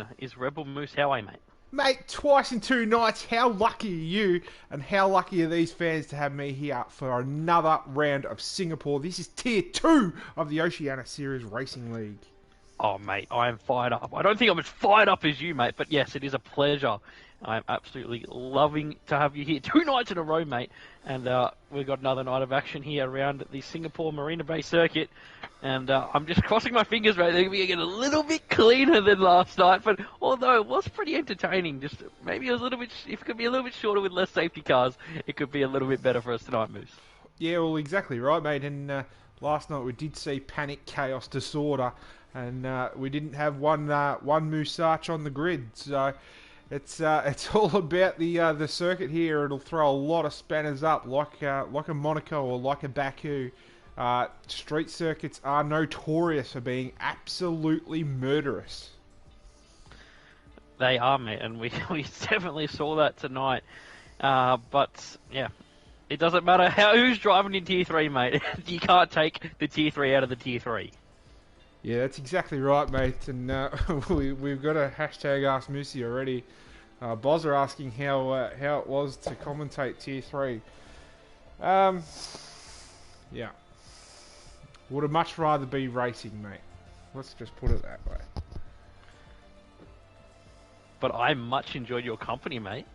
one is Red Bull Moose. How are you, mate? Mate, twice in 2 nights. How lucky are you? And how lucky are these fans to have me here for another round of Singapore? This is Tier 2 of the Oceania Series Racing League. Oh, mate, I am fired up. I don't think I'm as fired up as you, mate, but yes, it is a pleasure. I'm absolutely loving to have you here 2 nights in a row, mate. And we've got another night of action here around the Singapore Marina Bay circuit. And I'm just crossing my fingers, mate. They're going to get a little bit cleaner than last night. But although it was pretty entertaining, just maybe it was a little bit, if it could be a little bit shorter with less safety cars, it could be a little bit better for us tonight, Moose. Yeah, well, exactly right, mate. And last night we did see panic, chaos, disorder. And we didn't have one Moose Arch on the grid. So it's all about the circuit here. It'll throw a lot of spanners up, like a Monaco or like a Baku. Street circuits are notorious for being absolutely murderous. They are, mate, and we definitely saw that tonight. But yeah, it doesn't matter who's driving in Tier 3, mate. You can't take the Tier 3 out of the Tier 3. Yeah, that's exactly right, mate. And we've got a hashtag Ask Moosey already. Boz are asking how it was to commentate Tier 3. Yeah. Would have much rather be racing, mate. Let's just put it that way. But I much enjoyed your company, mate.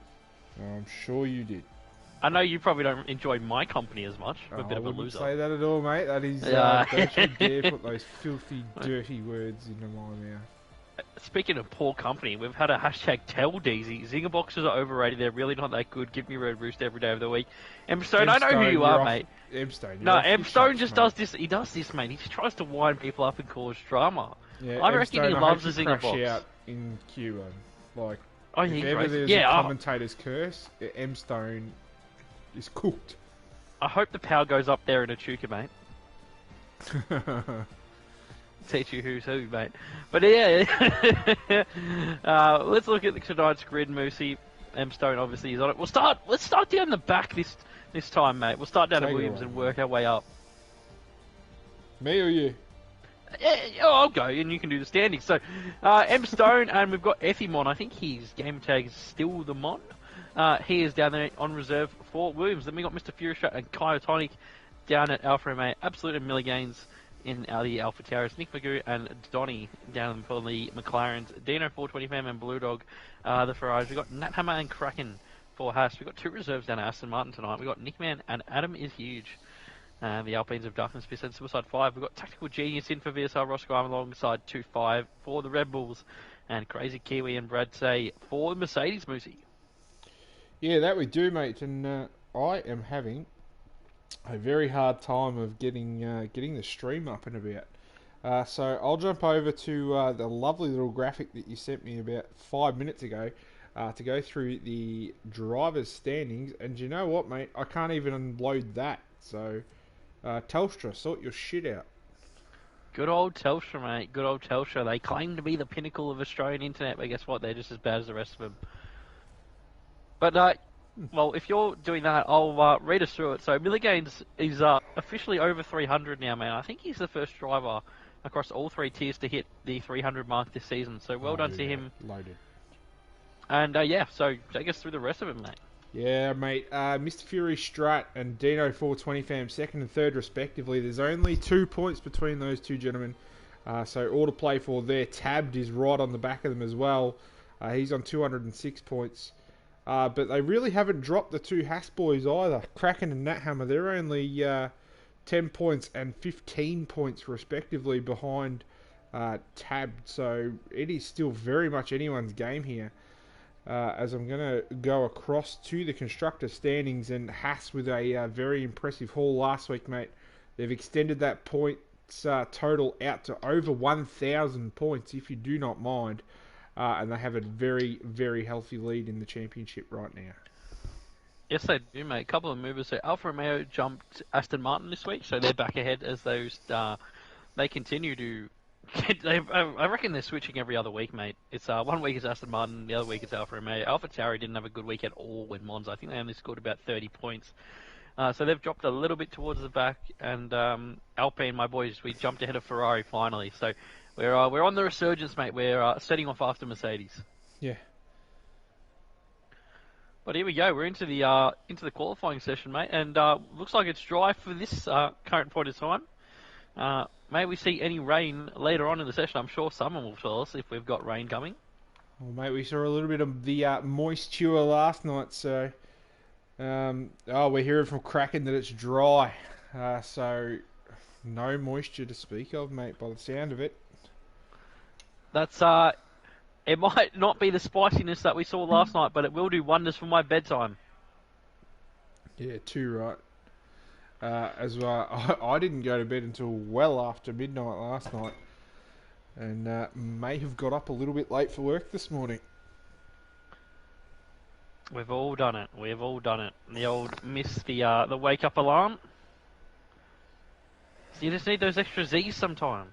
I'm sure you did. I know you probably don't enjoy my company as much. I'm a bit of a loser. I wouldn't say that at all, mate. That is, don't you dare put those filthy, dirty words into my mouth. Speaking of poor company, we've had a hashtag Tell Deezy. Zinger boxes are overrated. They're really not that good. Give me Red Roost every day of the week. Emstone, I know who you are, mate. Emstone. No, Emstone just does this. He does this, mate. He just tries to wind people up and cause drama. Yeah, I reckon he loves the Zinger box. Out in Q1. Like, oh, if ever there's a commentator's curse, Emstone is cooked. I hope the power goes up there in Echuca, mate. Teach you who's who, mate. But yeah, let's look at tonight's grid, Moosey. Emstone obviously is on it. Let's start down the back this time, mate. We'll start down at Williams and work our way up. Me or you? Yeah, I'll go, and you can do the standings. So, Emstone, and we've got Effimon. I think his game tag is still the Mon. He is down there on reserve for Williams. Then we got Mr. Furistrat and Kyotonic down at Alfa Romeo. Absolute milligains in the Alpha Tauris. Nick Magoo and Donny down for the McLarens. Dino 420 Fam and Blue Dog, the Ferraris. We've got Nat Hammer and Kraken for Haas. We've got 2 reserves down at Aston Martin tonight. We've got Nickman and Adam is huge. The Alpines of Darkness, Fist and Suicide 5. We've got Tactical Genius in for VSR Roscoe alongside 2-5 for the Red Bulls. And Crazy Kiwi and Brad Say for the Mercedes, Moosey. Yeah, that we do, mate. And I am having a very hard time of getting the stream up and about. So I'll jump over to the lovely little graphic that you sent me about 5 minutes ago to go through the drivers' standings. And you know what, mate? I can't even unload that. So Telstra, sort your shit out. Good old Telstra, mate. Good old Telstra. They claim to be the pinnacle of Australian internet, but guess what? They're just as bad as the rest of them. But, well, if you're doing that, I'll read us through it. So, Milligains is officially over 300 now, man. I think he's the first driver across all 3 tiers to hit the 300 mark this season. So, well done to him. Loaded. And, yeah, so take us through the rest of it, mate. Yeah, mate. Mr. Fury Strat and Dino 420 Fam, 2nd and 3rd respectively. There's only 2 points between those 2 gentlemen. So, all to play for there. Tabbed is right on the back of them as well. He's on 206 points. But they really haven't dropped the 2 Haas boys either. Kraken and Nat Hammer, they're only 10 points and 15 points respectively behind Tabbed. So it is still very much anyone's game here. As I'm going to go across to the constructor standings, and Haas with a very impressive haul last week, mate. They've extended that points total out to over 1,000 points, if you do not mind. And they have a very, very healthy lead in the championship right now. Yes, they do, mate. A couple of movers. So Alfa Romeo jumped Aston Martin this week, so they're back ahead as those. They continue to. I reckon they're switching every other week, mate. It's 1 week it's Aston Martin, the other week it's Alfa Romeo. Alpha Tauri didn't have a good week at all in Monza. I think they only scored about 30 points. So they've dropped a little bit towards the back, and Alpine, my boys, we jumped ahead of Ferrari finally. So We're on the resurgence, mate. We're setting off after Mercedes. Yeah. But here we go. We're into the qualifying session, mate, and looks like it's dry for this current point of time. May we see any rain later on in the session? I'm sure someone will tell us if we've got rain coming. Well, mate, we saw a little bit of the moisture last night, so we're hearing from Kraken that it's dry, so no moisture to speak of, mate, by the sound of it. That's it might not be the spiciness that we saw last night, but it will do wonders for my bedtime. Yeah, too right. As well, I didn't go to bed until well after midnight last night, and may have got up a little bit late for work this morning. We've all done it. We've all done it. The old miss the wake up alarm. So you just need those extra Z's sometimes.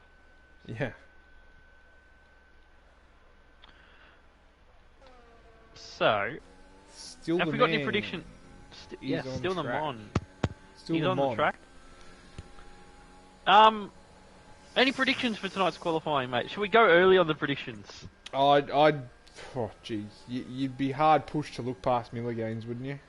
Yeah. So, still have the we got man. any prediction? Yes, still the mon. Still He's the on mon. the track. Any predictions for tonight's qualifying, mate? Should we go early on the predictions? Oh, jeez. You'd be hard pushed to look past Milliganes, wouldn't you?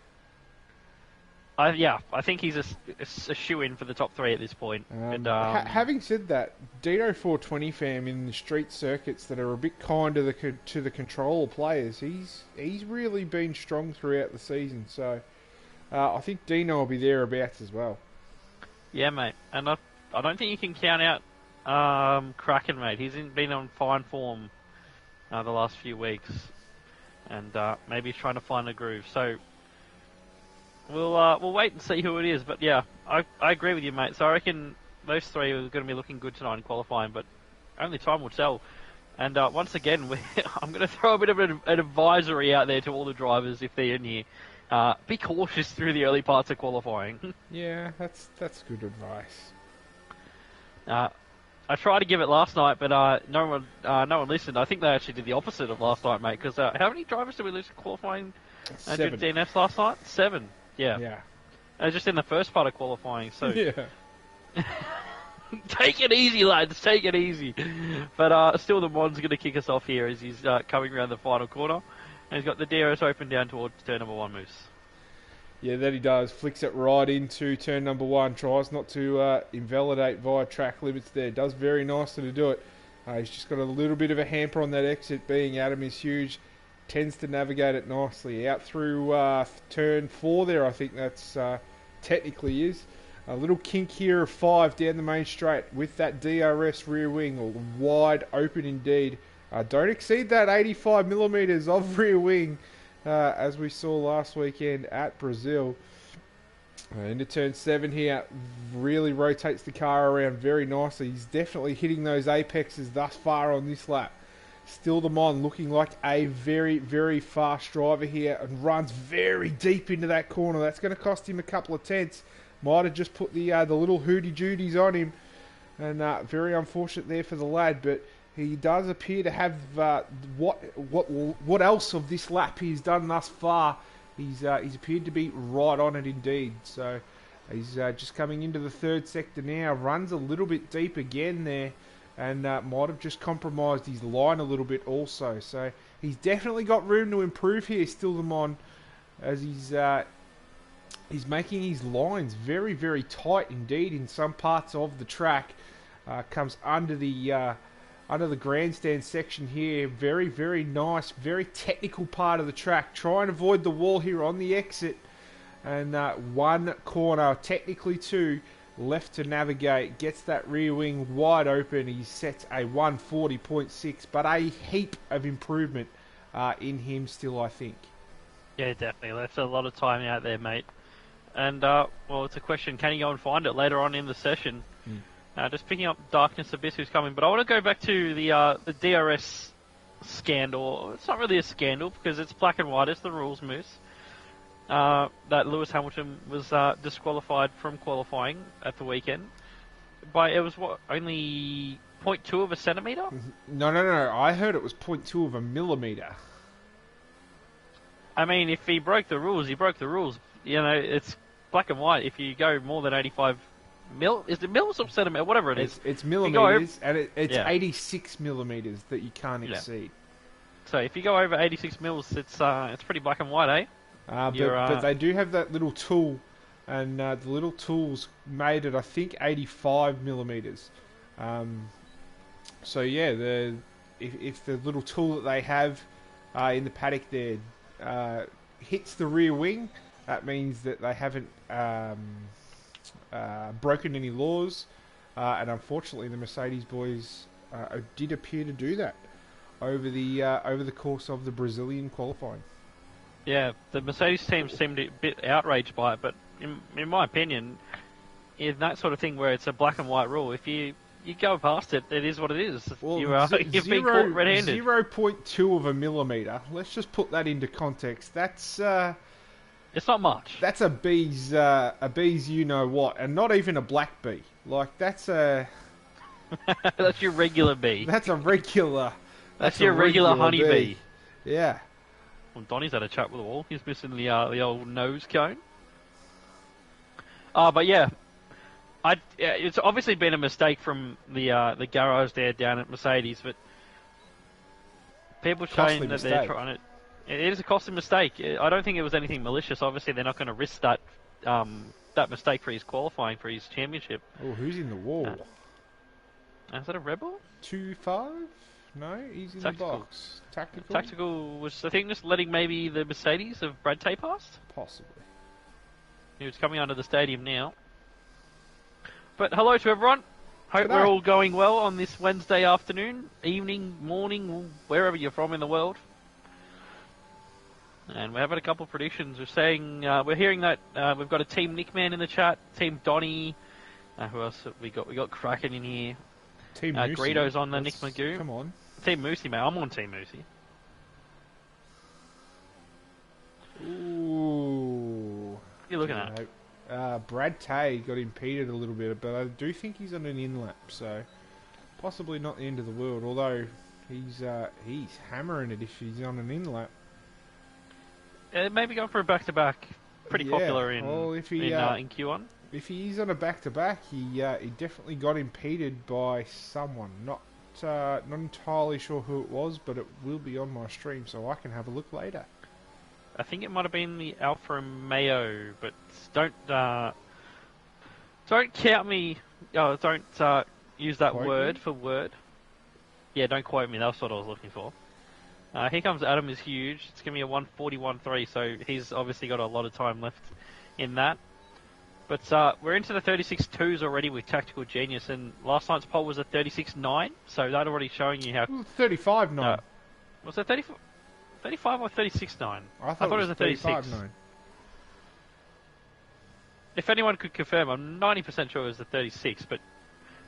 I think he's a shoe-in for the top three at this point. Having said that, Dino 420 fam in the street circuits that are a bit kind to the controller players, he's really been strong throughout the season. So I think Dino will be thereabouts as well. Yeah, mate. And I don't think you can count out Kraken, mate. He's been on fine form the last few weeks, and maybe he's trying to find a groove. So we'll wait and see who it is. But yeah, I agree with you, mate. So I reckon those three are going to be looking good tonight in qualifying, but only time will tell. And once again, I'm going to throw a bit of an advisory out there to all the drivers if they're in here. Be cautious through the early parts of qualifying. Yeah, that's good advice. I tried to give it last night, but no one listened. I think they actually did the opposite of last night, mate. Because how many drivers did we lose in qualifying? 7 DNFs last night. 7. Yeah. Yeah. Just in the first part of qualifying. So Yeah. take it easy, lads. Take it easy. But still, the Mon's going to kick us off here as he's coming around the final corner, and he's got the DRS open down towards turn number 1, Moose. Yeah, that he does. Flicks it right into turn number 1. Tries not to invalidate via track limits there. Does very nicely to do it. He's just got a little bit of a hamper on that exit. Being Adam is huge. Tends to navigate it nicely. Out through turn 4 there, I think that's technically is. A little kink here of 5 down the main straight with that DRS rear wing. Wide open indeed. Don't exceed that 85 millimeters of rear wing. As we saw last weekend at Brazil. Into turn 7 here, really rotates the car around very nicely. He's definitely hitting those apexes thus far on this lap. Still the Mon looking like a very, very fast driver here and runs very deep into that corner. That's going to cost him a couple of tenths. Might have just put the little hooty-jooties on him. And very unfortunate there for the lad, but he does appear to have what else of this lap he's done thus far. He's appeared to be right on it indeed. So he's just coming into the third sector now. Runs a little bit deep again there, and might have just compromised his line a little bit also. So he's definitely got room to improve here. Still the Mon, as he's making his lines very, very tight indeed in some parts of the track. Comes under the grandstand section here. Very, very nice, very technical part of the track. Try and avoid the wall here on the exit. And one corner, technically 2, left to navigate. Gets that rear wing wide open. He sets a 140.6, but a heap of improvement in him still, I think. Yeah, definitely. That's a lot of time out there, mate. And, well, it's a question, can he go and find it later on in the session? Just picking up Darkness Abyss who's coming. But I want to go back to the DRS scandal. It's not really a scandal because it's black and white. It's the rules, Moose. That Lewis Hamilton was disqualified from qualifying at the weekend. It was, only 0.2 of a centimetre? No. I heard it was 0.2 of a millimetre. I mean, if he broke the rules, he broke the rules. You know, it's black and white. If you go more than 85 Is it mils or centimeter? Whatever it is. It's If you go millimeters, and it's Yeah. 86 millimeters that you can't Yeah. exceed. So if you go over 86 mils, it's pretty black and white, eh? But they do have that little tool, and the little tool's made at I think 85 millimeters. So yeah, if the little tool that they have in the paddock there hits the rear wing, that means that they haven't broken any laws, and unfortunately the Mercedes boys did appear to do that over the course of the Brazilian qualifying. Yeah, the Mercedes team seemed a bit outraged by it, but in my opinion, in that sort of thing where it's a black and white rule, if you go past it, it is what it is. Well, You've been caught red-handed. 0.2 of a millimeter. Let's just put that into context. That's It's not much. that's a bee's you know what, and not even a black bee. Like that's a That's your regular bee. that's a regular. That's your regular honeybee. Yeah. Well, Donnie's had a chat with the wall. He's missing the old nose cone. But yeah, it's obviously been a mistake from the garage there down at Mercedes, but people Costly saying that mistake. they're trying to. It is a costly mistake. I don't think it was anything malicious. Obviously, they're not going to risk that mistake for his qualifying for his championship. Oh, who's in the wall? Is that a Rebel? 2-5? No, he's in Tactical. the box. Tactical? Tactical was, I think, just letting maybe the Mercedes of Brad Tay past. Possibly. He was coming under the stadium now. But hello to everyone. Hope G'day. we're all going well on this Wednesday afternoon, evening, morning, wherever you're from in the world. And we're having a couple of predictions. We're saying we're hearing that we've got a Team Nickman in the chat, Team Donny. Who else have we got? We got Kraken in here. Team Moosey. Greedo's on the Nick Magoo. Come on. Team Moosey, mate. I'm on Team Moosey. Ooh. What are you looking at? Brad Tay got impeded a little bit, but I do think he's on an in-lap, so possibly not the end of the world, although he's hammering it if he's on an in-lap. Maybe going for a back-to-back. Pretty popular in Q1. If he is on a back-to-back, he definitely got impeded by someone. Not entirely sure who it was, but it will be on my stream, so I can have a look later. I think it might have been the Alfa Romeo, but don't count me. Oh, don't use that Quote word me? for word. Yeah, don't quote me. That's what I was looking for. Here comes Adam is huge. It's going to be a 141.3, so he's obviously got a lot of time left in that. But we're into the 36.2s already with Tactical Genius, and last night's poll was a 36.9, so that already showing you how... 35.9. Was it 35 or 36.9? I thought it was a 36. 35.9. If anyone could confirm, I'm 90% sure it was the 36, but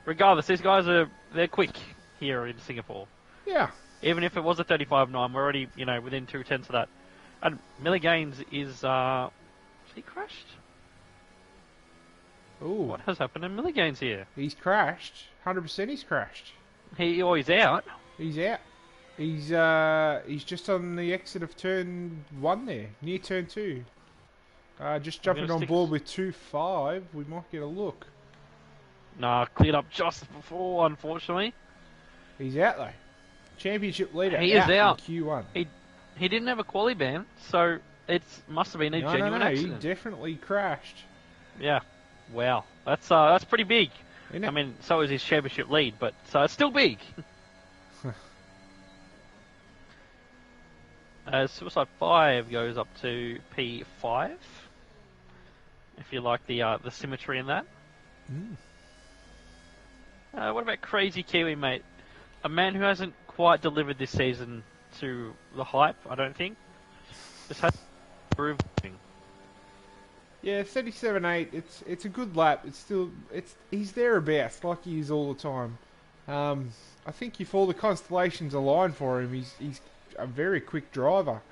regardless, these guys they're quick here in Singapore. Yeah. Even if it was a 35.9, we're already, within 2/10 of that. And Millie Gaines is he crashed? Ooh. What has happened to Millie Gaines here? He's crashed. 100% he's crashed. He's out. He's out. He's just on the exit of turn 1 there, near turn 2. Just jumping on board with 2.5, we might get a look. Nah, cleared up just before, unfortunately. He's out though. Championship leader. He is out. In Q1. He didn't have a quali ban, so it must have been a genuine accident. He definitely crashed. Yeah. Wow. That's pretty big. Isn't it? I mean, so is his championship lead, but it's still big. Suicide 5 goes up to P5. If you like the symmetry in that. What about Crazy Kiwi, mate? A man who hasn't quite delivered this season to the hype, I don't think. Just has improved. Yeah, 37.8. It's a good lap. He's thereabouts, like he is all the time. I think if all the constellations align for him, he's a very quick driver.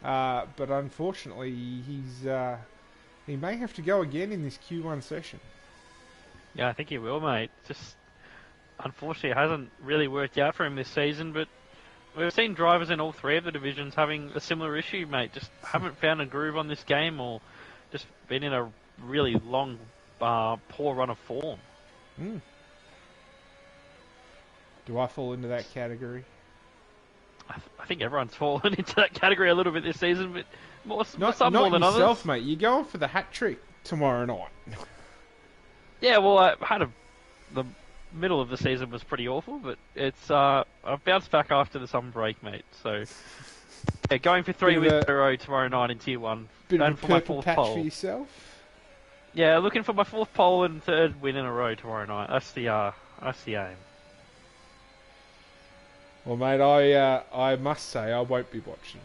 But unfortunately, he may have to go again in this Q1 session. Yeah, I think he will, mate. Just unfortunately, it hasn't really worked out for him this season. But we've seen drivers in all three of the divisions having a similar issue, mate. Just haven't found a groove on this game, or just been in a really long poor run of form. Mm. Do I fall into that category? I think everyone's fallen into that category a little bit this season, but some Not more than yourself, others. mate. You're going for the hat trick tomorrow night. Yeah, well, the middle of the season was pretty awful, but it's I've bounced back after the summer break, mate. So yeah, going for 3 wins in a row tomorrow night in Tier 1. Bit and of a for my purple fourth patch pole. for yourself. Yeah, looking for my 4th pole and 3rd win in a row tomorrow night. That's the aim. Well, mate, I must say I won't be watching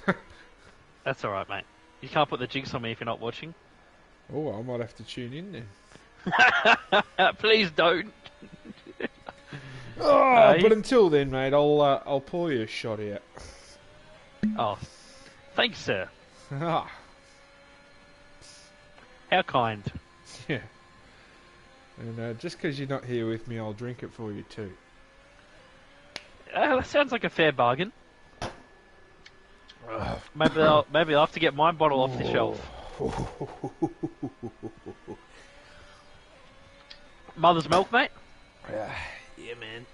you. That's all right, mate. You can't put the jinx on me if you're not watching. Oh, I might have to tune in then. Please don't. But until then, mate, I'll pull you a shot out. Oh, thanks, sir. Ah, How kind. yeah. And just because you're not here with me, I'll drink it for you too. That sounds like a fair bargain. Maybe I'll have to get my bottle off the shelf. Mother's milk, mate. Yeah, man.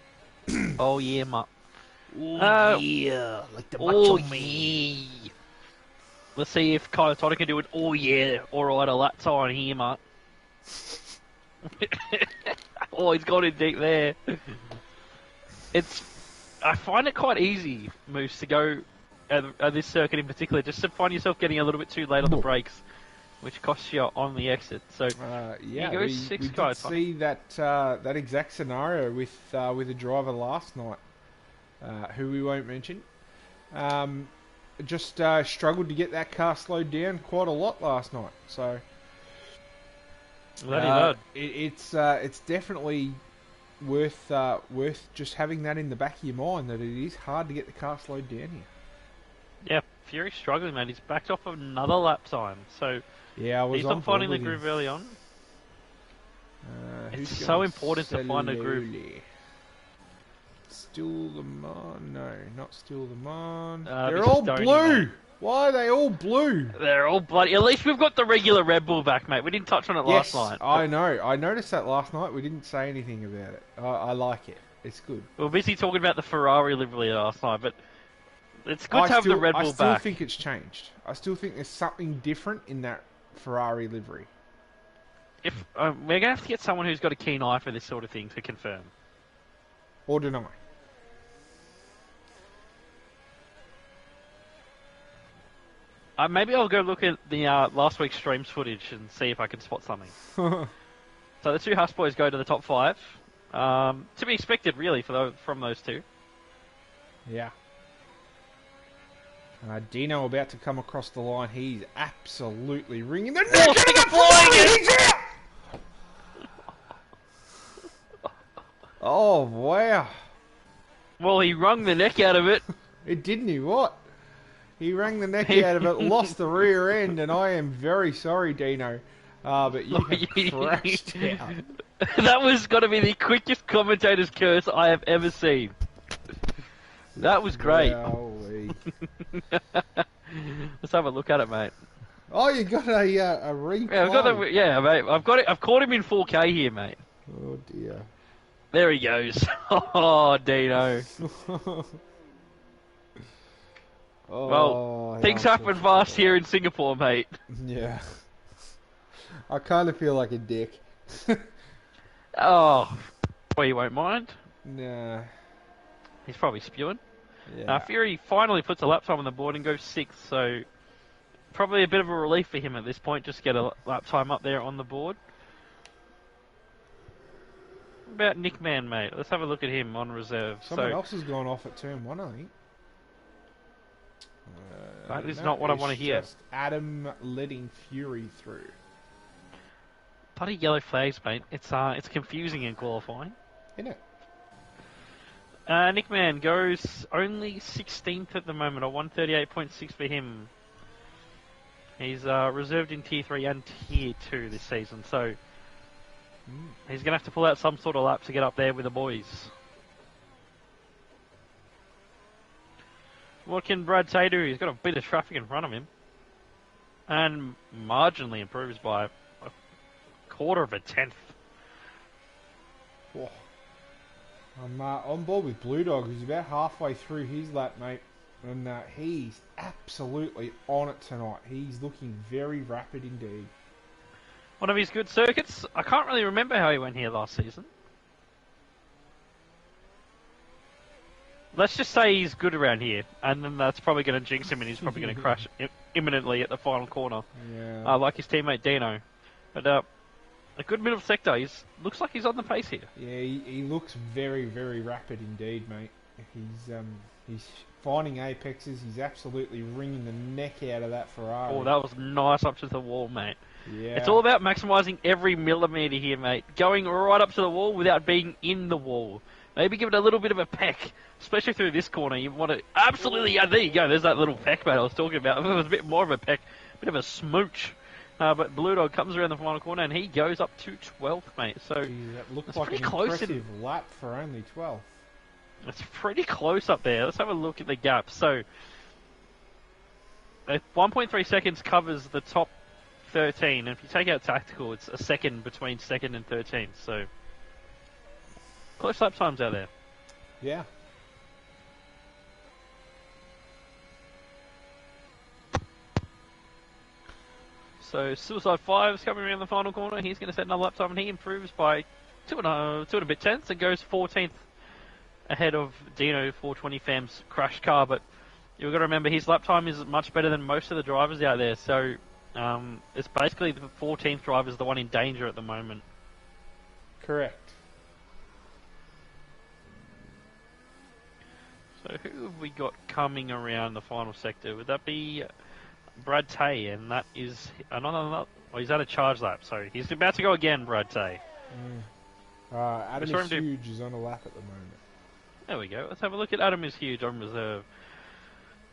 Oh yeah, mate. Yeah, like the Oh yeah. Let's see if Kyle can do it. Oh yeah, alright, a lap time here, mate. Oh, he's got it deep there. I find it quite easy, Moose, to go at this circuit in particular, just to find yourself getting a little bit too late on the brakes, which costs you on the exit. So yeah, you go we 6 did guys. see that exact scenario with a driver last night, who we won't mention. Just struggled to get that car slowed down quite a lot last night. So it's definitely worth just having that in the back of your mind, that it is hard to get the car slowed down here. Yeah, Fury's struggling, man. He's backed off another lap time, so yeah, he's not finding the groove early on. It's so important to find a groove. Still the Mon? No, not still the Mon. They're They're all blue! Why are they all blue? They're all bloody... At least we've got the regular Red Bull back, mate. We didn't touch on it last night. I know. I noticed that last night. We didn't say anything about it. I like it. It's good. We were busy talking about the Ferrari livery last night, but it's good to have the Red Bull back. I still think it's changed. I still think there's something different in that Ferrari livery. If we're going to have to get someone who's got a keen eye for this sort of thing to confirm. Or deny. Maybe I'll go look at the last week's streams footage and see if I can spot something. So the 2 Huss boys go to the top 5. To be expected, really, from those 2. Yeah. Dino about to come across the line. He's absolutely ringing the neck out of the flying. He's out! Oh, wow. Well, he wrung the neck out of it. It didn't he? What? He rang the neck out of it, lost the rear end, and I am very sorry, Dino. But you have crashed out. That was got to be the quickest commentator's curse I have ever seen. That was great. Let's have a look at it, mate. Oh, you got a replay. Yeah, I've got that. Yeah, mate. I've got it. I've caught him in 4K here, mate. Oh dear. There he goes. Oh, Dino. Well, things happen fast here in Singapore, mate. Yeah. I kind of feel like a dick. Oh, well, you won't mind. Nah. He's probably spewing. Yeah. Fury finally puts a lap time on the board and goes 6th, so probably a bit of a relief for him at this point, just get a lap time up there on the board. What about Nick Man, mate? Let's have a look at him on reserve. Someone else has gone off at turn 1, I think. That is not what I want to hear. Just Adam letting Fury through. Bloody yellow flags, mate. It's confusing in qualifying. Isn't it? Nick Man goes only 16th at the moment, a 138.6 for him. He's reserved in Tier 3 and Tier 2 this season, so he's going to have to pull out some sort of lap to get up there with the boys. What can Brad say to? He's got a bit of traffic in front of him. And marginally improves by a quarter of a tenth. Whoa. I'm on board with Blue Dog. He's about halfway through his lap, mate. And he's absolutely on it tonight. He's looking very rapid indeed. One of his good circuits. I can't really remember how he went here last season. Let's just say he's good around here, and then that's probably going to jinx him, and he's probably going to crash imminently at the final corner. Yeah. Like his teammate Dino. But a good middle sector. Looks like he's on the pace here. Yeah, he looks very, very rapid indeed, mate. He's finding apexes. He's absolutely wringing the neck out of that Ferrari. Oh, that was nice up to the wall, mate. Yeah. It's all about maximising every millimetre here, mate. Going right up to the wall without being in the wall. Maybe give it a little bit of a peck, especially through this corner. You want to absolutely, yeah, there you go. There's that little peck, mate, I was talking about. It was a bit more of a peck, a bit of a smooch. But Blue Dog comes around the final corner and he goes up to 12th, mate. So that looks it's like pretty an close impressive lap for only 12th. It's pretty close up there. Let's have a look at the gap. So 1.3 seconds covers the top 13. And if you take out tactical, it's a second between second and 13. So close lap times out there. Yeah. So Suicide 5 is coming around the final corner. He's going to set another lap time, and he improves by two and a bit tenths and goes 14th ahead of Dino 420 Fam's crash car. But you've got to remember his lap time is much better than most of the drivers out there. So it's basically the 14th driver is the one in danger at the moment. Correct. So who have we got coming around the final sector? Would that be Brad Tay? And that is another. Oh, he's at a charge lap, so he's about to go again, Brad Tay. Adam is huge is on a lap at the moment. There we go. Let's have a look at Adam is huge on reserve.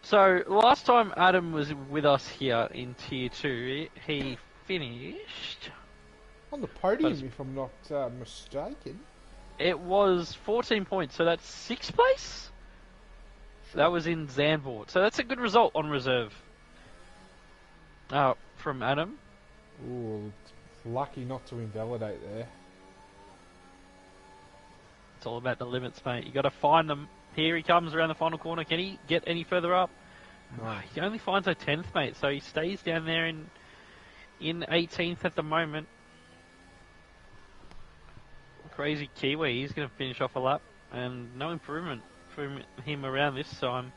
So last time Adam was with us here in Tier 2, he finished on the podium, if I'm not mistaken. It was 14 points, so that's 6th place? That was in Zandvoort. So that's a good result on reserve. From Adam. Ooh, lucky not to invalidate there. It's all about the limits, mate. You got to find them. Here he comes around the final corner. Can he get any further up? No. He only finds a 10th, mate. So he stays down there in 18th at the moment. Crazy Kiwi. He's going to finish off a lap, and no improvement from him around this time.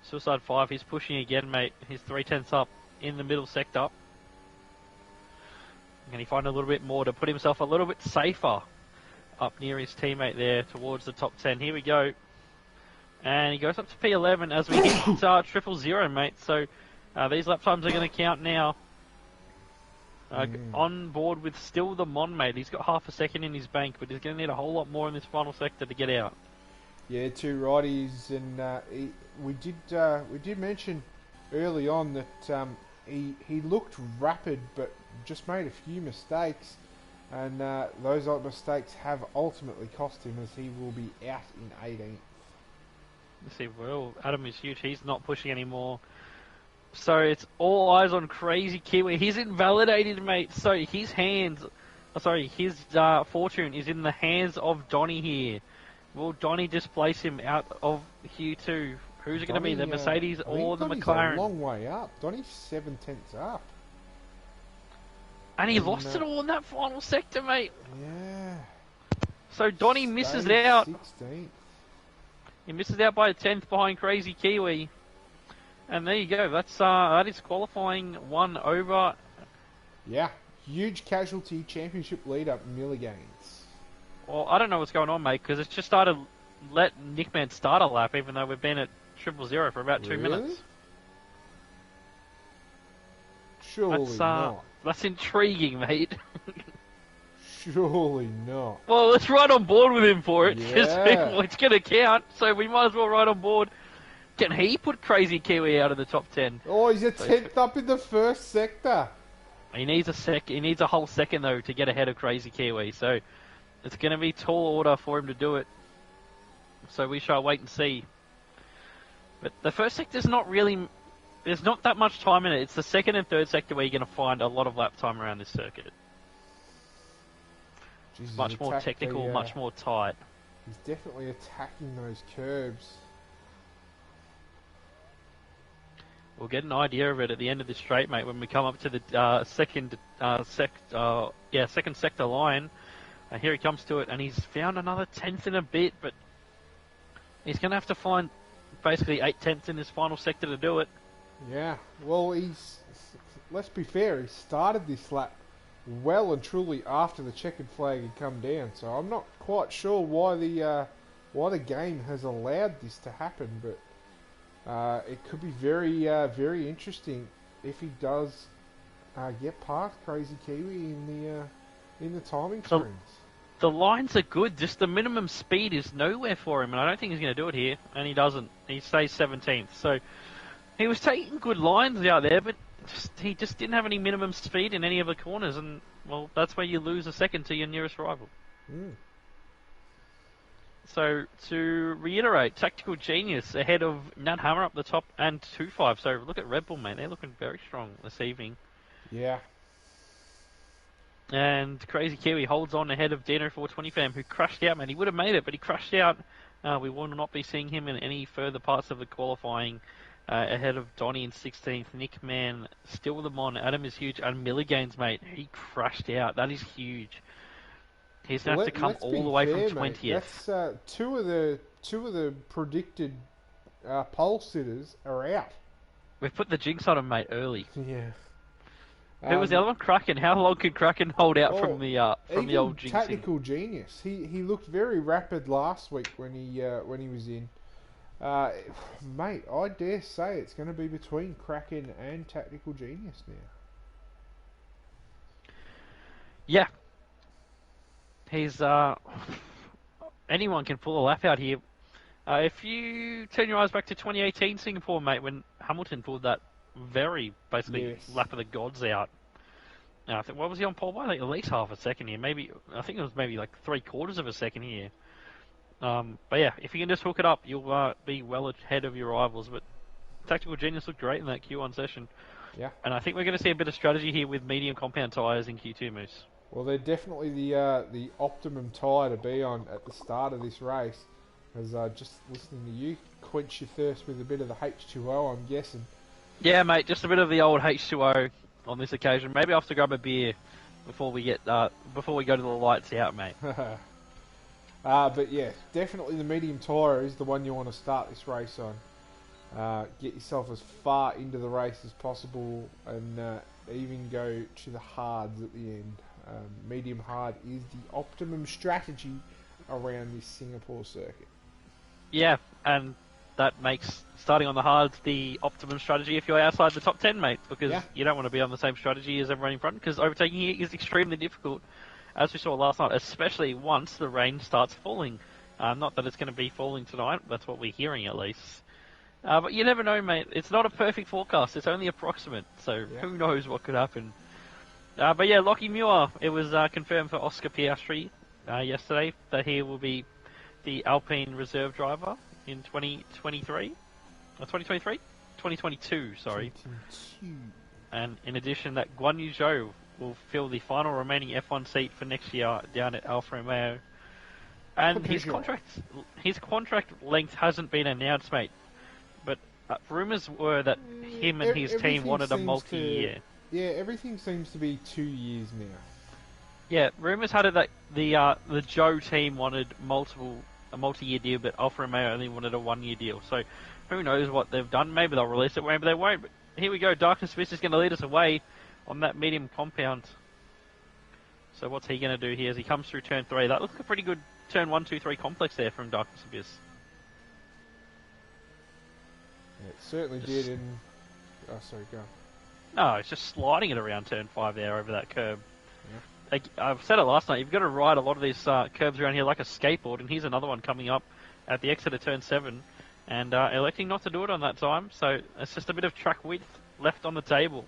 Suicide 5, he's pushing again, mate. He's 3/10 up in the middle sector. Can he find a little bit more to put himself a little bit safer up near his teammate there towards the top 10? Here we go. And he goes up to P11 as we hit 000, mate. So these lap times are going to count now. On board with still the Mon, mate. He's got half a second in his bank, but he's going to need a whole lot more in this final sector to get out. Yeah, two righties, and we did mention early on that he looked rapid, but just made a few mistakes, and those mistakes have ultimately cost him, as he will be out in 18th. Let's see, well, Adam is huge. He's not pushing anymore. So it's all eyes on Crazy Kiwi. He's invalidated, mate. So his fortune is in the hands of Donny here. Will Donny displace him out of Q2? Who's it going to be, the Mercedes or the McLaren? A long way up. Donny's 7/10 up. And he lost it all in that final sector, mate. Yeah. So Donny misses out. 16th. He misses out by a 10th behind Crazy Kiwi. And there you go. That is qualifying one over. Yeah. Huge casualty championship lead up Milligains. Well, I don't know what's going on, mate, because it's just started. Let Nickman start a lap, even though we've been at 000 for about 2 minutes. Surely not. That's intriguing, mate. Surely not. Well, let's ride on board with him for it, because Yeah. it's going to count, so we might as well ride on board. Can he put Crazy Kiwi out of the top 10? Oh, he's a 10th up in the first sector. He needs a whole second, though, to get ahead of Crazy Kiwi, so it's going to be tall order for him to do it. So we shall wait and see. But the first sector's not really there's not that much time in it. It's the second and third sector where you're going to find a lot of lap time around this circuit. Jesus, Much more technical, much more tight. He's definitely attacking those curbs. We'll get an idea of it at the end of this straight, mate, when we come up to the second sector line. Here he comes to it, and he's found another tenth in a bit, but he's going to have to find basically 8/10 in this final sector to do it. Yeah, well, let's be fair, he started this lap well and truly after the checkered flag had come down, so I'm not quite sure why the game has allowed this to happen, but it could be very very interesting if he does get past Crazy Kiwi in the timing screens. The lines are good, just the minimum speed is nowhere for him, and I don't think he's going to do it here, and he doesn't. He stays 17th, so he was taking good lines out there, but he just didn't have any minimum speed in any of the corners, and, well, that's where you lose a second to your nearest rival. So, to reiterate, Tactical Genius ahead of Nat Hammer up the top and 2-5. So, look at Red Bull, mate. They're looking very strong this evening. Yeah. And Crazy Kiwi holds on ahead of Dino 420 fam, who crashed out, man. He would have made it, but he crashed out. We will not be seeing him in any further parts of the qualifying. Ahead of Donnie in 16th. Nick Mann still the mon. Adam is huge. And Milligains, mate. He crashed out. That is huge. He's going to have to come all the way from 20th. Mate. That's two of the predicted pole sitters are out. We've put the jinx on him, mate, early. Yeah. Who was the other one? Kraken. How long could Kraken hold out from the old jinxing? Tactical Genius. He looked very rapid last week when he was in. Mate, I dare say it's going to be between Kraken and Tactical Genius now. Yeah. He's anyone can pull a lap out here. If you turn your eyes back to 2018 Singapore, mate, when Hamilton pulled that basically lap of the gods out. I think, what was he on pole by? Like at least half a second here. I think it was maybe like 3/4 of a second here. But yeah, if you can just hook it up, you'll be well ahead of your rivals. But Tactical Genius looked great in that Q1 session. Yeah. And I think we're going to see a bit of strategy here with medium compound tyres in Q2, Moose. Well, they're definitely the optimum tyre to be on at the start of this race. As just listening to you, quench your thirst with a bit of the H2O, I'm guessing. Yeah, mate, just a bit of the old H2O on this occasion. Maybe I'll have to grab a beer before we go to the lights out, mate. But yeah, definitely the medium tyre is the one you want to start this race on. Get yourself as far into the race as possible, and even go to the hards at the end. Medium hard is the optimum strategy around this Singapore circuit. Yeah, and that makes starting on the hards the optimum strategy if you're outside the top 10, mate, because you don't want to be on the same strategy as everyone in front, because overtaking here is extremely difficult, as we saw last night, especially once the rain starts falling. Not that it's going to be falling tonight, that's what we're hearing at least. But you never know, mate. It's not a perfect forecast, it's only approximate, so who knows what could happen. But yeah, Lockie Muir, it was confirmed for Oscar Piastri yesterday that he will be the Alpine reserve driver in 2023? 2023? 2022, sorry. 2022. And in addition, that Guan Yu Zhou will fill the final remaining F1 seat for next year down at Alfa Romeo. And his contract length hasn't been announced, mate. But rumours were that him and his team wanted a multi-year. Yeah, everything seems to be 2 years now. Yeah, rumours had it that the Zhou team wanted a multi-year deal, but Alfa Romeo only wanted a 1-year deal. So who knows what they've done? Maybe they'll release it, maybe they won't. But here we go. Darkness Abyss is going to lead us away on that medium compound. So what's he going to do here as he comes through turn 3? That looks like a pretty good turn 1, 2, 3 complex there from Darkness Abyss. Yeah, it certainly did. And sorry, go. No, it's just sliding it around turn 5 there over that curb. Yeah. I've said it last night, you've got to ride a lot of these curbs around here like a skateboard, and here's another one coming up at the exit of turn 7, and electing not to do it on that time, so it's just a bit of track width left on the table.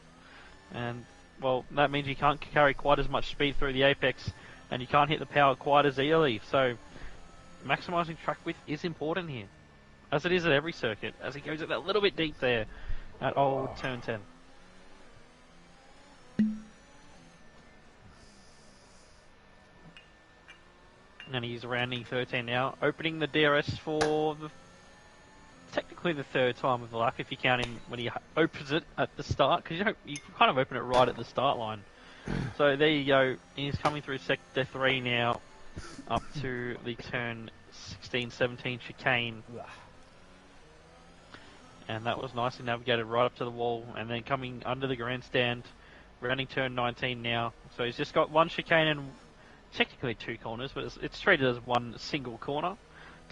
And, well, that means you can't carry quite as much speed through the apex, and you can't hit the power quite as easily, so maximising track width is important here, as it is at every circuit, as he goes at that little bit deep there. at old turn 10. And he's rounding 13 now, opening the DRS for technically the third time of the lap if you count him when he opens it at the start, because you kind of open it right at the start line. So there you go, he's coming through sector 3 now, up to the turn 16-17 chicane. And that was nicely navigated right up to the wall, and then coming under the grandstand, rounding turn 19 now. So he's just got one chicane and technically two corners, but it's treated as one single corner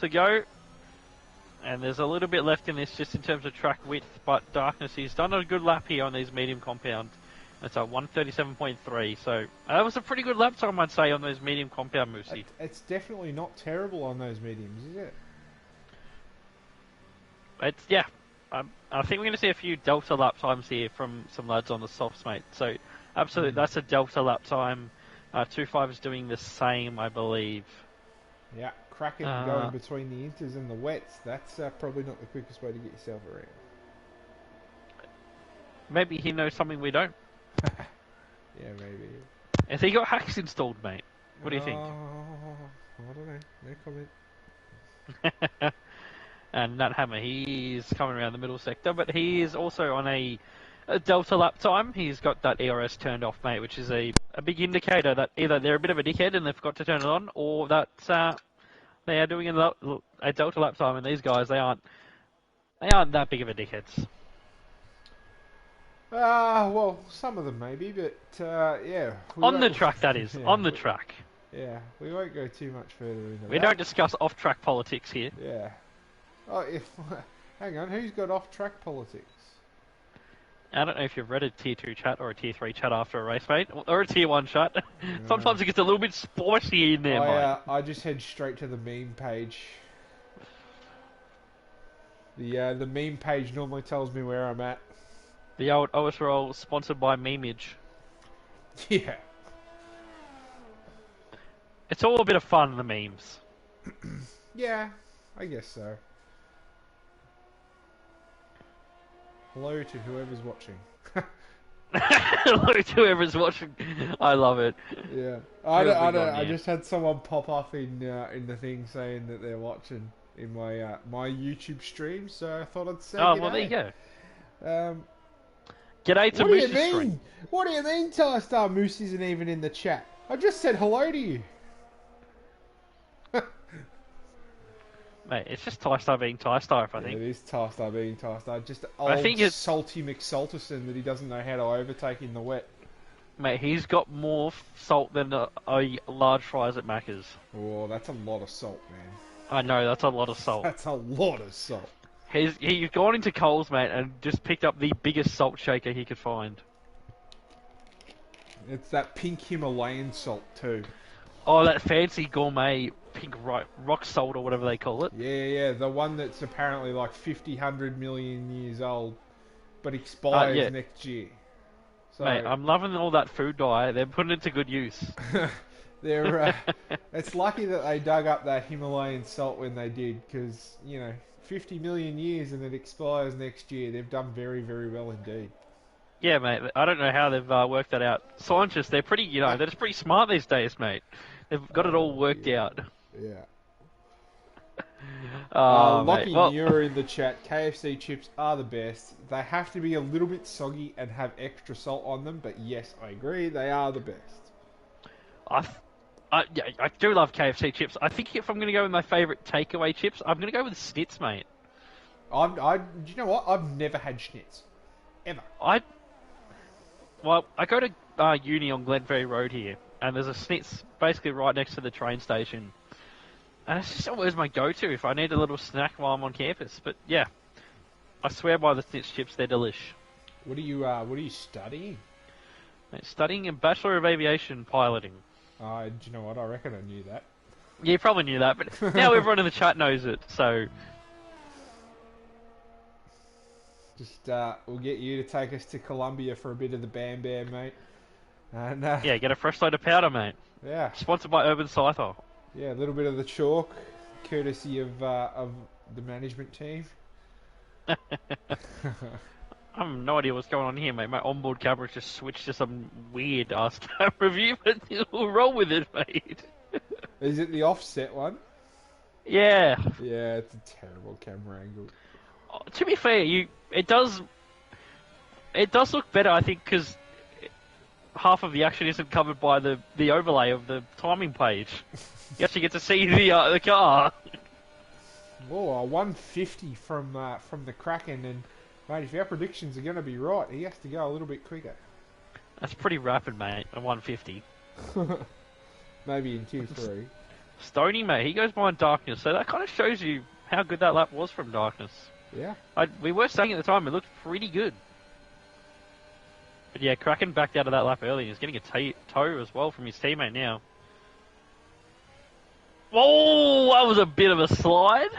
to go. And there's a little bit left in this just in terms of track width, but Darkness, he's done a good lap here on these medium compound. It's a 137.3, so that was a pretty good lap time, I'd say, on those medium compound, Moosey. It's definitely not terrible on those mediums, is it? It's, yeah. I think we're going to see a few delta lap times here from some lads on the softs, mate. So, absolutely, that's a delta lap time. 2.5 is doing the same, I believe. Yeah, cracking going between the inters and the wets. That's probably not the quickest way to get yourself around. Maybe he knows something we don't. Yeah, maybe. Has he got hacks installed, mate? What do you think? I don't know. No comment. And Nat Hammer, he's coming around the middle sector, but he is also on a delta lap time. He's got that ERS turned off, mate, which is a big indicator that either they're a bit of a dickhead and they forgot to turn it on, or that they are doing a delta lap time, and these guys, they aren't that big of a dickheads. Well, some of them maybe, but yeah. On the track, that is. Yeah, on the track. Yeah, we won't go too much further into that. We don't discuss off-track politics here. Yeah. Oh, hang on, who's got off-track politics? I don't know if you've read a Tier 2 chat or a Tier 3 chat after a race, mate, or a Tier 1 chat. Sometimes it gets a little bit spicy in there, mate. I just head straight to the meme page. The meme page normally tells me where I'm at. The old OS sponsored by Memeage. Yeah. It's all a bit of fun, the memes. Yeah, I guess so. Hello to whoever's watching. Hello to whoever's watching. I love it. Yeah. I don't. I just had someone pop up in the thing saying that they're watching in my my YouTube stream, so I thought I'd say. Oh, well, there you go. G'day to What do Moose's you mean? stream. What do you mean, Star Moose isn't even in the chat? I just said hello to you. Mate, it's just Ty-Star being Ty-Star, I think. It is Ty-Star being Ty-Star. Just old salty McSalterson that he doesn't know how to overtake in the wet. Mate, he's got more salt than a large fries at Macca's. Oh, that's a lot of salt, man. I know, that's a lot of salt. That's a lot of salt. He's gone into Coles, mate, and just picked up the biggest salt shaker he could find. It's that pink Himalayan salt, too. Oh, that fancy gourmet pink rock salt or whatever they call it. Yeah, the one that's apparently like 100 million years old, but expires next year. So, mate, I'm loving all that food dye. They're putting it to good use. It's lucky that they dug up that Himalayan salt when they did, because, 50 million years and it expires next year. They've done very, very well indeed. Yeah, mate. I don't know how they've worked that out. Scientists, they're pretty, they're just pretty smart these days, mate. They've got it all worked out. Yeah. Lockie Muir in the chat. KFC chips are the best. They have to be a little bit soggy and have extra salt on them, but yes, I agree, they are the best. I do love KFC chips. I think if I'm going to go with my favourite takeaway chips, I'm going to go with Schnitz, mate. Do you know what? I've never had Schnitz. Ever. I go to uni on Glenferrie Road here, and there's a Schnitz basically right next to the train station. And it's just always my go-to if I need a little snack while I'm on campus. But yeah, I swear by the Schnitz chips, they're delish. What are you studying? Mate, studying a Bachelor of Aviation Piloting. Do you know what? I reckon I knew that. Yeah, you probably knew that, but now everyone in the chat knows it, so... Just, we'll get you to take us to Colombia for a bit of the Bam Bam, mate. And, yeah, get a fresh load of powder, mate. Yeah. Sponsored by Urban Scyther. Yeah, a little bit of the chalk, courtesy of the management team. I have no idea what's going on here, mate. My onboard camera just switched to some weird ass camera view, but we'll roll with it, mate. Is it the offset one? Yeah. Yeah, it's a terrible camera angle. To be fair, it does look better, I think, because half of the action isn't covered by the overlay of the timing page. You actually get to see the car. Oh, a 150 from the Kraken, and mate, if our predictions are going to be right, he has to go a little bit quicker. That's pretty rapid, mate. A 150. Maybe in Q3. Stony, mate, he goes behind Darkness, so that kind of shows you how good that lap was from Darkness. Yeah. We were saying at the time it looked pretty good. But yeah, Kraken backed out of that lap early. He's getting a tow as well from his teammate now. Whoa, that was a bit of a slide.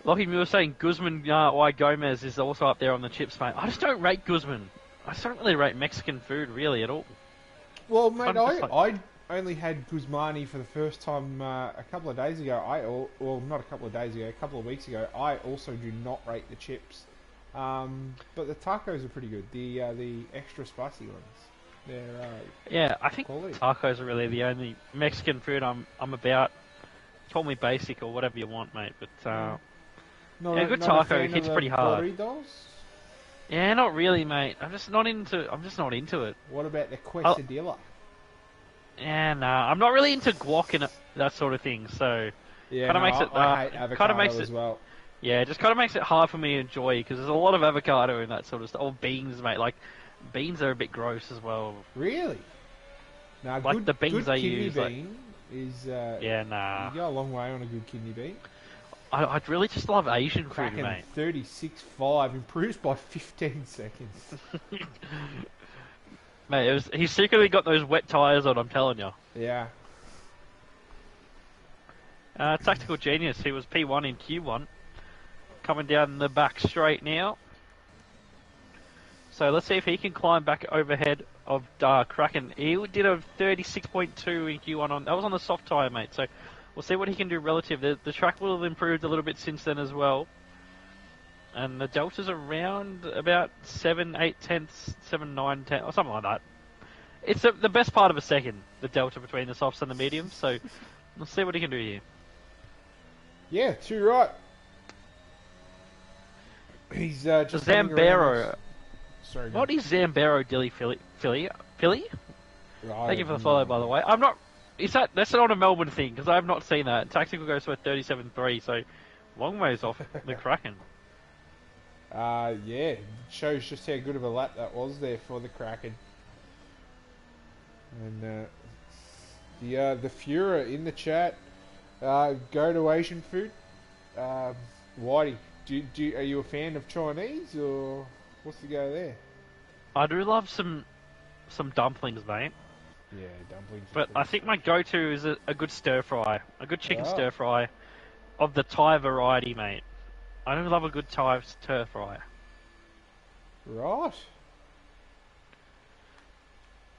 Lockie Muir saying Guzman Y Gomez is also up there on the chips, mate. I just don't rate Guzman. I just don't really rate Mexican food really at all. Well, mate, I only had Guzmani for the first time a couple of days ago. Well, not a couple of days ago, a couple of weeks ago. I also do not rate the chips, but the tacos are pretty good. The extra spicy ones. They're yeah, I think quality. Tacos are really the only Mexican food I'm about. Call me basic or whatever you want, mate. But yeah, good taco hits pretty hard. Burritos? Yeah, not really, mate. I'm just not into it. What about the quesadilla? Yeah, nah. I'm not really into guac and that sort of thing. So Yeah, makes it. I hate avocado as well. Yeah, it just kind of makes it hard for me to enjoy because there's a lot of avocado and that sort of stuff. Or beans, mate. Like beans are a bit gross as well. Really? Now, like the beans good they kidney use. bean is yeah, nah. You go a long way on a good kidney bean. I'd really just love Asian food, Kraken mate. 36.5 improves by 15 seconds. Mate, he's secretly got those wet tyres on, I'm telling you. Yeah. Tactical Genius, he was P1 in Q1. Coming down the back straight now. So let's see if he can climb back overhead of Kraken. He did a 36.2 in Q1 that was on the soft tyre, mate. So we'll see what he can do relative. The track will have improved a little bit since then as well. And the delta's around about 7, 8 tenths, 7, 9 tenths, or something like that. It's the best part of a second, the delta between the softs and the mediums. So we'll see what he can do here. Yeah, too right. He's just Zambero. Sorry. What is Zambero Dilly Philly? Thank you for the follow, by the way. I'm not. That's not a Melbourne thing because I have not seen that. Tactical goes for 37.3, so long ways off the Kraken. Yeah, shows just how good of a lap that was there for the Kraken. And the Führer in the chat, go to Asian food. Whitey, are you a fan of Chinese or what's the go there? I do love some dumplings, mate. Yeah, dumplings. But I think my go-to is a good stir fry, a good chicken stir fry of the Thai variety, mate. I do love a good Thai stir fry. Right.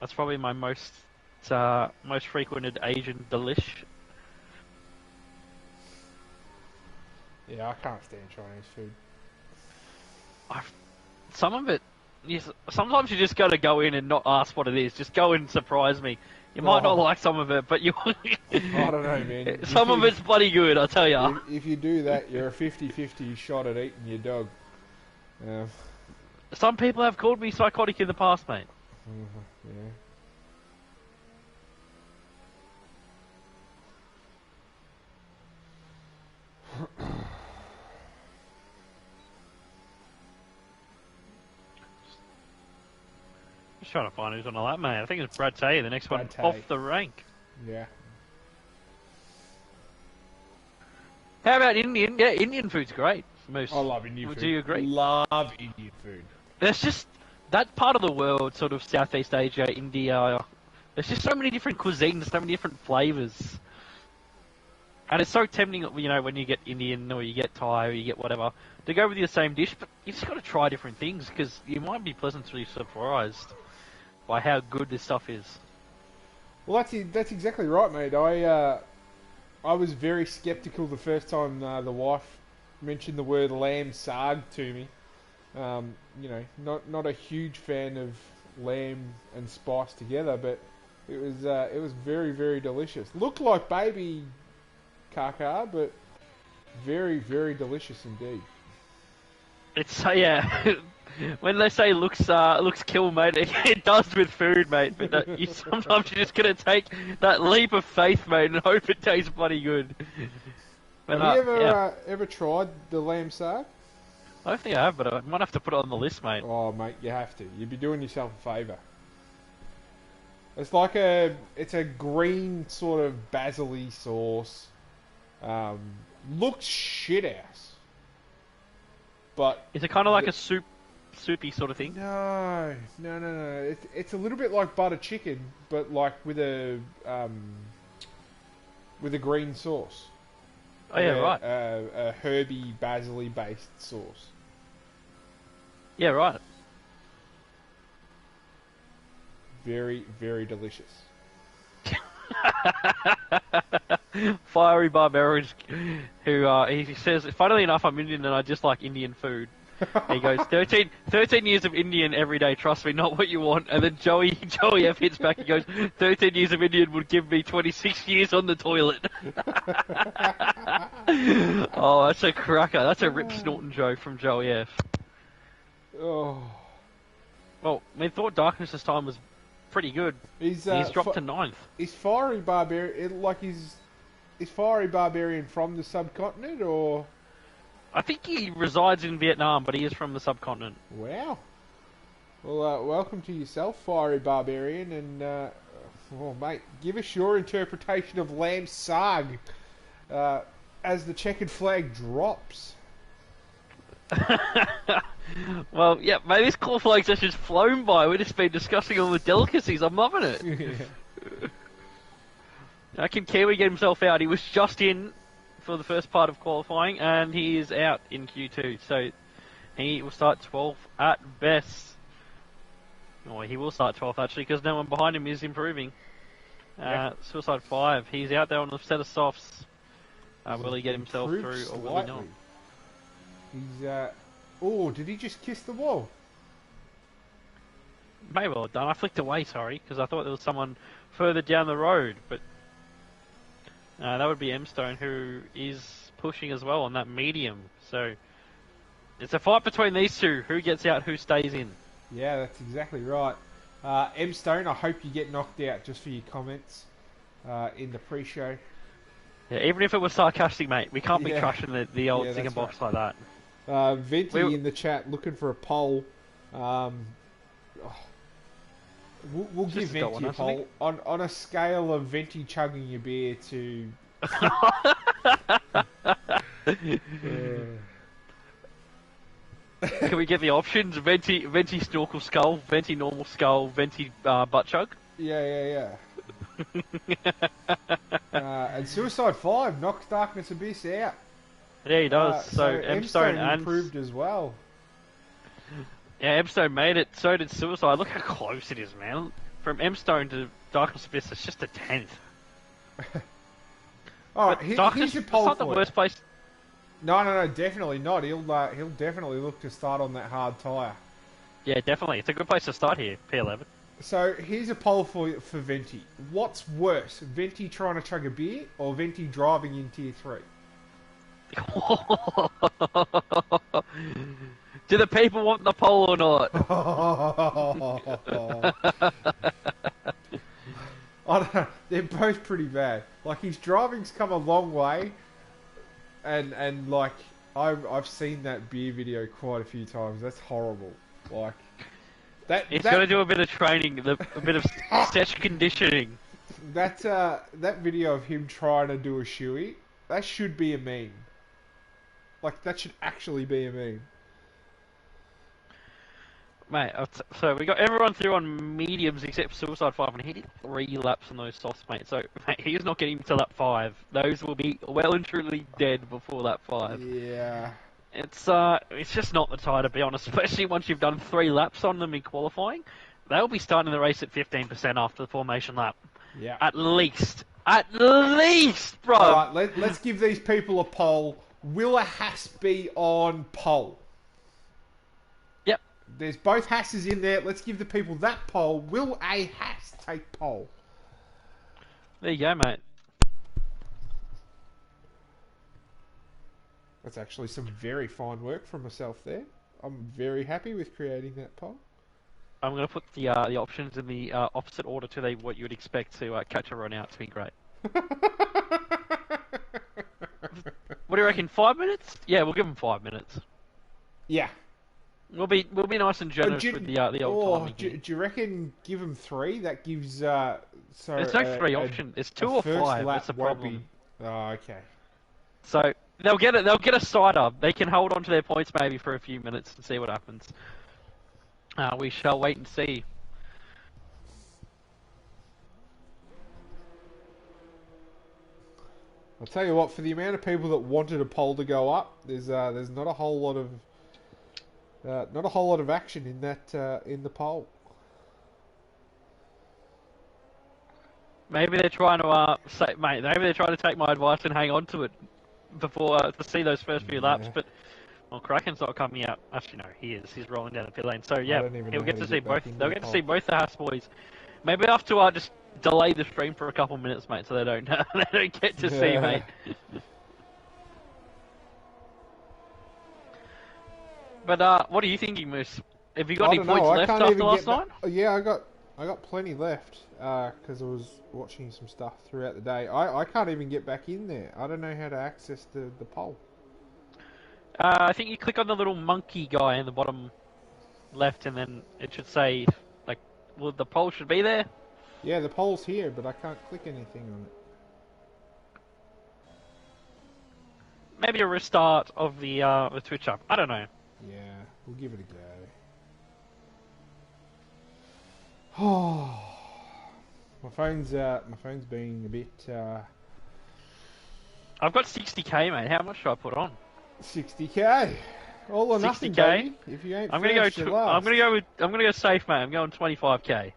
That's probably my most frequented Asian delish. Yeah, I can't stand Chinese food. Some of it, yes. Sometimes you just got to go in and not ask what it is. Just go in and surprise me. You might not like some of it, but you. I don't know, man. Some of it's bloody good, I tell ya. If you do that, you're a 50-50 shot at eating your dog. Some people have called me psychotic in the past, mate. Yeah. Just trying to find who's on the lap, mate. I think it's Brad Tay, the next one off the rank. Yeah. How about Indian? Yeah, Indian food's great. Moose. I love Indian food. Do you agree? Love Indian food. There's just that part of the world, sort of Southeast Asia, India. There's just so many different cuisines, so many different flavors. And it's so tempting, you know, when you get Indian or you get Thai or you get whatever, to go with your same dish, but you just got to try different things because you might be pleasantly surprised by how good this stuff is. Well, that's exactly right, mate. I was very sceptical the first time the wife mentioned the word lamb sarg to me. Not a huge fan of lamb and spice together, but it was very, very delicious. Looked like baby kaka, but very, very delicious indeed. It's yeah. When they say looks kill, mate, it does with food, mate. But sometimes you're just gonna take that leap of faith, mate, and hope it tastes bloody good. But, have you ever tried the lamb sarg? I don't think I have, but I might have to put it on the list, mate. Oh, mate, you have to. You'd be doing yourself a favour. It's a green sort of basil-y sauce. Looks shit ass. But is it kind of like a soupy sort of thing? No. It's a little bit like butter chicken, but like with a green sauce. Oh yeah, right. A herby, basil-y based sauce. Yeah, right. Very, very delicious. Fiery barbarian who he says, funnily enough, I'm Indian and I just like Indian food. He goes, 13 years of Indian every day, trust me, not what you want. And then Joey F hits back, he goes, 13 years of Indian would give me 26 years on the toilet. Oh, that's a cracker. That's a Rip Snorton joke from Joey F. Oh. Well, I thought Darkness this time was pretty good. He's dropped to 9th. Is Fiery Barbarian, is Fiery Barbarian from the subcontinent, or...? I think he resides in Vietnam, but he is from the subcontinent. Wow. Well, welcome to yourself, Fiery Barbarian, and, mate, give us your interpretation of lamb sarg as the checkered flag drops. Well, yeah, mate, this call flag session's flown by. We've just been discussing all the delicacies. I'm loving it. Yeah. Now, can Kiwi get himself out? He was just in for the first part of qualifying, and he is out in Q2. So he will start 12th at best. Or he will start 12th, actually, because no one behind him is improving. Suicide 5, he's out there on the set of softs. Will he get himself through, or will he not? He's, did he just kiss the wall? May well have done. I flicked away, sorry, because I thought there was someone further down the road, but that would be M-Stone, who is pushing as well on that medium. So it's a fight between these two. Who gets out, who stays in? Yeah, that's exactly right. M-Stone, I hope you get knocked out just for your comments in the pre-show. Yeah, even if it was sarcastic, mate, we can't be trashing the old zinger box like that. Venti in the chat looking for a poll. We'll give Venti a poll. On a scale of Venti chugging your beer to... Can we get the options? Venti snorkel skull, Venti normal skull, Venti butt chug? Yeah. And Suicide 5 knocks Darkness Abyss out. Yeah, he does. So M-Stone improved as well. Yeah, M-Stone made it. So did Suicide. Look how close it is, man. From M-Stone to Darkness Abyss, it's just a 10th. Here's your poll. It's not the worst place. No, definitely not. He'll definitely look to start on that hard tyre. Yeah, definitely. It's a good place to start here, P11. So here's a poll for Venti. What's worse, Venti trying to chug a beer or Venti driving in Tier 3? Do the people want the poll or not? I don't know. They're both pretty bad. Like, his driving's come a long way, and like I've seen that beer video quite a few times. That's horrible. Like He's got to do a bit of training, a bit of session conditioning. That video of him trying to do a shoey, that should be a meme. Like, that should actually be a meme. Mate, so we got everyone through on mediums except Suicide 5, and he did 3 laps on those softs, mate. So, mate, he's not getting to lap 5. Those will be well and truly dead before lap 5. Yeah. It's just not the tire, to be honest, especially once you've done 3 laps on them in qualifying. They'll be starting the race at 15% after the formation lap. Yeah. At least. At least, bro. Alright, let's give these people a poll. Will a Haas be on poll? Yep. There's both Hasses in there. Let's give the people that poll. Will a Haas take poll? There you go, mate. That's actually some very fine work from myself there. I'm very happy with creating that poll. I'm going to put the options in the opposite order to what you would expect to catch a run out. To be great. What do you reckon? 5 minutes? Yeah, we'll give them 5 minutes. Yeah. We'll be nice and generous with the old timing. Do you reckon give them 3? That gives There's no 3 option. It's 2 or 5. That's the problem. Oh, okay. So they'll get it. They'll get a cider. They can hold on to their points maybe for a few minutes and see what happens. We shall wait and see. I'll tell you what. For the amount of people that wanted a poll to go up, there's not a whole lot of action in that in the poll. Maybe they're trying to say, mate. Maybe they're trying to take my advice and hang on to it before to see those first few laps. But well, Kraken's not coming out. Actually, no, he is. He's rolling down the pit lane. So yeah, he'll get to see both. They'll get to see both the Haas boys. Maybe I have to just delay the stream for a couple minutes, mate, so they don't they don't get to see, mate. But what are you thinking, Moose? Have you got any points left after last night? Yeah, I got plenty left because I was watching some stuff throughout the day. I can't even get back in there. I don't know how to access the poll. I think you click on the little monkey guy in the bottom left, and then it should say, like, well, the poll should be there. Yeah, the poll's here, but I can't click anything on it. Maybe a restart of the Twitch app. I don't know. Yeah, we'll give it a go. Oh, my phone's being a bit. I've got 60k, mate. How much should I put on? 60k. All or nothing, 60k. baby. If you ain't I'm first, gonna you last. I'm gonna go safe, mate. I'm going 25k.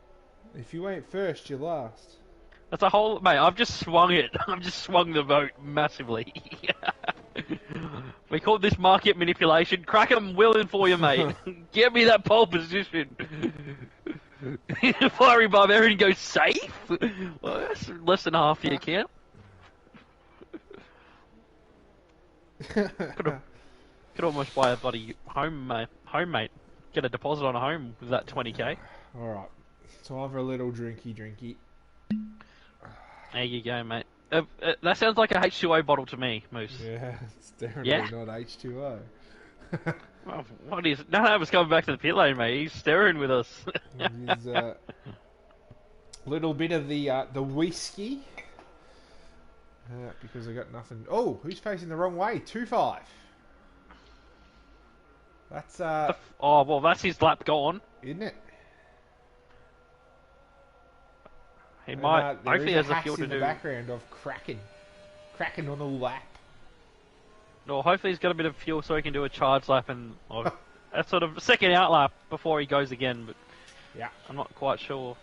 If you ain't first, you last. That's a whole, mate. I've just swung it. I've just swung the vote massively. We call this market manipulation. Crack 'em willing for you, mate. Get me that pole position. Fiery Barbarian goes safe. Well, that's less than half your account. Could almost buy a bloody home, mate. Get a deposit on a home with that 20k. All right. So I'll have a little drinky. There you go, mate. That sounds like a H2O bottle to me, Moose. Yeah, it's definitely not H2O. Well, what is? None of us coming back to the pit lane, mate. He's staring with us. There's a little bit of the whiskey. Because I got nothing. Oh, who's facing the wrong way? 2-5. That's oh well, that's his lap gone, isn't it? He might. Hopefully, there's has a fuel to in the do. background of cracking on a lap. No, hopefully he's got a bit of fuel so he can do a charge lap and a sort of second out lap before he goes again. But yeah, I'm not quite sure.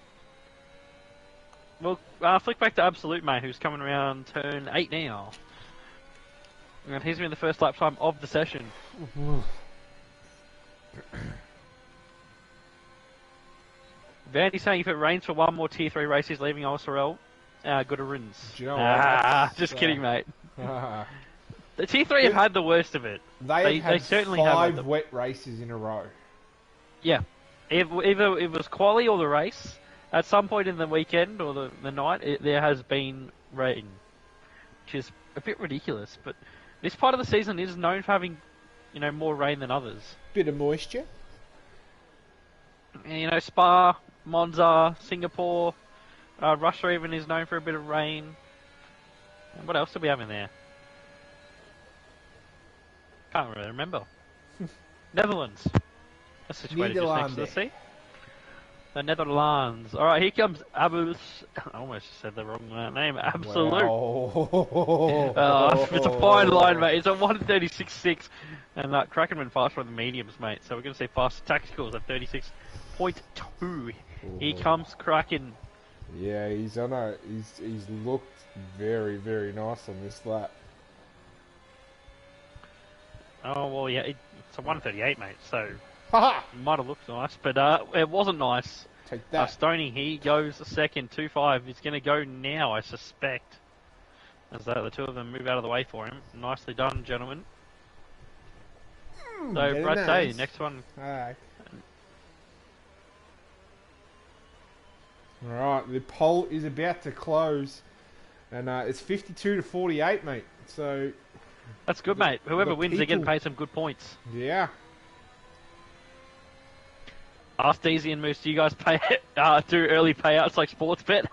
We'll flick back to Absolute, mate, who's coming around turn 8 now. And he's been the first lap time of the session. Vandy's saying if it rains for one more Tier 3 race, he's leaving Osirel. Good a rinsed. Do you know what? Just kidding, mate. The Tier 3 have had the worst of it. They certainly have 5 have wet races in a row. Yeah. Either it was quali or the race. At some point in the weekend or the night, there has been rain, which is a bit ridiculous. But this part of the season is known for having, more rain than others. Bit of moisture. And, Spa, Monza, Singapore, Russia even is known for a bit of rain. And what else do we have in there? Can't really remember. Netherlands. That's situated just next to the sea. The Netherlands. Alright, here comes Abus. I almost said the wrong name. Absolute. Wow. It's a fine line, mate. It's a 136.6. And Kraken went faster on the mediums, mate. So we're going to see faster tacticals at 36.2. Here comes Kraken. Yeah, he's on a. He's looked very, very nice on this lap. Oh, well, yeah, it's a 138, mate, so Haha! it might have looked nice, but it wasn't nice. Take that. Stoney, he goes second, 2-5. He's going to go now, I suspect, as the two of them move out of the way for him. Nicely done, gentlemen. So, Brad Say, next one. Alright. Alright, the poll is about to close. And it's 52 to 48, mate. So... That's good, mate. Whoever wins, they're getting paid some good points. Yeah. Ask Deezy and Moose, do you guys do early payouts like Sportsbet?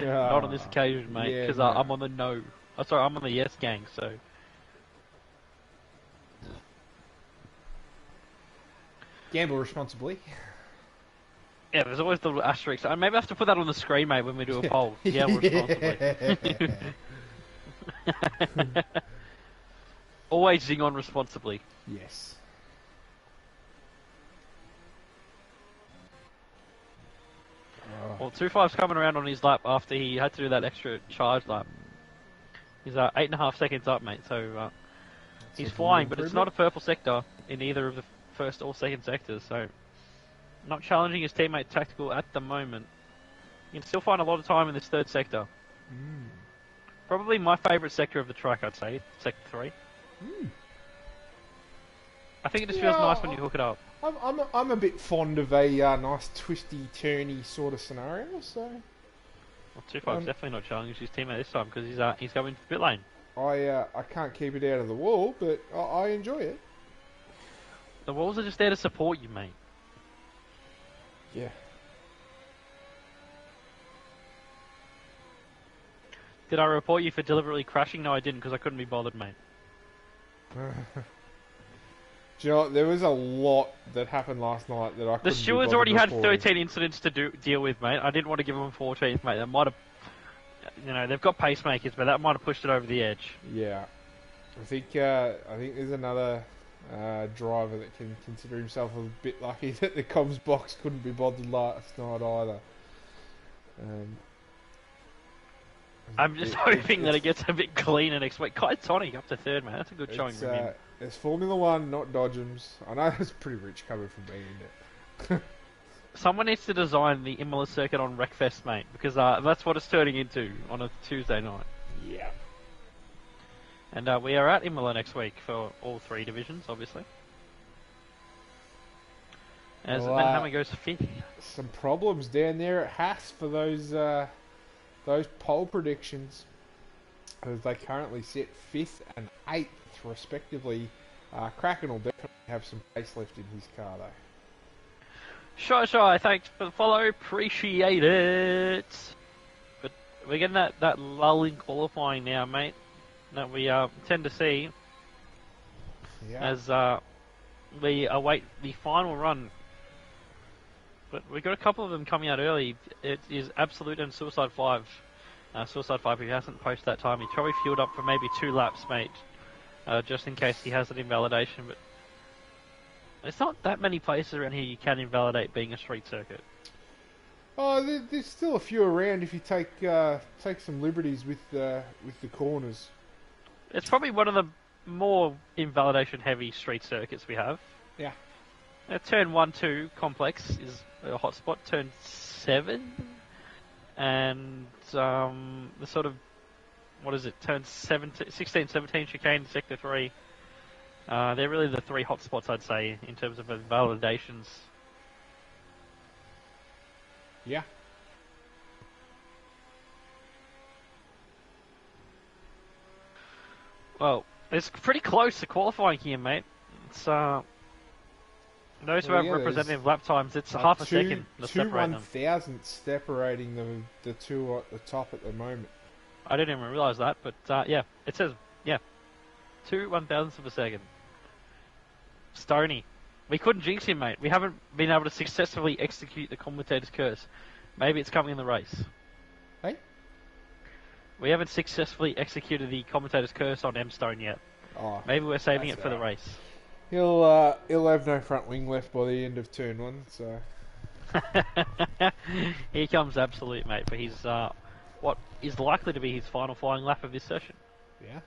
Not on this occasion, mate, because I'm on the no. Oh, sorry, I'm on the yes gang, so... Gamble responsibly. Yeah, there's always the little asterisk. Maybe I have to put that on the screen, mate, when we do a poll. Gamble responsibly. Always zing on responsibly. Yes. Well, 2-5's coming around on his lap after he had to do that extra charge lap. He's 8.5 seconds up, mate, so he's flying, but it's not a purple sector in either of the first or second sectors, so not challenging his teammate tactical at the moment. You can still find a lot of time in this third sector. Probably my favourite sector of the track, I'd say, sector 3. I think it just feels nice when you hook it up. I'm a bit fond of a nice twisty, turny sort of scenario, so... Well, 2-5's definitely not challenging his teammate this time, because he's going to pit lane. I can't keep it out of the wall, but I enjoy it. The walls are just there to support you, mate. Yeah. Did I report you for deliberately crashing? No, I didn't, because I couldn't be bothered, mate. Do you know what? There was a lot that happened last night that I couldn't The stewards be already had reporting. 13 incidents to deal with, mate. I didn't want to give them 14th, mate. That might have... they've got pacemakers, but that might have pushed it over the edge. Yeah. I think there's another driver that can consider himself a bit lucky that the comms box couldn't be bothered last night either. I'm just hoping that it gets a bit cleaner next week. Kai Tonic up to third, man. That's a good showing from him. It's Formula 1, not Dodgems. I know that's pretty rich coming from me, isn't it? Someone needs to design the Imola circuit on Wreckfest, mate, because that's what it's turning into on a Tuesday night. Yeah. And we are at Imola next week for all three divisions, obviously. As Manhammer goes fifth. Some problems down there at Haas for those pole predictions, as they currently sit 5th and 8th respectively. Kraken will definitely have some facelift in his car though. Shy, thanks for the follow, appreciate it. But we're getting that lull in qualifying now, mate, that we tend to see as we await the final run. But we've got a couple of them coming out early. It is Absolute and Suicide 5. Suicide 5, if he hasn't posted that time, he's probably fueled up for maybe 2 laps, mate, just in case he has an invalidation. But there's not that many places around here you can invalidate being a street circuit. Oh, there's still a few around if you take some liberties with the corners. It's probably one of the more invalidation-heavy street circuits we have. Yeah. Turn 1-2 complex is a hotspot. Turn 7 and the sort of, what is it? Turn 16, 17 chicane, sector 3. They're really the 3 hotspots, I'd say, in terms of invalidations. Yeah. Well, it's pretty close to qualifying here, mate. It's those who have representative lap times, it's half a second to separate them. 1,000 separating the two at the top at the moment. I didn't even realise that, but yeah, it says, 2 1,000ths of a second. Stoney. We couldn't jinx him, mate. We haven't been able to successfully execute the commentator's curse. Maybe it's coming in the race. Hey? We haven't successfully executed the commentator's curse on M Stone yet. Oh, maybe we're saving it for the race. He'll have no front wing left by the end of turn 1, so... Here comes Absolute, mate, for his what is likely to be his final flying lap of this session. Yeah.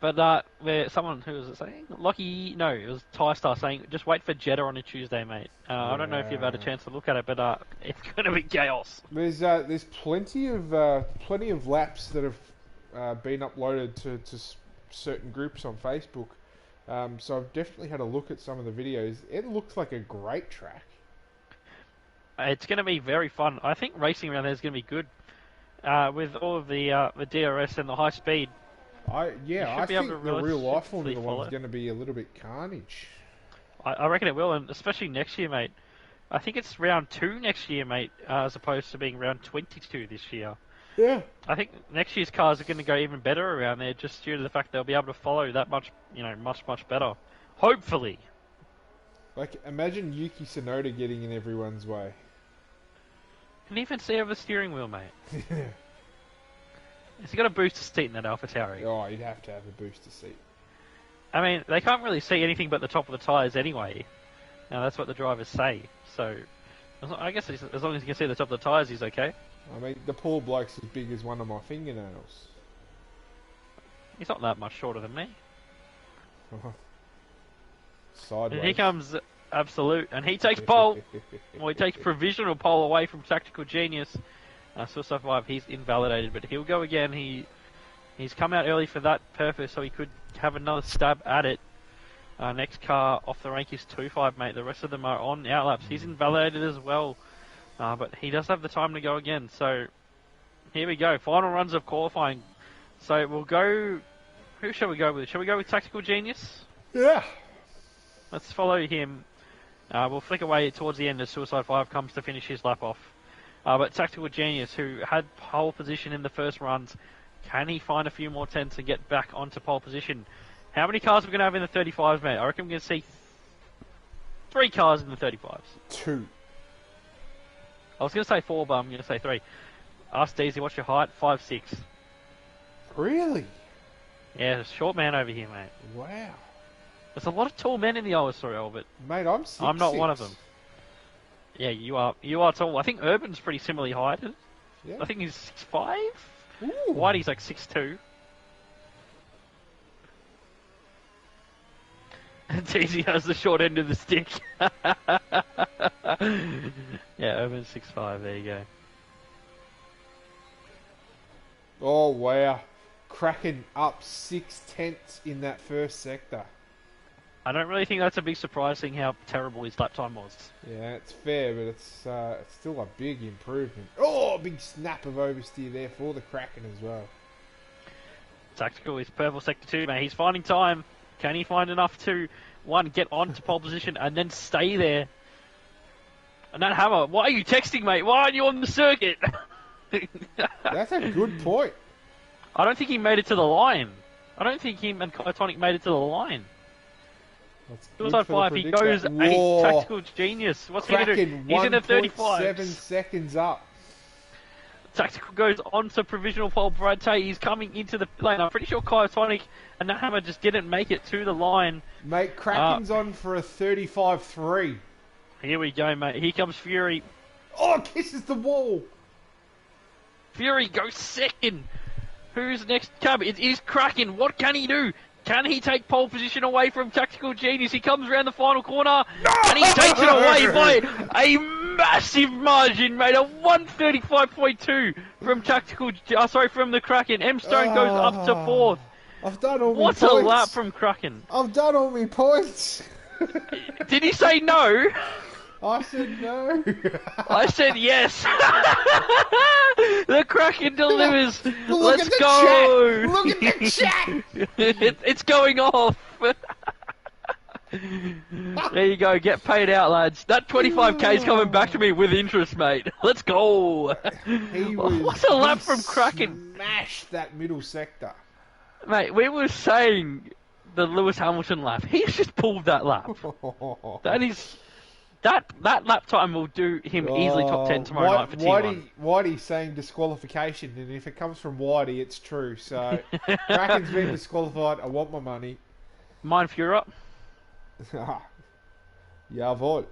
But someone who was it saying? Lucky, no, it was TieStar saying, just wait for Jeddah on a Tuesday, mate. I don't know if you've had a chance to look at it, but it's going to be chaos. There's plenty of laps that have been uploaded to certain groups on Facebook. So I've definitely had a look at some of the videos. It looks like a great track. It's going to be very fun. I think racing around there is going to be good with all of the DRS and the high speed. I think the real life Formula One's going to be a little bit carnage. I reckon it will, and especially next year, mate. I think it's round 2 next year, mate, as opposed to being round 22 this year. Yeah. I think next year's cars are going to go even better around there, just due to the fact they'll be able to follow that much, much better. Hopefully. Like, imagine Yuki Tsunoda getting in everyone's way. Can even see over the steering wheel, mate. Has he got a booster seat in that AlphaTauri? Oh, you'd have to have a booster seat. I mean, they can't really see anything but the top of the tyres anyway. Now, that's what the drivers say. So, I guess as long as he can see the top of the tyres, he's okay. I mean, the poor bloke's as big as one of my fingernails. He's not that much shorter than me. Sideways. And here comes Absolute, and he takes pole. Well, he takes provisional pole away from Tactical Genius. Suicide 5, he's invalidated, but he'll go again. He's come out early for that purpose, so he could have another stab at it. Next car off the rank is 2-5, mate. The rest of them are on outlaps. He's invalidated as well, but he does have the time to go again. So here we go, final runs of qualifying. So we'll go. Who shall we go with? Shall we go with Tactical Genius? Yeah. Let's follow him. We'll flick away towards the end as Suicide 5 comes to finish his lap off. But Tactical Genius, who had pole position in the first runs, can he find a few more tenths and get back onto pole position? How many cars are we going to have in the 35s, mate? I reckon we're going to see 3 cars in the 35s. 2. I was going to say 4, but I'm going to say 3. Ask Deezy, what's your height? 5'6". Really? Yeah, short man over here, mate. Wow. There's a lot of tall men in the OSRL, but mate, I'm not one of them. Yeah, you are tall. I think Urban's pretty similarly heighted. Yeah. I think he's 6'5". Ooh. Whitey's like 6'2". Teasy has the short end of the stick. Yeah, Urban's 6'5". There you go. Oh, wow. Kraken up 6/10 in that first sector. I don't really think that's a big surprise, seeing how terrible his lap time was. Yeah, it's fair, but it's still a big improvement. Oh, big snap of oversteer there for the Kraken as well. Tactical is purple sector 2, mate. He's finding time. Can he find enough to, one, get onto pole position and then stay there? And that hammer, why are you texting, mate? Why aren't you on the circuit? That's a good point. I don't think he made it to the line. I don't think him and Kytonic made it to the line. Suicide 5, he goes a Tactical Genius. What's he going to do? He's in the 35. 7 seconds up. Tactical goes on to provisional pole. Brad Tay, he's coming into the lane. I'm pretty sure Kytonic and Nahammer just didn't make it to the line. Mate, Kraken's on for a 35-3. Here we go, mate. Here comes Fury. Oh, kisses the wall. Fury goes second. Who's next? It is Kraken. What can he do? Can he take pole position away from Tactical Genius? He comes around the final corner, and he takes it away by a massive margin, mate. A 135.2 from from the Kraken. M Stone goes up to 4th. I've done all my points. What a lap from Kraken. I've done all my points. Did he say no? I said no. I said yes. The Kraken delivers. Let's go. Chat. Look at the chat. It's going off. There you go. Get paid out, lads. That 25k is coming back to me with interest, mate. Let's go. What's a lap from Kraken? Smash that middle sector. Mate, we were saying the Lewis Hamilton lap. He's just pulled that lap. That lap time will do him easily top 10 tomorrow night for T1. Whitey's saying disqualification, and if it comes from Whitey, it's true. So, Kraken's been disqualified. I want my money. Mine Fury up. Jawohl.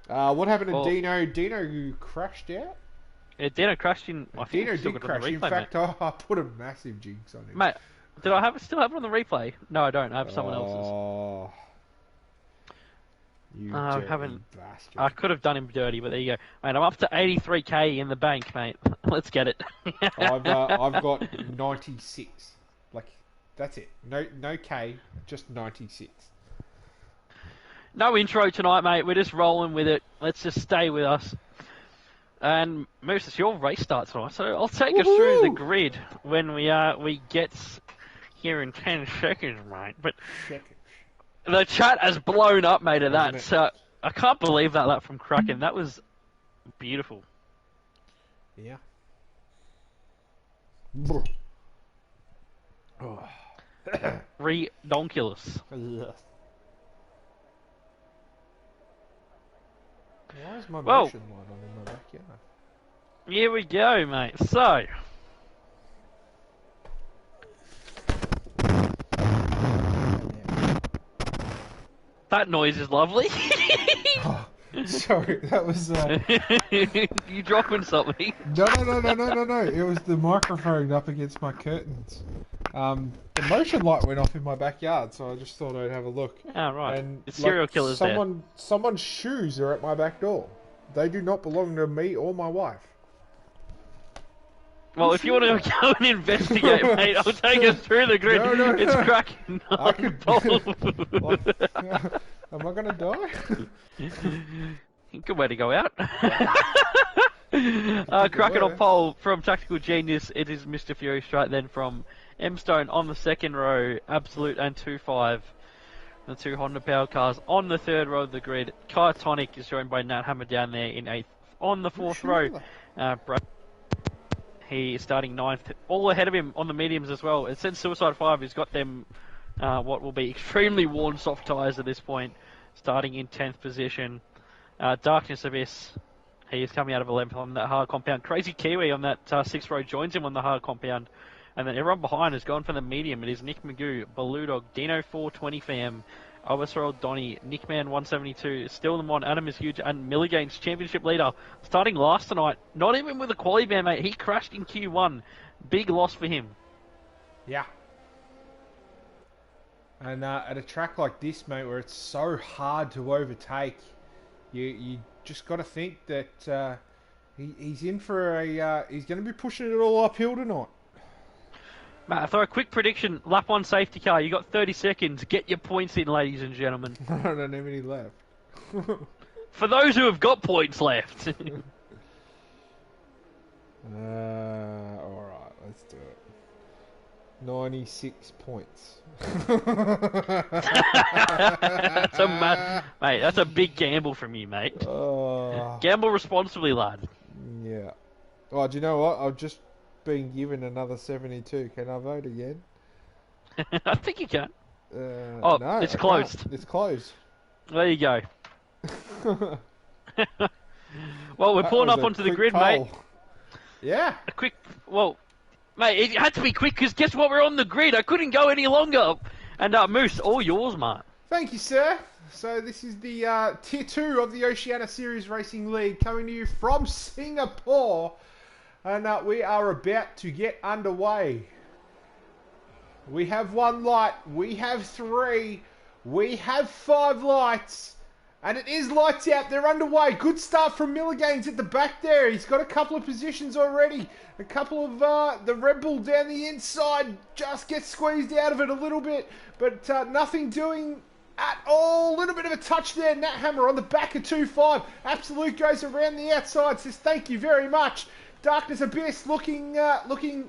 What happened to Well, Dino? Dino crashed out? Yeah, Dino crashed in. I think Dino it's still did got it on crash. the In replay, fact, I put a massive jinx on him. mate. Did I still have it on the replay? No, I don't. I have someone else's. Oh, you dirty haven't. bastard. I could have done him dirty, but there you go, mate. I'm up to 83k in the bank, mate. Let's get it. I've got 96. Like, that's it. No K, just 96. No intro tonight, mate. We're just rolling with it. Let's just stay with us. And Moose, it's your race start tonight, so I'll take us through the grid when we get here in 10 seconds, mate. But the chat has blown up, mate, at that. So I can't believe that lap from Kraken. That was beautiful. Yeah. Redonkulous. Why is my motion light on in my backyard? Here we go, mate. So, that noise is lovely. Oh, sorry, that was... You dropping something? No. It was the microphone up against my curtains. The motion light went off in my backyard, so I just thought I'd have a look. Oh, right. And The serial killer's there. Someone's shoes are at my back door. They do not belong to me or my wife. Well, if you want to go and investigate, mate, I'll take us through the grid. No. It's cracking. I could... Am I going to die? Good way to go out. Cracking on pole from Tactical Genius. It is Mr. Fury Strike. Then from M-Stone on the second row, Absolute and 2-5. The two Honda powered cars on the third row of the grid. Tonic is joined by Nat Hammer down there in 8th. On the fourth row, Brad, he is starting 9th. All ahead of him on the mediums as well. And since Suicide 5 has got them what will be extremely worn soft tyres at this point, starting in 10th position. Darkness Abyss, he is coming out of 11th on that hard compound. Crazy Kiwi on that 6th row joins him on the hard compound. And then everyone behind has gone for the medium. It is Nick Magoo, Baloo Dog, Dino 420 fam, Elvis Donny, Nickman 172, still the Mon, Adam is huge, and Milligan's championship leader, starting last tonight. Not even with a quali van, mate. He crashed in Q1. Big loss for him. Yeah. And at a track like this, mate, where it's so hard to overtake, you just got to think that he's in for he's going to be pushing it all uphill tonight. Matt, I throw a quick prediction. Lap 1 safety car. You got 30 seconds. Get your points in, ladies and gentlemen. I don't have any left. For those who have got points left. Alright, let's do it. 96 points. Mate, that's a big gamble from you, mate. Gamble responsibly, lad. Yeah. Oh, do you know what? I've just been given another 72. Can I vote again? I think you can. No, it's closed. It's closed. There you go. Well, we're pulling up onto the grid, poll. mate. Yeah. Mate, it had to be quick because guess what? We're on the grid. I couldn't go any longer. And Moose, all yours, mate. Thank you, sir. So this is the Tier 2 of the Oceania Series Racing League coming to you from Singapore. And we are about to get underway. We have 1 light. We have 3. We have 5 lights. And it is lights out. They're underway. Good start from Milligan's at the back there. He's got a couple of positions already. A couple of the Red Bull down the inside just gets squeezed out of it a little bit. But nothing doing at all. A little bit of a touch there. Nat Hammer on the back of 2-5. Absolute goes around the outside. Says thank you very much. Darkness Abyss looking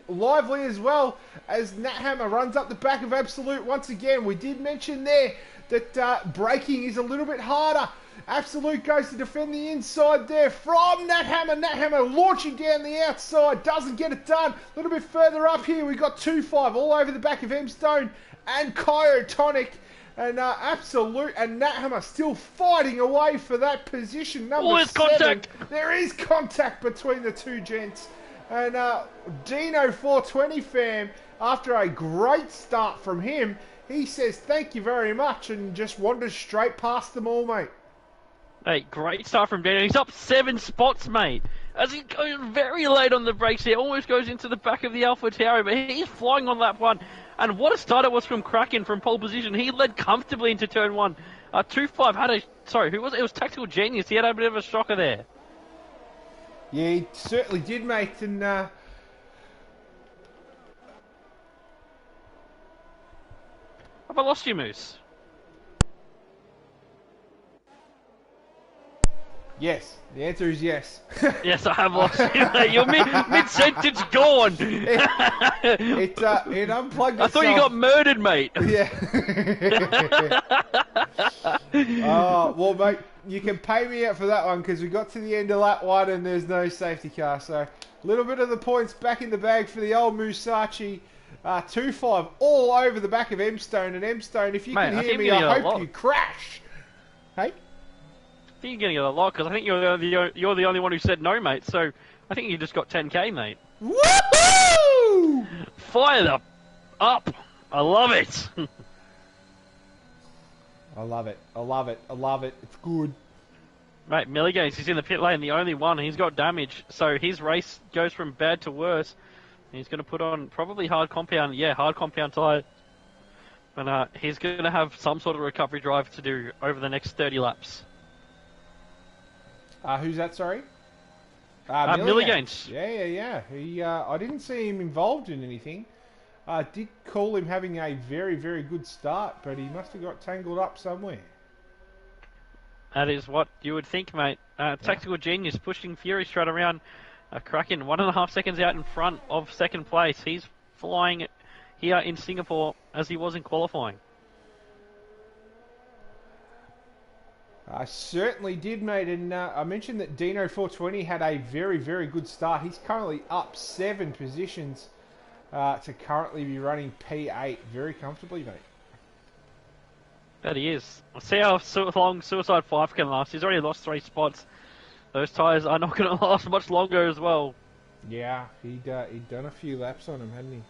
lively as well as Nat Hammer runs up the back of Absolute once again. We did mention there that braking is a little bit harder. Absolute goes to defend the inside there from Nat Hammer. Nat Hammer launching down the outside. Doesn't get it done. A little bit further up here, we got 2-5 all over the back of M-Stone and Tonic. And Absolute and Nat Hammer still fighting away for that position. Number 7. Contact. There is contact between the two gents. And Dino 420 fam, after a great start from him, He says thank you very much and just wanders straight past them all, mate. Mate, great start from Dino. He's up 7 spots, mate. As he goes very late on the brakes here, almost goes into the back of the Alpha Tower, but he's flying on lap 1. And what a start it was from Kraken from pole position. He led comfortably into turn 1. 2-5 had a... Sorry, who was it? It was Tactical Genius. He had a bit of a shocker there. Yeah, he certainly did, mate, and... Have I lost you, Moose? Yes, the answer is yes. Yes, I have lost you, mate. You're mid-sentence gone. It unplugged itself. I thought you got murdered, mate. Yeah. Oh, well, mate, you can pay me out for that one because we got to the end of lap 1 and there's no safety car. So, a little bit of the points back in the bag for the old Musashi. 2-5 all over the back of M-Stone. And M-Stone, if you can hear me, I hope you crash. Hey? I think you're getting a lot because I think you're the only one who said no, mate. So I think you just got 10k, mate. Woohoo! Fire up! I love it. I love it. I love it. I love it. It's good. Mate, Milligames, he's in the pit lane, the only one. He's got damage, so his race goes from bad to worse. He's going to put on probably hard compound. Yeah, hard compound tyre. And he's going to have some sort of recovery drive to do over the next 30 laps. Who's that, sorry? Milligames. Yeah. He, I didn't see him involved in anything. I did call him having a very, very good start, but he must have got tangled up somewhere. That is what you would think, mate. Tactical Genius pushing Fury straight around. Kraken 1.5 seconds out in front of second place. He's flying here in Singapore as he was in qualifying. I certainly did, mate, and I mentioned that Dino420 had a very, very good start. He's currently up 7 positions to currently be running P8 very comfortably, mate. That he is. We'll see how long Suicide 5 can last. He's already lost 3 spots. Those tyres are not going to last much longer as well. Yeah, he'd done a few laps on him, hadn't he?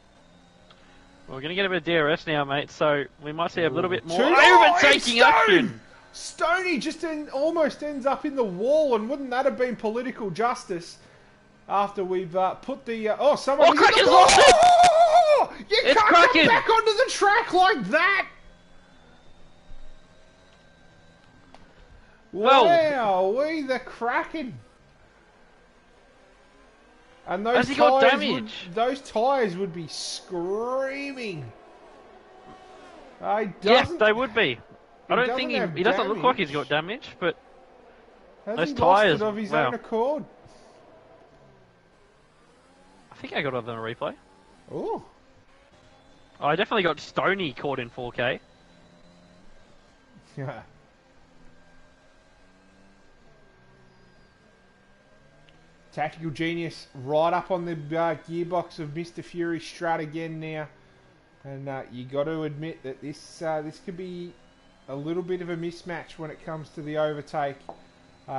We're going to get a bit of DRS now, mate, so we might see a little bit more overtaking action. Stoney just almost ends up in the wall, and wouldn't that have been political justice after we've put the... someone... Kraken's lost it! You it's can't Kraken. come back onto the track like that! Well, wow, we the Kraken. And those got damage? Those tyres would be screaming. Yes, they would be. I don't think he doesn't look like he's got damage, but those tyres of his own accord. I think I got it on a replay. Oh, I definitely got Stoney caught in 4K. Yeah. Tactical Genius right up on the gearbox of Mr. Fury Strat again now. And you got to admit that this could be a little bit of a mismatch when it comes to the overtake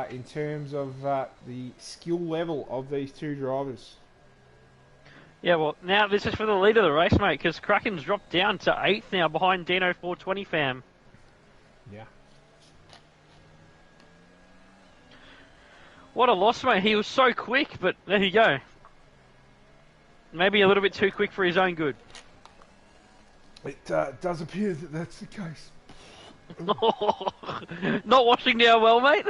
in terms of the skill level of these two drivers. Yeah, well, now this is for the lead of the race, mate, because Kraken's dropped down to 8th now behind Dino420 fam. Yeah. What a loss, mate. He was so quick, but there you go. Maybe a little bit too quick for his own good. It does appear that that's the case. Not washing down well, mate?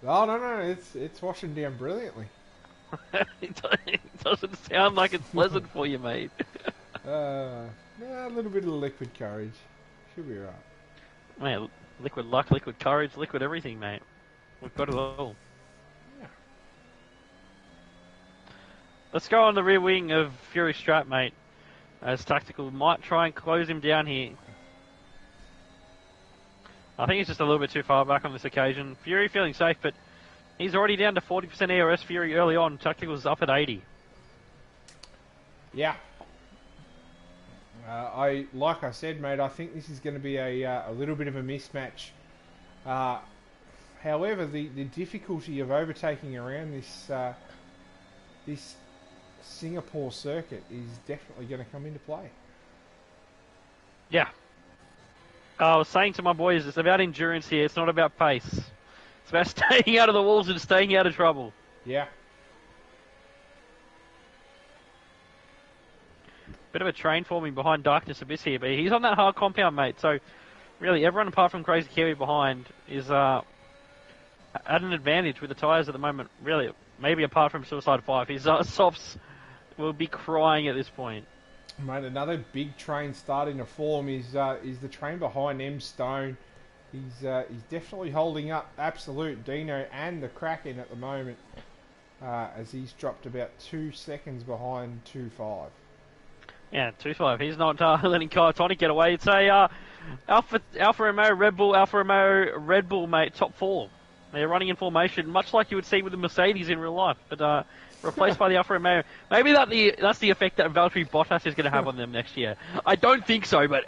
Oh, no, it's washing down brilliantly. It doesn't sound like it's pleasant for you, mate. A little bit of liquid courage. Should be right. Man, liquid luck, liquid courage, liquid everything, mate. We've got it all. Yeah. Let's go on the rear wing of Fury Strat, mate. As Tactical might try and close him down here. I think he's just a little bit too far back on this occasion. Fury feeling safe, but he's already down to 40% ERS. Fury early on. Tactical's up at 80. Yeah. Like I said, mate, I think this is going to be a little bit of a mismatch. However, the difficulty of overtaking around this Singapore circuit is definitely going to come into play. Yeah. I was saying to my boys, it's about endurance here. It's not about pace. It's about staying out of the walls and staying out of trouble. Yeah. Bit of a train forming behind Darkness Abyss here, but he's on that hard compound, mate. So, really, everyone apart from Crazy Kiwi behind is at an advantage with the tyres at the moment. Really, maybe apart from Suicide 5. His softs will be crying at this point. Mate, another big train starting to form is the train behind M Stone. He's definitely holding up Absolute, Dino, and the Kraken at the moment, as he's dropped about 2 seconds behind 2.5. Yeah, 2.5. He's not letting Kaitonic get away. It's a Alfa Romeo, Red Bull, Alfa Romeo, Red Bull, mate, top 4. They're running in formation, much like you would see with the Mercedes in real life, but replaced by the Alfa Romeo. Maybe that's the effect that Valtteri Bottas is going to have on them next year. I don't think so, but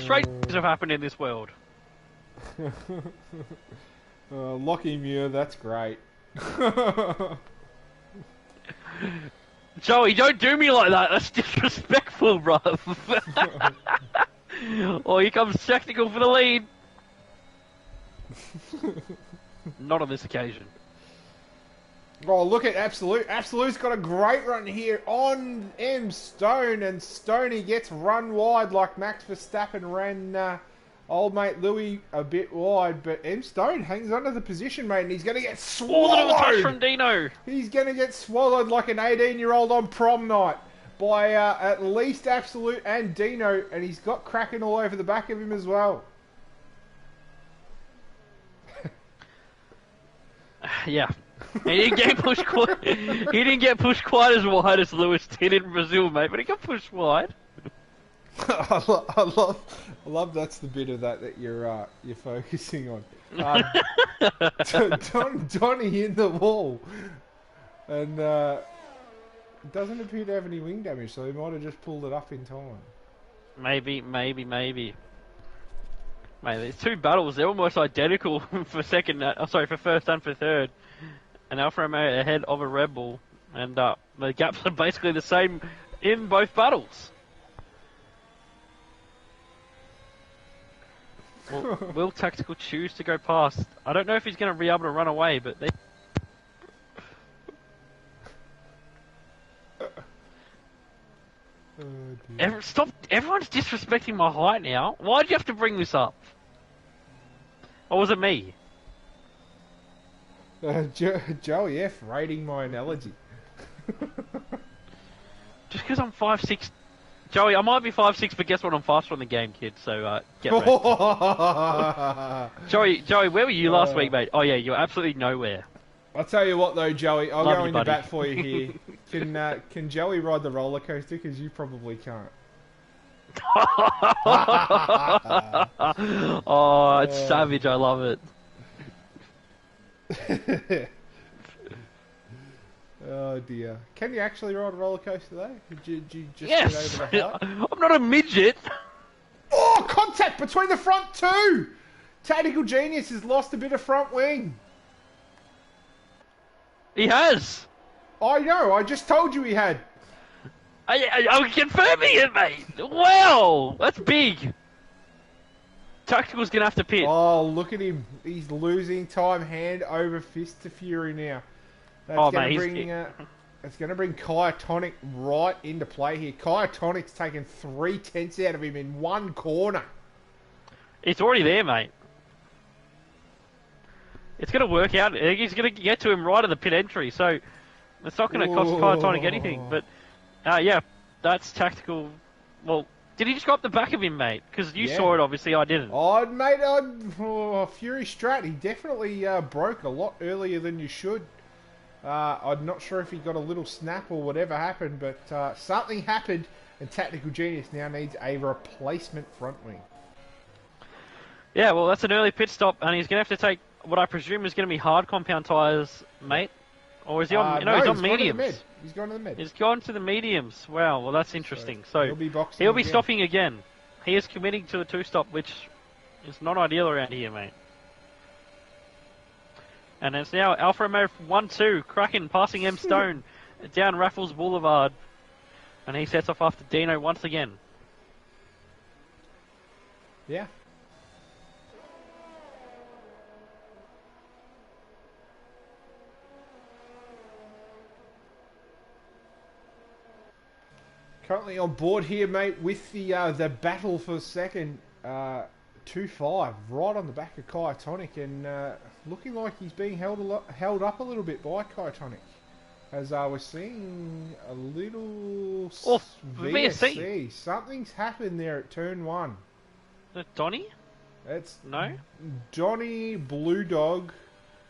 strange things have happened in this world. Lockie Muir, that's great. Joey, don't do me like that. That's disrespectful, bruv. Oh, here comes Technical for the lead. Not on this occasion. Oh, look at Absolute. Absolute's got a great run here on M Stone, and Stoney gets run wide like Max Verstappen ran old mate Louis a bit wide, but M Stone hangs onto the position, mate, and he's going to get swallowed. Oh, little touch from Dino. He's going to get swallowed like an 18-year-old on prom night by at least Absolute and Dino, and he's got Kraken all over the back of him as well. Yeah. He didn't get pushed quite. He didn't get pushed quite as wide as Lewis did in Brazil, mate. But he got pushed wide. I love that's the bit of that you're focusing on. Donny in the wall, and doesn't appear to have any wing damage, so he might have just pulled it up in time. Maybe. Mate, there's 2 battles. They're almost identical for first and for third. And Alfa Romeo ahead of a Red Bull, and the gaps are basically the same in both battles. Will Tactical choose to go past? I don't know if he's going to be able to run away, but they... Stop! Everyone's disrespecting my height now. Why'd you have to bring this up? Or was it me? Joey F rating my analogy. Just because I'm 5'6", Joey, I might be 5'6", but guess what? I'm faster on the game, kid. So get ready. Joey, where were you last week, mate? Oh yeah, you're absolutely nowhere. I'll tell you what though, Joey, I'll go into bat for you here. Can Joey ride the roller coaster? Because you probably can't. Oh, it's savage. I love it. Oh dear. Can you actually ride a roller coaster though? Did you just yes! get over the height? I'm not a midget! Oh, contact between the front two! Tactical Genius has lost a bit of front wing. He has! I know, I just told you he had. I'm confirming it, mate! Wow! That's big! Tactical's gonna have to pit. Oh, look at him. He's losing time hand over fist to Fury now. That's going to bring Kaitonic right into play here. Kaitonic's taken 3/10 out of him in one corner. It's already there, mate. It's going to work out. He's going to get to him right at the pit entry, so it's not going to cost Kaitonic anything. But, yeah, that's Tactical. Well, did he just go up the back of him, mate? Because you saw it, obviously, I didn't. Oh, mate, Fury Strat, he definitely broke a lot earlier than you should. I'm not sure if he got a little snap or whatever happened, but something happened, and Tactical Genius now needs a replacement front wing. Yeah, well, that's an early pit stop, and he's going to have to take what I presume is going to be hard compound tyres, mate. Or is he on? No, he's on mediums. He's gone to the mid. He's gone to the mediums. Wow, well, that's interesting. So he'll be stopping again. He is committing to a 2-stop, which is not ideal around here, mate. And it's now Alfa Romeo 1-2. Kraken passing M Stone down Raffles Boulevard. And he sets off after Dino once again. Yeah. Currently on board here, mate, with the battle for second, 2-5, right on the back of Kyotonic, and looking like he's being held up a little bit by Kyotonic, as we're seeing a little VSC. Something's happened there at turn 1. Is it Donny? It's No? Donny, Blue Dog,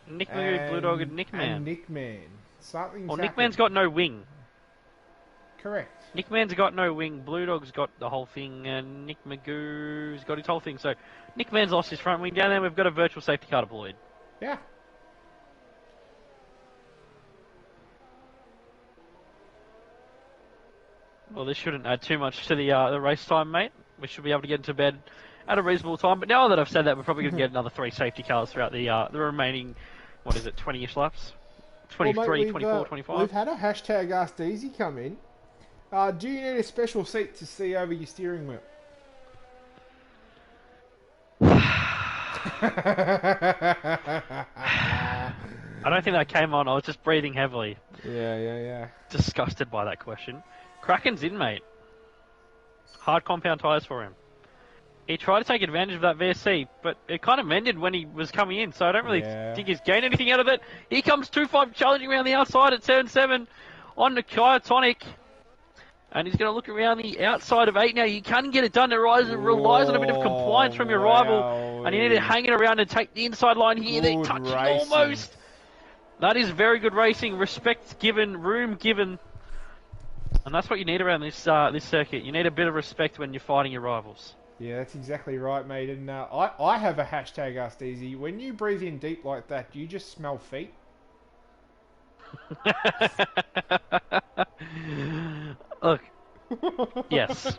Nick Magoo, Blue Dog, and Nickman. And Nickman. Something's Well, happened. Nickman's got no wing. Correct. Nickman's got no wing, Blue Dog's got the whole thing, and Nick Magoo's got his whole thing. So Nickman's lost his front wing. Down there, we've got a virtual safety car deployed. Yeah. Well, this shouldn't add too much to the race time, mate. We should be able to get into bed at a reasonable time. But now that I've said that, we're probably going to get another 3 safety cars throughout the remaining, 20-ish laps? 23, well, mate, 24, 25? We've had a hashtag Ask Easy come in. Do you need a special seat to see over your steering wheel? I don't think that came on. I was just breathing heavily. Yeah. Disgusted by that question. Kraken's in, mate. Hard compound tyres for him. He tried to take advantage of that VSC, but it kind of mended when he was coming in, so I don't really think he's gained anything out of it. Here comes 2-5 challenging around the outside at turn 7 on the Kyotonic. And he's going to look around the outside of 8 now. You can get it done. It relies on a bit of compliance from your rival. And you need to hang it around and take the inside line here. They're touching almost. That is very good racing. Respect given, room given. And that's what you need around this circuit. You need a bit of respect when you're fighting your rivals. Yeah, that's exactly right, mate. And I have a hashtag Ask Easy. When you breathe in deep like that, do you just smell feet? Look, yes.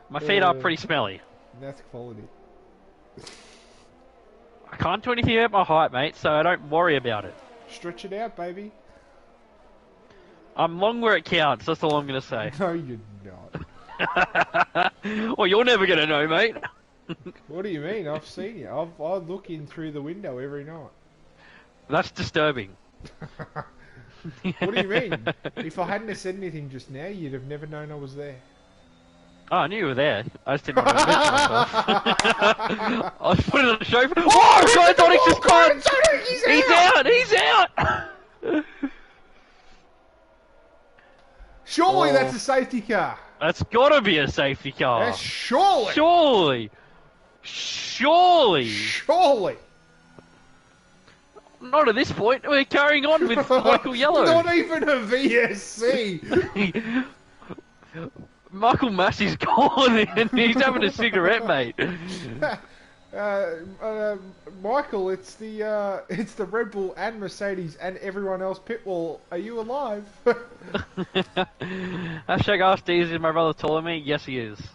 My feet are pretty smelly. That's quality. I can't do anything about my height, mate, so I don't worry about it. Stretch it out, baby. I'm long where it counts, that's all I'm going to say. No, you're not. Well, you're never going to know, mate. What do you mean? I've seen you. I look in through the window every night. That's disturbing. What do you mean? If I hadn't have said anything just now, you'd have never known I was there. Oh, I knew you were there. I just didn't want to admit myself. I was putting on the show. Oh, Kyotonic just spun! He's out! Surely that's a safety car. That's got to be a safety car. That's surely. Surely. Not at this point. We're carrying on with Michael Yellow. Not even a VSC. Michael Massey's gone and he's having a cigarette, mate. Michael, it's the Red Bull and Mercedes and everyone else pitwall. Are you alive? Hashtag Ask Easy, is my brother taller than me? Yes, he is. He's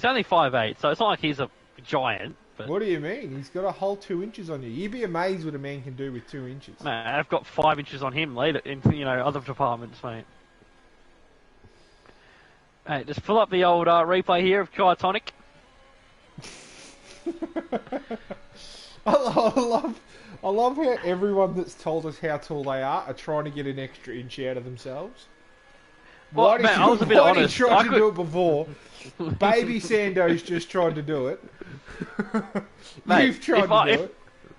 only 5'8", so it's not like he's a giant. But what do you mean? He's got a whole 2 inches on you. You'd be amazed what a man can do with 2 inches. Man, I've got 5 inches on him later in other departments, mate. Hey, just pull up the old replay here of Kyotonic. I love how everyone that's told us how tall they are trying to get an extra inch out of themselves. Well, man, I was a bit honest. He tried to do it before. Baby Sando's just tried to do it. Mate, You've tried to do it.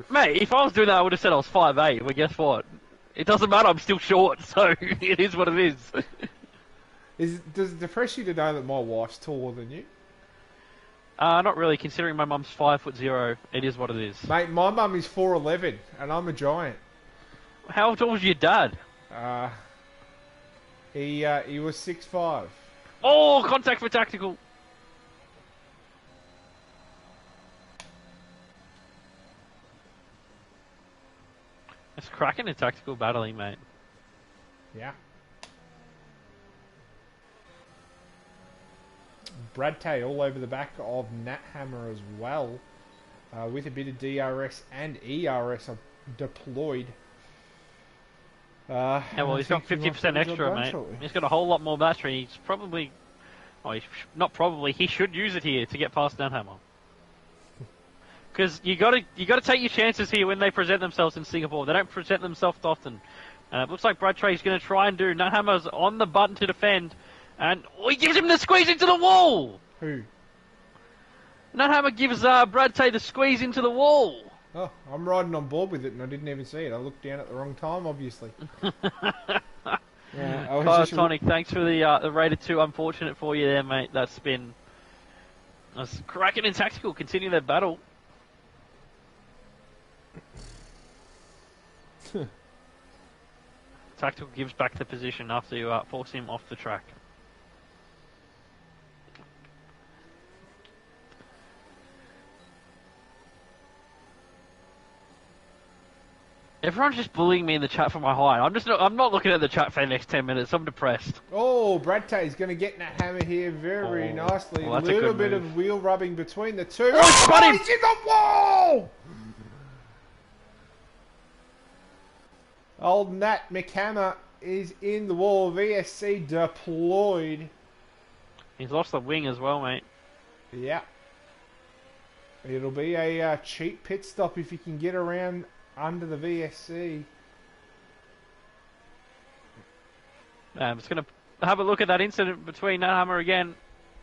Mate, if I was doing that, I would have said I was 5'8". Well, guess what? It doesn't matter. I'm still short, so it is what it is. Does it depress you to know that my wife's taller than you? Not really. Considering my mum's 5'0", it is what it is. Mate, my mum is 4'11", and I'm a giant. How tall was your dad? He was 6'5". Oh, contact for tactical. It's cracking in tactical battling, mate. Yeah. Brad Tay all over the back of Nat Hammer as well, with a bit of DRS and ERS deployed. Yeah, well, he's got 50% extra, mate. He's got a whole lot more battery. He's probably Oh, not probably. He should use it here to get past Nanhammer. Because you got to take your chances here when they present themselves in Singapore. They don't present themselves often. It looks like Brad Trey's going to try and do. Nanhammer's on the button to defend, and he gives him the squeeze into the wall. Who? Nanhammer gives Brad Trey the squeeze into the wall. Oh, I'm riding on board with it, and I didn't even see it. I looked down at the wrong time, obviously. Yeah, Tonic, thanks for the rated 2. Unfortunate for you there, mate. That spin. That's Kraken and Tactical continue their battle. Tactical gives back the position after you force him off the track. Everyone's just bullying me in the chat for my height. I'm not looking at the chat for the next 10 minutes. I'm depressed. Oh, Brad Tay's going to get that hammer here very nicely. Well, a little bit of wheel rubbing between the two. Oh, he's in the wall! Old Nat McHammer is in the wall. VSC deployed. He's lost the wing as well, mate. Yeah. It'll be a cheap pit stop if you can get around under the VSC. I'm just going to have a look at that incident between Nanhammer again.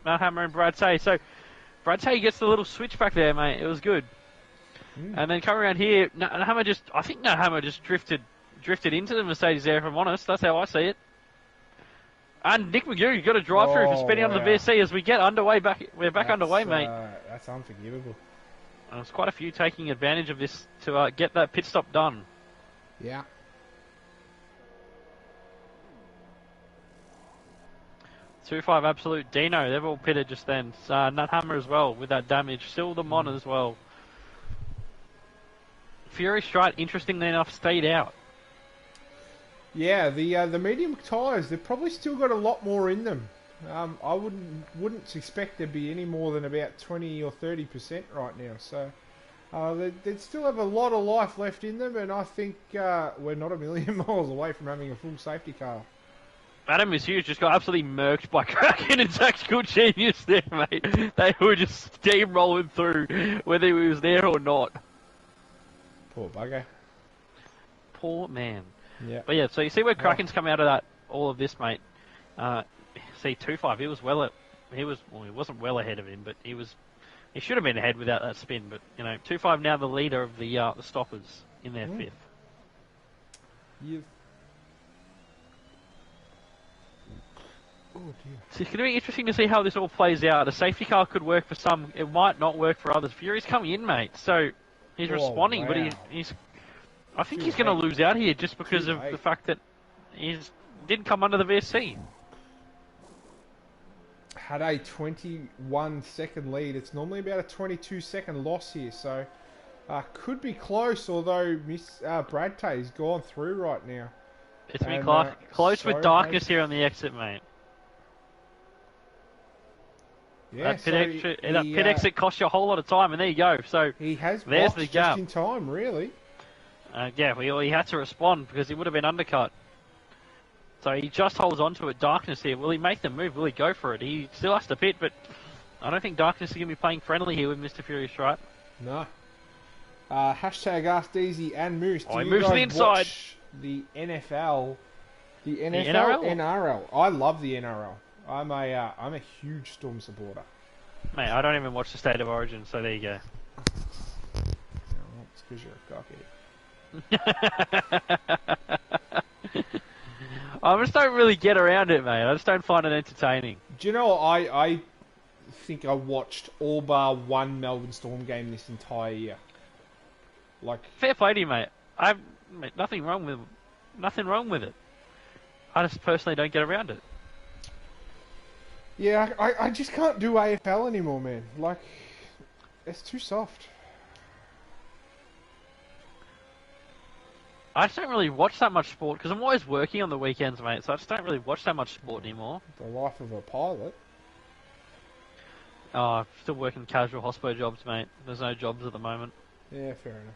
Nanhammer and Brad Tay. So, Brad Tay gets the little switch back there, mate. It was good. And then coming around here, I think Nanhammer just drifted into the Mercedes there, if I'm honest. That's how I see it. And Nick McGew, you've got to drive through for spinning under the VSC as we get underway back. We're back underway, mate. That's unforgivable. And there's quite a few taking advantage of this to get that pit stop done. Yeah. 2-5 Absolute Dino, they've all pitted just then. Nuthammer as well with that damage. Still the Mon as well. Fury Strike, interestingly enough, stayed out. Yeah, the medium tyres, they've probably still got a lot more in them. I wouldn't expect there'd be any more than about 20 or 30% right now. So they'd still have a lot of life left in them, and I think we're not a million miles away from having a full safety car. Adam is huge, just got absolutely murked by Kraken and Tactical Genius there, mate. They were just steamrolling through, whether he was there or not. Poor bugger. Poor man. Yeah. But yeah, so you see where Kraken's come out of all of this, mate. See, 2-5, he wasn't well ahead of him, but he should have been ahead without that spin. But 2-5 now the leader of the stoppers in their fifth. Yeah. Oh dear. So it's going to be interesting to see how this all plays out. A safety car could work for some, it might not work for others. Fury's coming in, mate, so he's responding, but I think he's going to lose out here just because of the fact that he didn't come under the VSC. Had a 21-second lead. It's normally about a 22-second loss here, so could be close. Although Brad Tay's gone through right now. It's been close with darkness here on the exit, mate. Yeah, that pit exit cost you a whole lot of time, and there you go. So he has there's the gap. Just in time, really. He had to respond because he would have been undercut. So he just holds on to it. Darkness here. Will he make the move? Will he go for it? He still has to pit, but I don't think Darkness is going to be playing friendly here with Mr. Furious, right? No. Hashtag Ask Deezy and Moose. He moves to the inside. Watch the NFL? The NFL? NRL. I love the NRL. I'm a huge Storm supporter. Mate, I don't even watch the State of Origin, so there you go. Well, it's because you're a cockhead. I just don't really get around it, mate. I just don't find it entertaining. Do you know, I think I watched all bar one Melbourne Storm game this entire year. Fair play to you, mate. Nothing wrong with it. I just personally don't get around it. Yeah, I just can't do AFL anymore, man. It's too soft. I just don't really watch that much sport because I'm always working on the weekends, mate. So I just don't really watch that much sport anymore. The life of a pilot. Oh, I'm still working casual hospo jobs, mate. There's no jobs at the moment. Yeah, fair enough.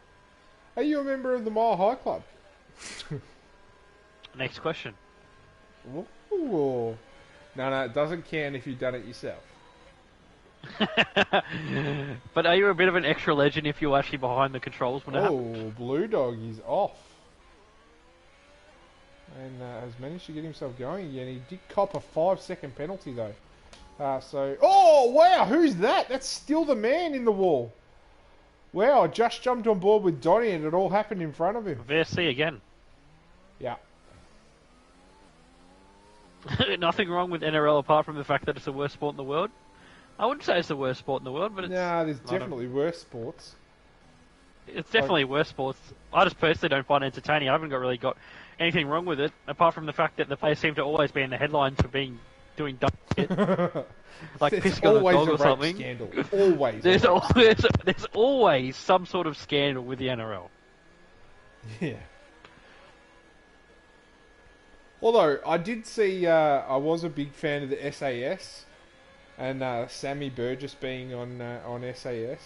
Are you a member of the Mile High Club? Next question. Ooh. No, it doesn't count if you've done it yourself. But are you a bit of an extra legend if you're actually behind the controls when it happens? Oh, Blue Dog is off. And has managed to get himself going again. He did cop a 5-second penalty though. Oh wow, who's that? That's still the man in the wall. Wow, I just jumped on board with Donny and it all happened in front of him. VSC again. Yeah. Nothing wrong with NRL apart from the fact that it's the worst sport in the world. I wouldn't say it's the worst sport in the world, but it's... Nah, there's definitely worse sports. It's definitely worse sports. I just personally don't find it entertaining. I haven't really got anything wrong with it, apart from the fact that the players seem to always be in the headlines for doing dumb shit. Like pissing on a dog or something. Scandal. Always. There's always some sort of scandal with the NRL. Yeah. Although, I did see, I was a big fan of the SAS, and Sammy Burgess being on SAS.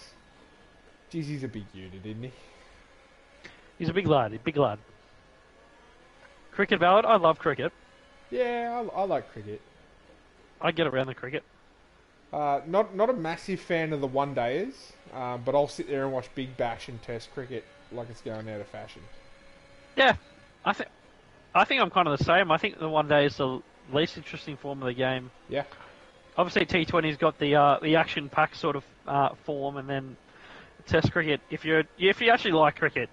Jeez, he's a big unit, isn't he? He's a big lad, Cricket ballad, I love cricket. Yeah, I like cricket. I get around the cricket. Not a massive fan of the one-dayers, but I'll sit there and watch Big Bash and Test cricket like it's going out of fashion. Yeah, I think I'm kind of the same. I think the one day is the least interesting form of the game. Yeah. Obviously, T20's got the action-packed sort of form, and then Test cricket. If you actually like cricket,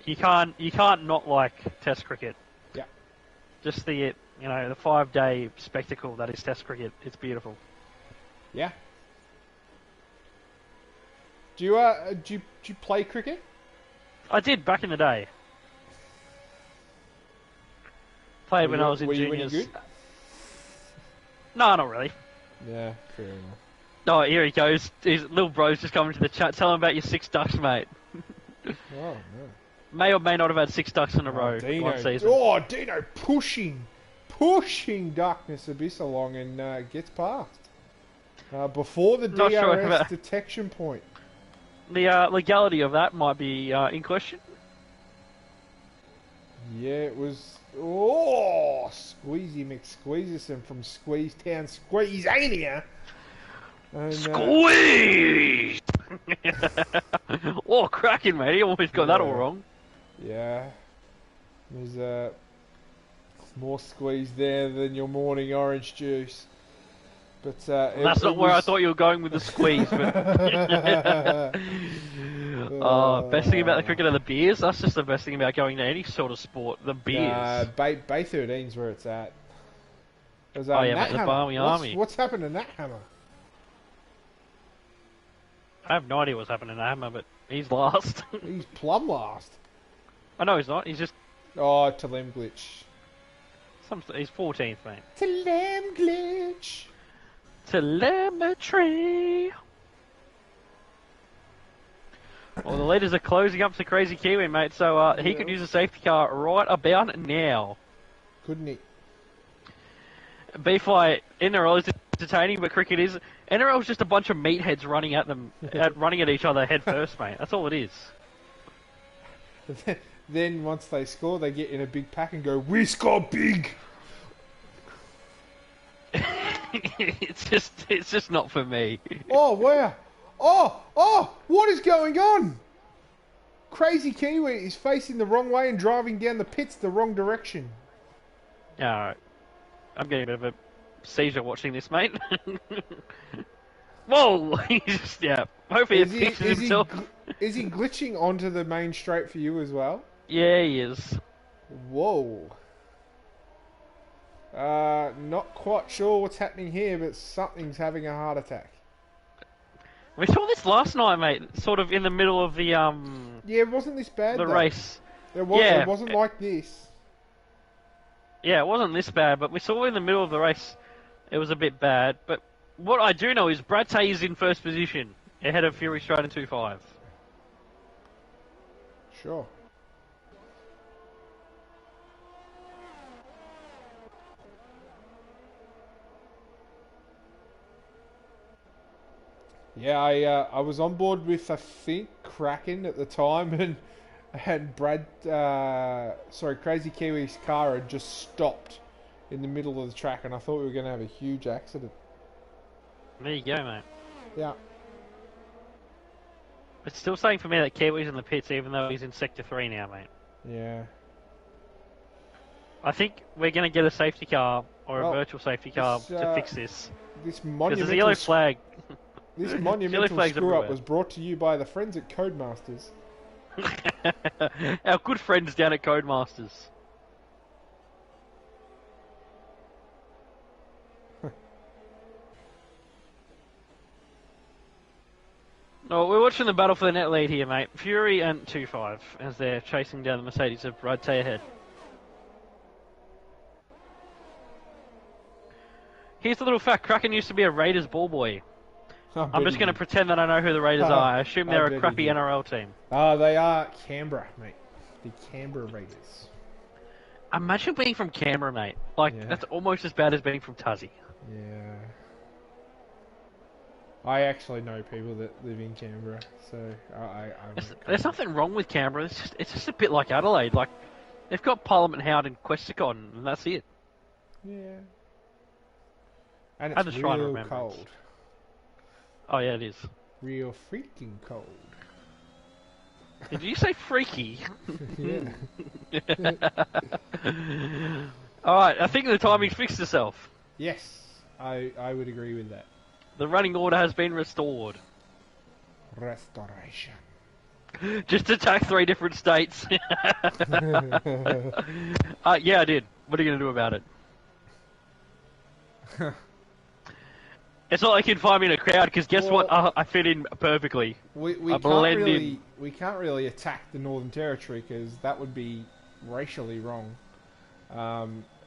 you can't not like Test cricket. Yeah. Just the 5-day spectacle that is Test cricket. It's beautiful. Yeah. Do you play cricket? I did back in the day. Played when I was in juniors. Were you good? No, not really. Yeah, fair enough. Oh, here he goes. His little bro's just coming to the chat. Tell him about your 6 ducks, mate. Oh, no. May or may not have had 6 ducks in a row one season. Oh, Dino pushing Darkness Abyss along and gets past. Before the DRS detection point. The legality of that might be in question. Yeah, it was... Oh, Squeezy McSqueezerson from Squeeze Town, Squeezania. And, Squeeze! Oh, cracking, mate. He almost got that all wrong. Yeah. There's more squeeze there than your morning orange juice. But that's not where I thought you were going with the squeeze. But best thing about the cricket are the beers. That's just the best thing about going to any sort of sport. The beers. Bay 13's where it's at. There's, the Barmy Army. What's happened to Nat Hammer? I have no idea what's happening to Hammer, but he's last. He's plumb last. I know he's not. He's just... Oh, Talem glitch. He's 14th, mate. Talem glitch. Telemetry. Well, the leaders are closing up to Crazy Kiwi, mate, so he could use a safety car right about now. Couldn't he? B-Fly, NRL is entertaining, but cricket is... NRL is just a bunch of meatheads running at them, running at each other head first, mate. That's all it is. Then once they score, they get in a big pack and go, "We score big." It's just not for me. Oh wow! Oh! What is going on? Crazy Kiwi is facing the wrong way and driving down the pits the wrong direction. Alright. I'm getting a bit of a seizure watching this, mate. Whoa! Hopefully it fixes himself. Is he glitching onto the main straight for you as well? Yeah, he is. Whoa. Not quite sure what's happening here, but something's having a heart attack. We saw this last night, mate. Sort of in the middle of the Yeah, it wasn't this bad. The race. It wasn't like this. Yeah, it wasn't this bad, but we saw in the middle of the race, it was a bit bad. But what I do know is Brad Tay is in first position, ahead of Fury Stride and 2.5. Sure. Yeah, I was on board with, I think, Kraken at the time, and Crazy Kiwi's car had just stopped in the middle of the track, and I thought we were going to have a huge accident. There you go, mate. Yeah. It's still saying for me that Kiwi's in the pits, even though he's in Sector 3 now, mate. Yeah. I think we're going to get a safety car, or a virtual safety car, to fix this. This Because there's a yellow flag. This monumental screw-up was brought to you by the friends at Codemasters. Our good friends down at Codemasters. Oh, we're watching the battle for the net lead here, mate. Fury and 2-5 as they're chasing down the Mercedes of Brad ahead. Here's the little fact. Kraken used to be a Raiders ball boy. I'm just going to pretend that I know who the Raiders are. I assume they're a crappy NRL team. Oh, they are Canberra, mate. The Canberra Raiders. Imagine being from Canberra, mate. That's almost as bad as being from Tassie. Yeah. I actually know people that live in Canberra, so there's nothing wrong with Canberra. It's just a bit like Adelaide. Like, they've got Parliament House and Questacon, and that's it. Yeah. And it's real cold. Oh yeah, it is. Real freaking cold. Did you say freaky? Yeah. Alright, I think the timing fixed itself. Yes, I would agree with that. The running order has been restored. Restoration. Just attack 3 different states. Yeah, I did. What are you going to do about it? It's not like you can find me in a crowd, because guess what? I fit in perfectly. We can't really attack the Northern Territory, because that would be racially wrong.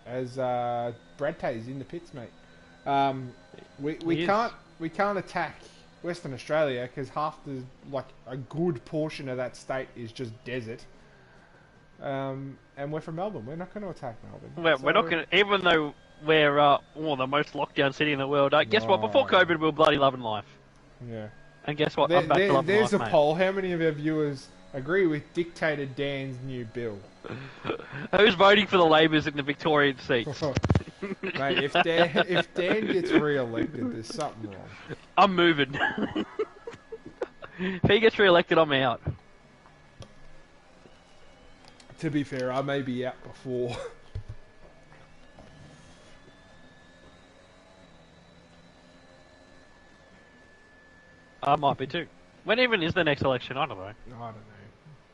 As Brad Tay is in the pits, mate. We can't attack Western Australia, because a good portion of that state is just desert. And we're from Melbourne. We're not going to attack Melbourne. We're not going to, even though we're the most lockdown city in the world. Guess what? Before COVID, we were bloody loving life. Yeah. And guess what? I'm back to loving life, There's a mate. poll. How many of our viewers agree with Dictator Dan's new bill? Who's voting for the Labours in the Victorian seats? Mate, if Dan gets re-elected, there's something wrong. I'm moving. If he gets re-elected, I'm out. To be fair, I may be out before. I might be too. When even is the next election? I don't know. I don't know.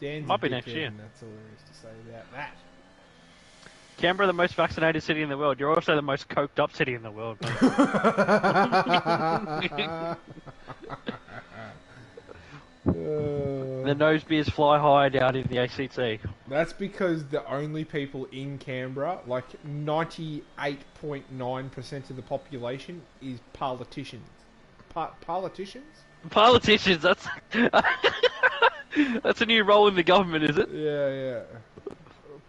Dan's might be next year. And that's all there is to say about that. Canberra, the most vaccinated city in the world. You're also the most coked up city in the world, mate. The nose beers fly high down in the ACT. That's because the only people in Canberra, like 98.9% of the population, is politicians. Politicians? Politicians, that's... That's a new role in the government, is it? Yeah.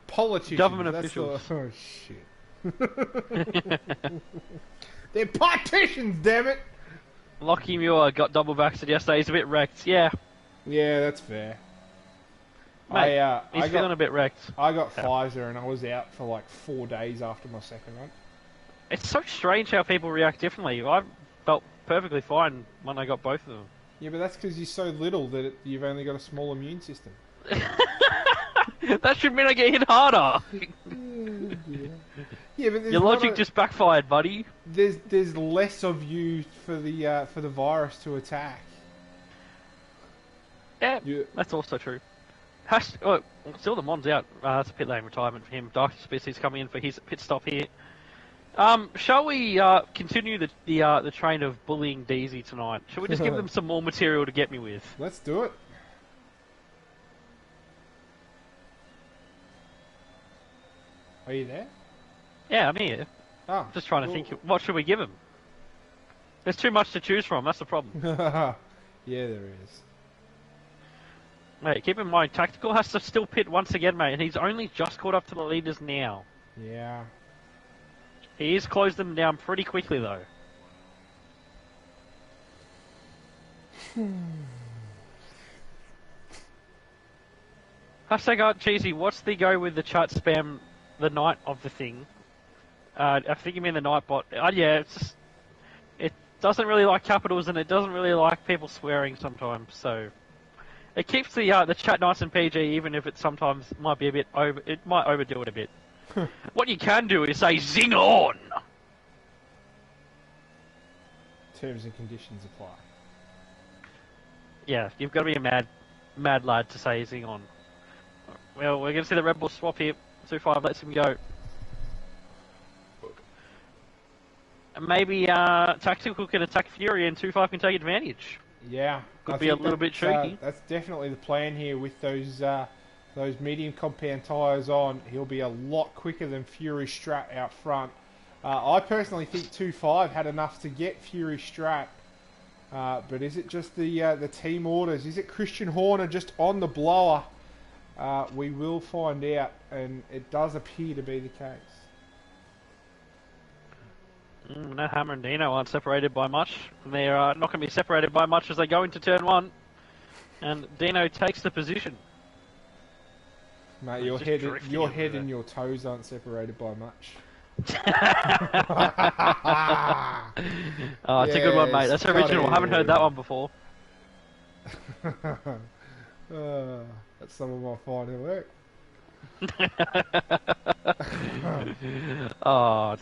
Politicians. Government officials. Oh, shit. They're partitions, damn it! Lockie Muir got double vaxxed yesterday. He's a bit wrecked. Yeah. Yeah, that's fair. Mate, he's feeling a bit wrecked. I got Pfizer and I was out for like 4 days after my second one. It's so strange how people react differently. I felt perfectly fine when I got both of them. Yeah, but that's because you're so little that you've only got a small immune system. That should mean I get hit harder. Yeah, but your logic just backfired, buddy. There's less of you for the virus to attack. Yeah, that's also true. Still the Mon's out. That's a pit lane retirement for him. Dark Species coming in for his pit stop here. Shall we continue the train of bullying Deezy tonight? Shall we just give them some more material to get me with? Let's do it. Are you there? Yeah, I'm here. Oh, just trying to think. What should we give him? There's too much to choose from. That's the problem. Yeah, there is. Mate, keep in mind, Tactical has to still pit once again, mate, and he's only just caught up to the leaders now. Yeah. He's closed them down pretty quickly, though. Hashtag Art Cheesy, what's the go with the chat spam the night of the thing? I think you mean the Nightbot. Yeah, it doesn't really like capitals and it doesn't really like people swearing sometimes. So it keeps the chat nice and PG, even if it sometimes might be a bit over. It might overdo it a bit. What you can do is say "zing on." Terms and conditions apply. Yeah, you've got to be a mad lad to say "zing on." Well, we're going to see the Red Bull swap here. 2-5 lets him go. And maybe Tactical can attack Fury and 2-5 can take advantage. Yeah, Could be a little bit tricky. That's definitely the plan here with those medium compound tyres on. He'll be a lot quicker than Fury Strat out front. I personally think 2-5 had enough to get Fury Strat. But is it just the team orders? Is it Christian Horner just on the blower? We will find out, and it does appear to be the case. No, Hammer and Dino aren't separated by much. They're not going to be separated by much as they go into turn 1. And Dino takes the position. Mate, your head and your toes aren't separated by much. Oh, it's a good one, mate. That's original. I haven't heard that one before. That's some of my finer work. Oh.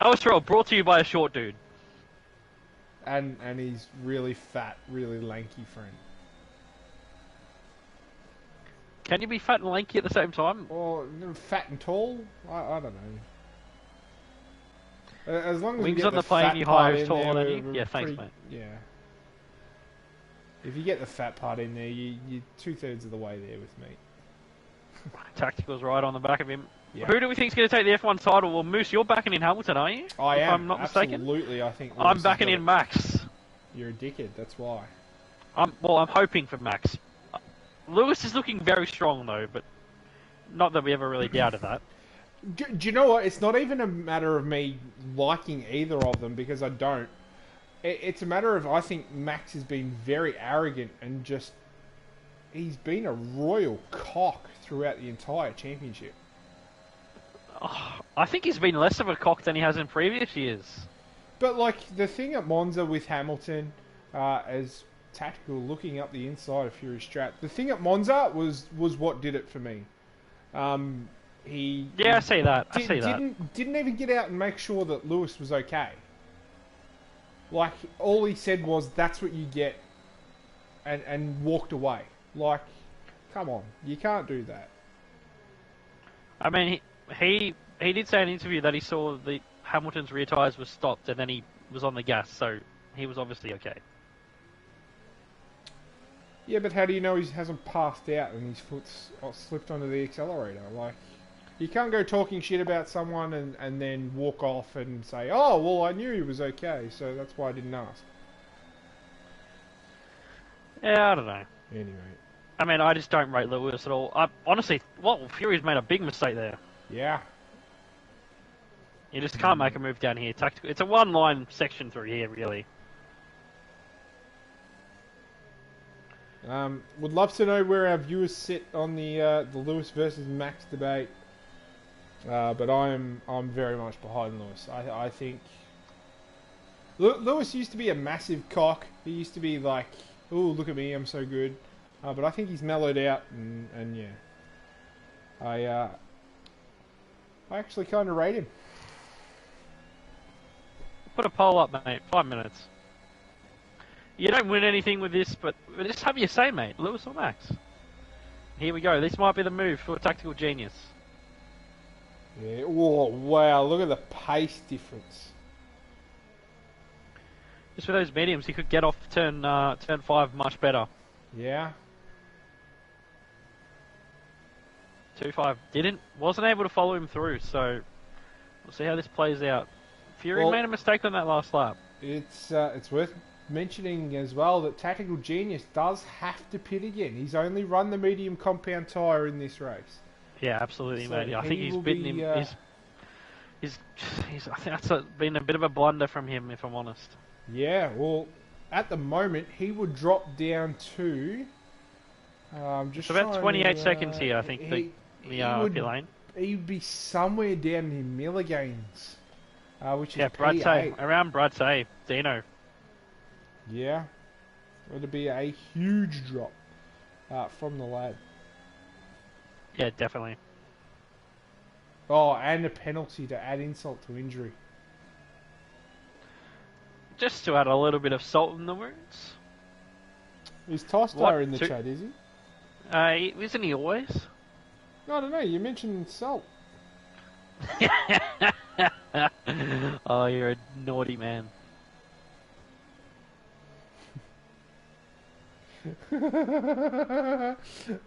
I was brought to you by a short dude. And he's really fat, really lanky friend. Can you be fat and lanky at the same time? Or fat and tall? I don't know. As long as Wings you get on the plane, you hire is taller than you. Yeah, thanks, mate. Yeah. If you get the fat part in there, you're 2/3 of the way there with me. Tactical's right on the back of him. Yeah. Who do we think is going to take the F1 title? Well, Moose, you're backing in Hamilton, are you? I am. If I'm not mistaken. Absolutely, I think. I'm backing in Max. You're a dickhead. That's why. I'm hoping for Max. Lewis is looking very strong though, but not that we ever really doubted that. Do you know what? It's not even a matter of me liking either of them because I don't. It's a matter of I think Max has been very arrogant and just he's been a royal cock throughout the entire championship. Oh, I think he's been less of a cock than he has in previous years. But like the thing at Monza with Hamilton, as Tactical looking up the inside of Fury Strat, the thing at Monza was what did it for me. I see that. Didn't even get out and make sure that Lewis was okay. Like all he said was, "That's what you get," and walked away. Like, come on, you can't do that. I mean, he did say in an interview that he saw the Hamilton's rear tyres were stopped and then he was on the gas, so he was obviously okay. Yeah, but how do you know he hasn't passed out and his foot's slipped onto the accelerator? Like, you can't go talking shit about someone and then walk off and say, "Oh, well, I knew he was okay, so that's why I didn't ask." Yeah, I don't know. Anyway. I mean, I just don't rate Lewis at all. Honestly, Fury's made a big mistake there. Yeah. You just can't make a move down here. Tactical. It's a one-line section through here, really. Would love to know where our viewers sit on the Lewis versus Max debate. But I'm very much behind Lewis. I think Lewis used to be a massive cock. He used to be like, "Oh, look at me, I'm so good." But I think he's mellowed out, and yeah, I actually kind of rate him. Put a poll up, mate. 5 minutes. You don't win anything with this, but just have your say, mate. Lewis or Max? Here we go. This might be the move for a tactical genius. Yeah. Oh, wow. Look at the pace difference. Just with those mediums, he could get off turn 5 much better. Yeah. 2-5 wasn't able to follow him through, so we'll see how this plays out. Fury made a mistake on that last lap. It's worth mentioning as well that Tactical Genius does have to pit again. He's only run the medium compound tyre in this race. Yeah, absolutely, So mate. I think he's bitten him. I think that's been a bit of a blunder from him, if I'm honest. Yeah, well, at the moment he would drop down to it's about 28 seconds here, I think. The pit lane. he'd be somewhere down near Milligan's, which is Brad P8. say around Brad say Dino. Yeah, it'd be a huge drop from the lad. Yeah, definitely. Oh, and a penalty to add insult to injury. Just to add a little bit of salt in the wounds. Is Tostar in the chat, is he? Isn't he always? No, I don't know. You mentioned salt. Oh, you're a naughty man. Oh,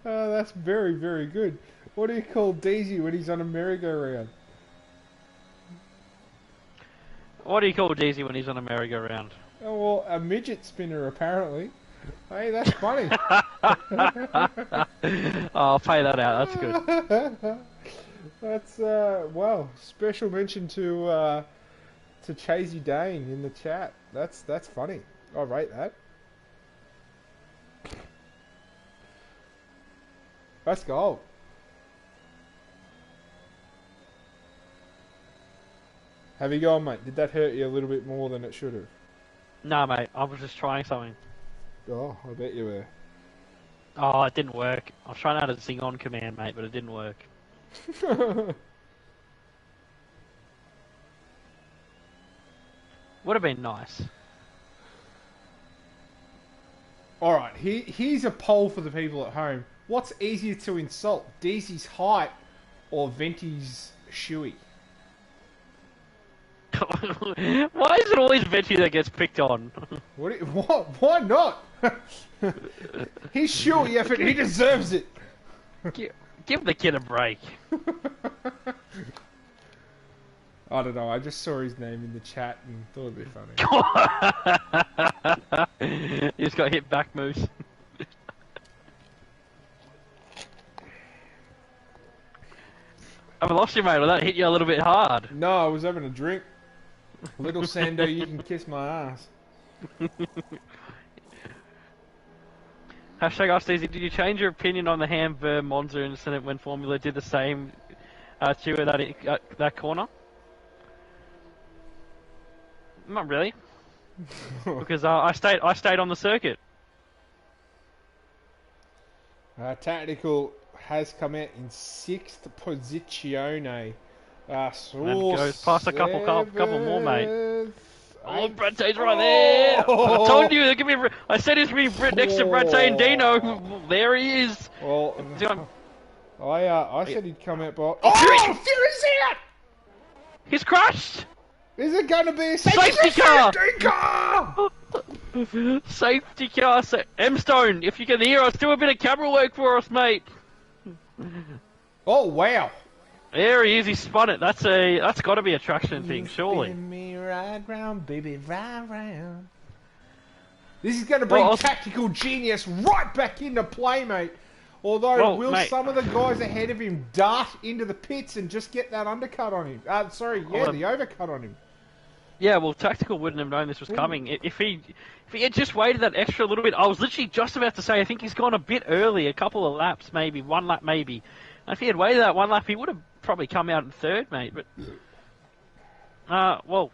that's very, very good. What do you call Daisy when he's on a merry-go-round? What do you call Daisy when he's on a merry-go-round? Oh, well, a midget spinner, apparently. Hey, that's funny. I'll pay that out. That's good. That's, well, special mention to Chasey Dane in the chat. That's funny. I rate that. That's gold. Have you gone, mate? Did that hurt you a little bit more than it should have? Nah, mate. I was just trying something. Oh, I bet you were. Oh, it didn't work. I was trying out a zing on command, mate, but it didn't work. Would have been nice. Alright, here's a poll for the people at home. What's easier to insult? Deezy's height or Venti's shoey? Why is it always Venti that gets picked on? What? Why not? He's shoey effort, he deserves it. Give the kid a break. I don't know, I just saw his name in the chat and thought it'd be funny. You just got hit back, Moose. I've lost you, mate. Well, that hit you a little bit hard. No, I was having a drink. Little Sando, you can kiss my ass. Hashtag Ask Easy, did you change your opinion on the Hamburg Monza incident when Formula did the same to you at that corner? Not really. Because I stayed on the circuit. Tactical has come out in 6th posizione. And goes past a couple more, mate. Oh, Brad Tay's right there! I told you, give me. I said he's be next to Brad Tay and Dino. There he is. Well, I said he'd come out by. Oh, Fury's out! He's crashed. Is it going to be a Safety car? car? Safety car. M-Stone, if you can hear us, do a bit of camera work for us, mate. Oh wow! There he is. He spun it. That's got to be a traction thing, surely. Spin me right round, baby, right round. This is going to bring tactical genius right back into play, mate. Although, will some of the guys ahead of him dart into the pits and just get that undercut on him? The overcut on him. Yeah, well, Tactical wouldn't have known this was coming. If he had just waited that extra little bit, I was literally just about to say, I think he's gone a bit early, a couple of laps maybe, one lap maybe. And if he had waited that one lap, he would have probably come out in third, mate. But, well,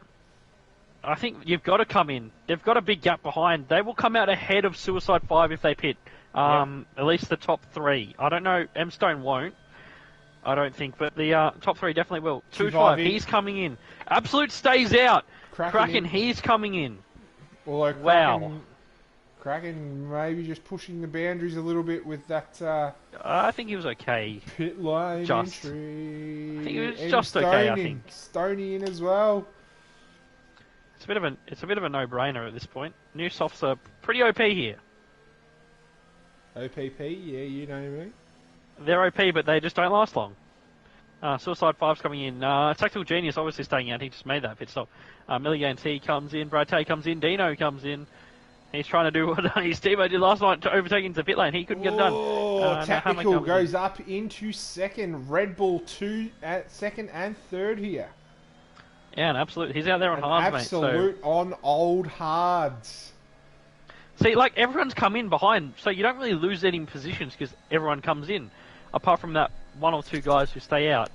I think you've got to come in. They've got a big gap behind. They will come out ahead of Suicide 5 if they pit. At least the top three. I don't know, M-Stone won't. I don't think, but the top three definitely will. 2-5, he's coming in. Absolute stays out. Kraken, he's coming in. Although wow. Kraken maybe just pushing the boundaries a little bit with that. I think he was okay. Pit line entry. I think he was just okay. I think Stoney in as well. It's a bit of a no-brainer at this point. New softs are pretty OP here. OPP, yeah, you know me. They're OP, but they just don't last long. Suicide 5's coming in. Tactical Genius obviously staying out. He just made that pit stop. Milligan T comes in. Brad Tay comes in. Dino comes in. He's trying to do what his teammate did last night to overtake into the pit lane. He couldn't get it done. Tactical goes up into second. Red Bull 2 at second and third here. Yeah, an absolute. He's out there on hards, mate. Absolute on old hards. See, like, everyone's come in behind, so you don't really lose any positions because everyone comes in, apart from that one or two guys who stay out.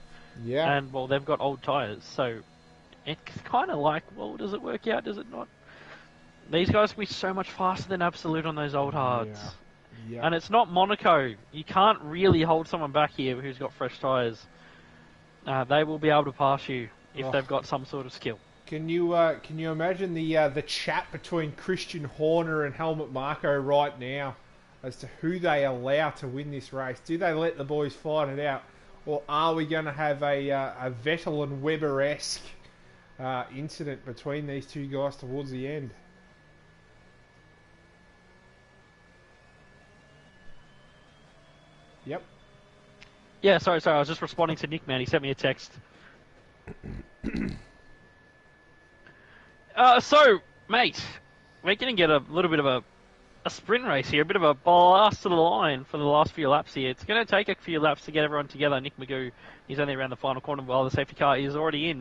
Yeah. And, well, they've got old tyres, so it's kind of like, well, does it work out, does it not? These guys can be so much faster than Absolute on those old hards. Yeah. And it's not Monaco. You can't really hold someone back here who's got fresh tyres. They will be able to pass you if they've got some sort of skill. Can you imagine the chat between Christian Horner and Helmut Marko right now as to who they allow to win this race? Do they let the boys fight it out, or are we going to have a Vettel and Webber-esque incident between these two guys towards the end? Yep. Yeah, sorry, I was just responding to Nick, man. He sent me a text. So, mate, we're going to get a little bit of a sprint race here, a bit of a blast to the line for the last few laps here. It's going to take a few laps to get everyone together. Nick Magoo, he's only around the final corner while the safety car is already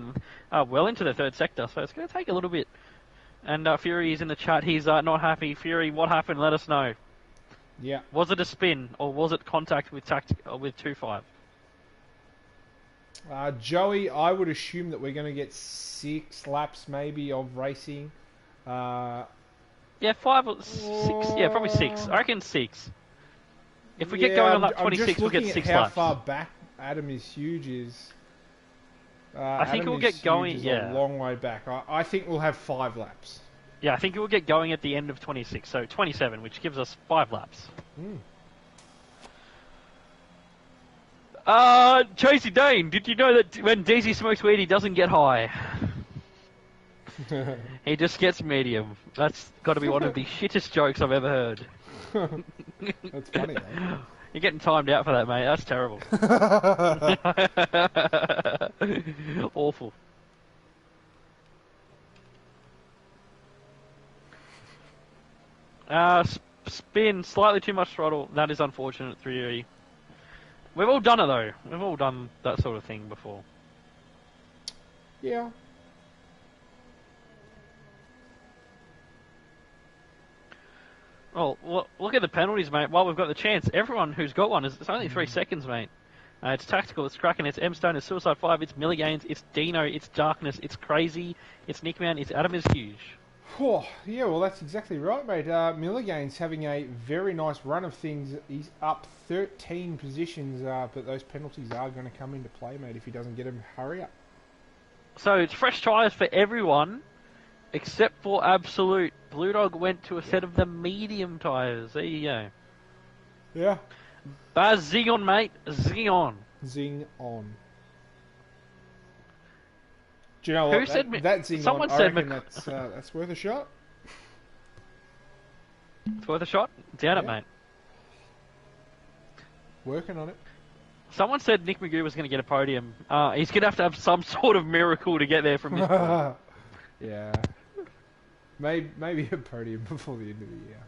well into the third sector, so it's going to take a little bit. And Fury is in the chat. He's not happy. Fury, what happened? Let us know. Yeah. Was it a spin, or was it contact with 2.5? Joey, I would assume that we're going to get 6 laps maybe of racing. Yeah, 5 or 6. Yeah, probably 6. I reckon 6. If we get going on lap 26, we'll get 6 how laps. far back Adam is huge is. I think we'll get going. Yeah, a long way back. I think we'll have 5 laps. Yeah, I think it will get going at the end of 26, so 27, which gives us 5 laps. Chasey Dane, did you know that when Daisy smokes weed, he doesn't get high? He just gets medium. That's got to be one of the shittest jokes I've ever heard. That's funny, though. You're getting timed out for that, mate. That's terrible. Awful. Spin, slightly too much throttle. That is unfortunate, 3E. We've all done it, though. We've all done that sort of thing before. Yeah. Well, look at the penalties, mate. While we've got the chance, everyone who's got one, it's only 3 seconds, mate. It's Tactical, it's Kraken, it's M-Stone, it's Suicide 5, it's Milligains, it's Dino, it's Darkness, it's Crazy, it's Nickman, it's Adam is Huge. Oh, yeah, well, that's exactly right, mate. Milligain's having a very nice run of things. He's up 13 positions, but those penalties are going to come into play, mate, if he doesn't get them. Hurry up. So it's fresh tyres for everyone, except for Absolute. Blue Dog went to a set of the medium tyres. There you go. Yeah. Baz, zing on, mate. Zing on. Zing on. Do you know what? Who said that zing someone on, said I reckon that's worth a shot. It's worth a shot? Down it, mate. Working on it. Someone said Nick Magoo was going to get a podium. He's going to have some sort of miracle to get there from this point. Yeah. Maybe a podium before the end of the year.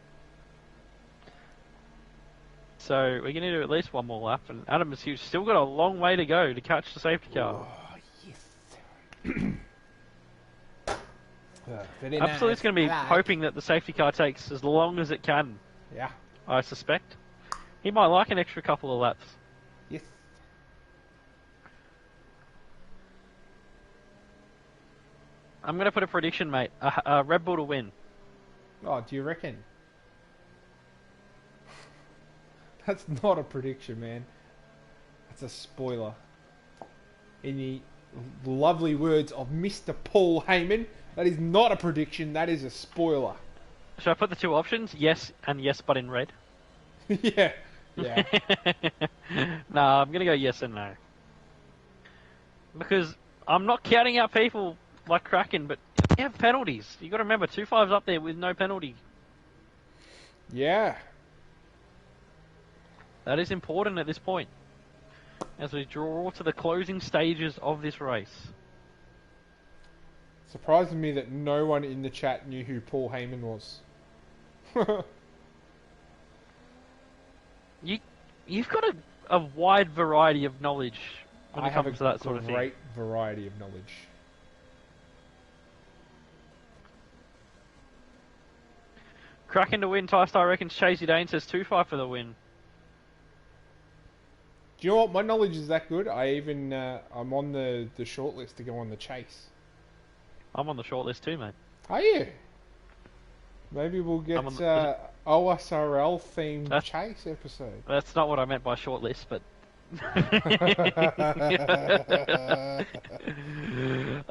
So we're going to do at least one more lap, and Adam is huge. Still got a long way to go to catch the safety car. Oh, yes. Absolute's going to be hoping that the safety car takes as long as it can. Yeah. I suspect. He might like an extra couple of laps. Yes. I'm going to put a prediction, mate. Red Bull to win. Oh, do you reckon? That's not a prediction, man. That's a spoiler. In the lovely words of Mr. Paul Heyman, that is not a prediction, that is a spoiler. Should I put the 2 options? Yes and yes, but in red? Yeah. Yeah. No, I'm going to go yes and no. Because I'm not counting out people like Kraken, but you have penalties. You got to remember, 2.5's up there with no penalty. Yeah. That is important at this point, as we draw to the closing stages of this race. Surprising me that no one in the chat knew who Paul Heyman was. You've got a wide variety of knowledge when it comes to that sort of thing. I have a great variety of knowledge. Kraken to win, Ty Star reckons Chasey Dane says 2.5 for the win. Do you know what? My knowledge is that good. I'm on the short list to go on the chase. I'm on the short list too, mate. Are you? Maybe we'll get OSRL themed chase episode. That's not what I meant by short list, but.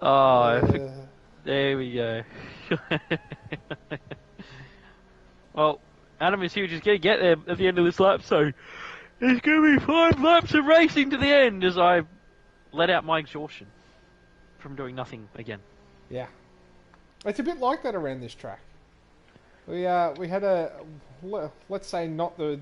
Oh, there we go. Well, Adam is here, just going to get there at the end of this lap, so there's going to be 5 laps of racing to the end as I let out my exhaustion from doing nothing again. Yeah. It's a bit like that around this track. We had a, let's say not the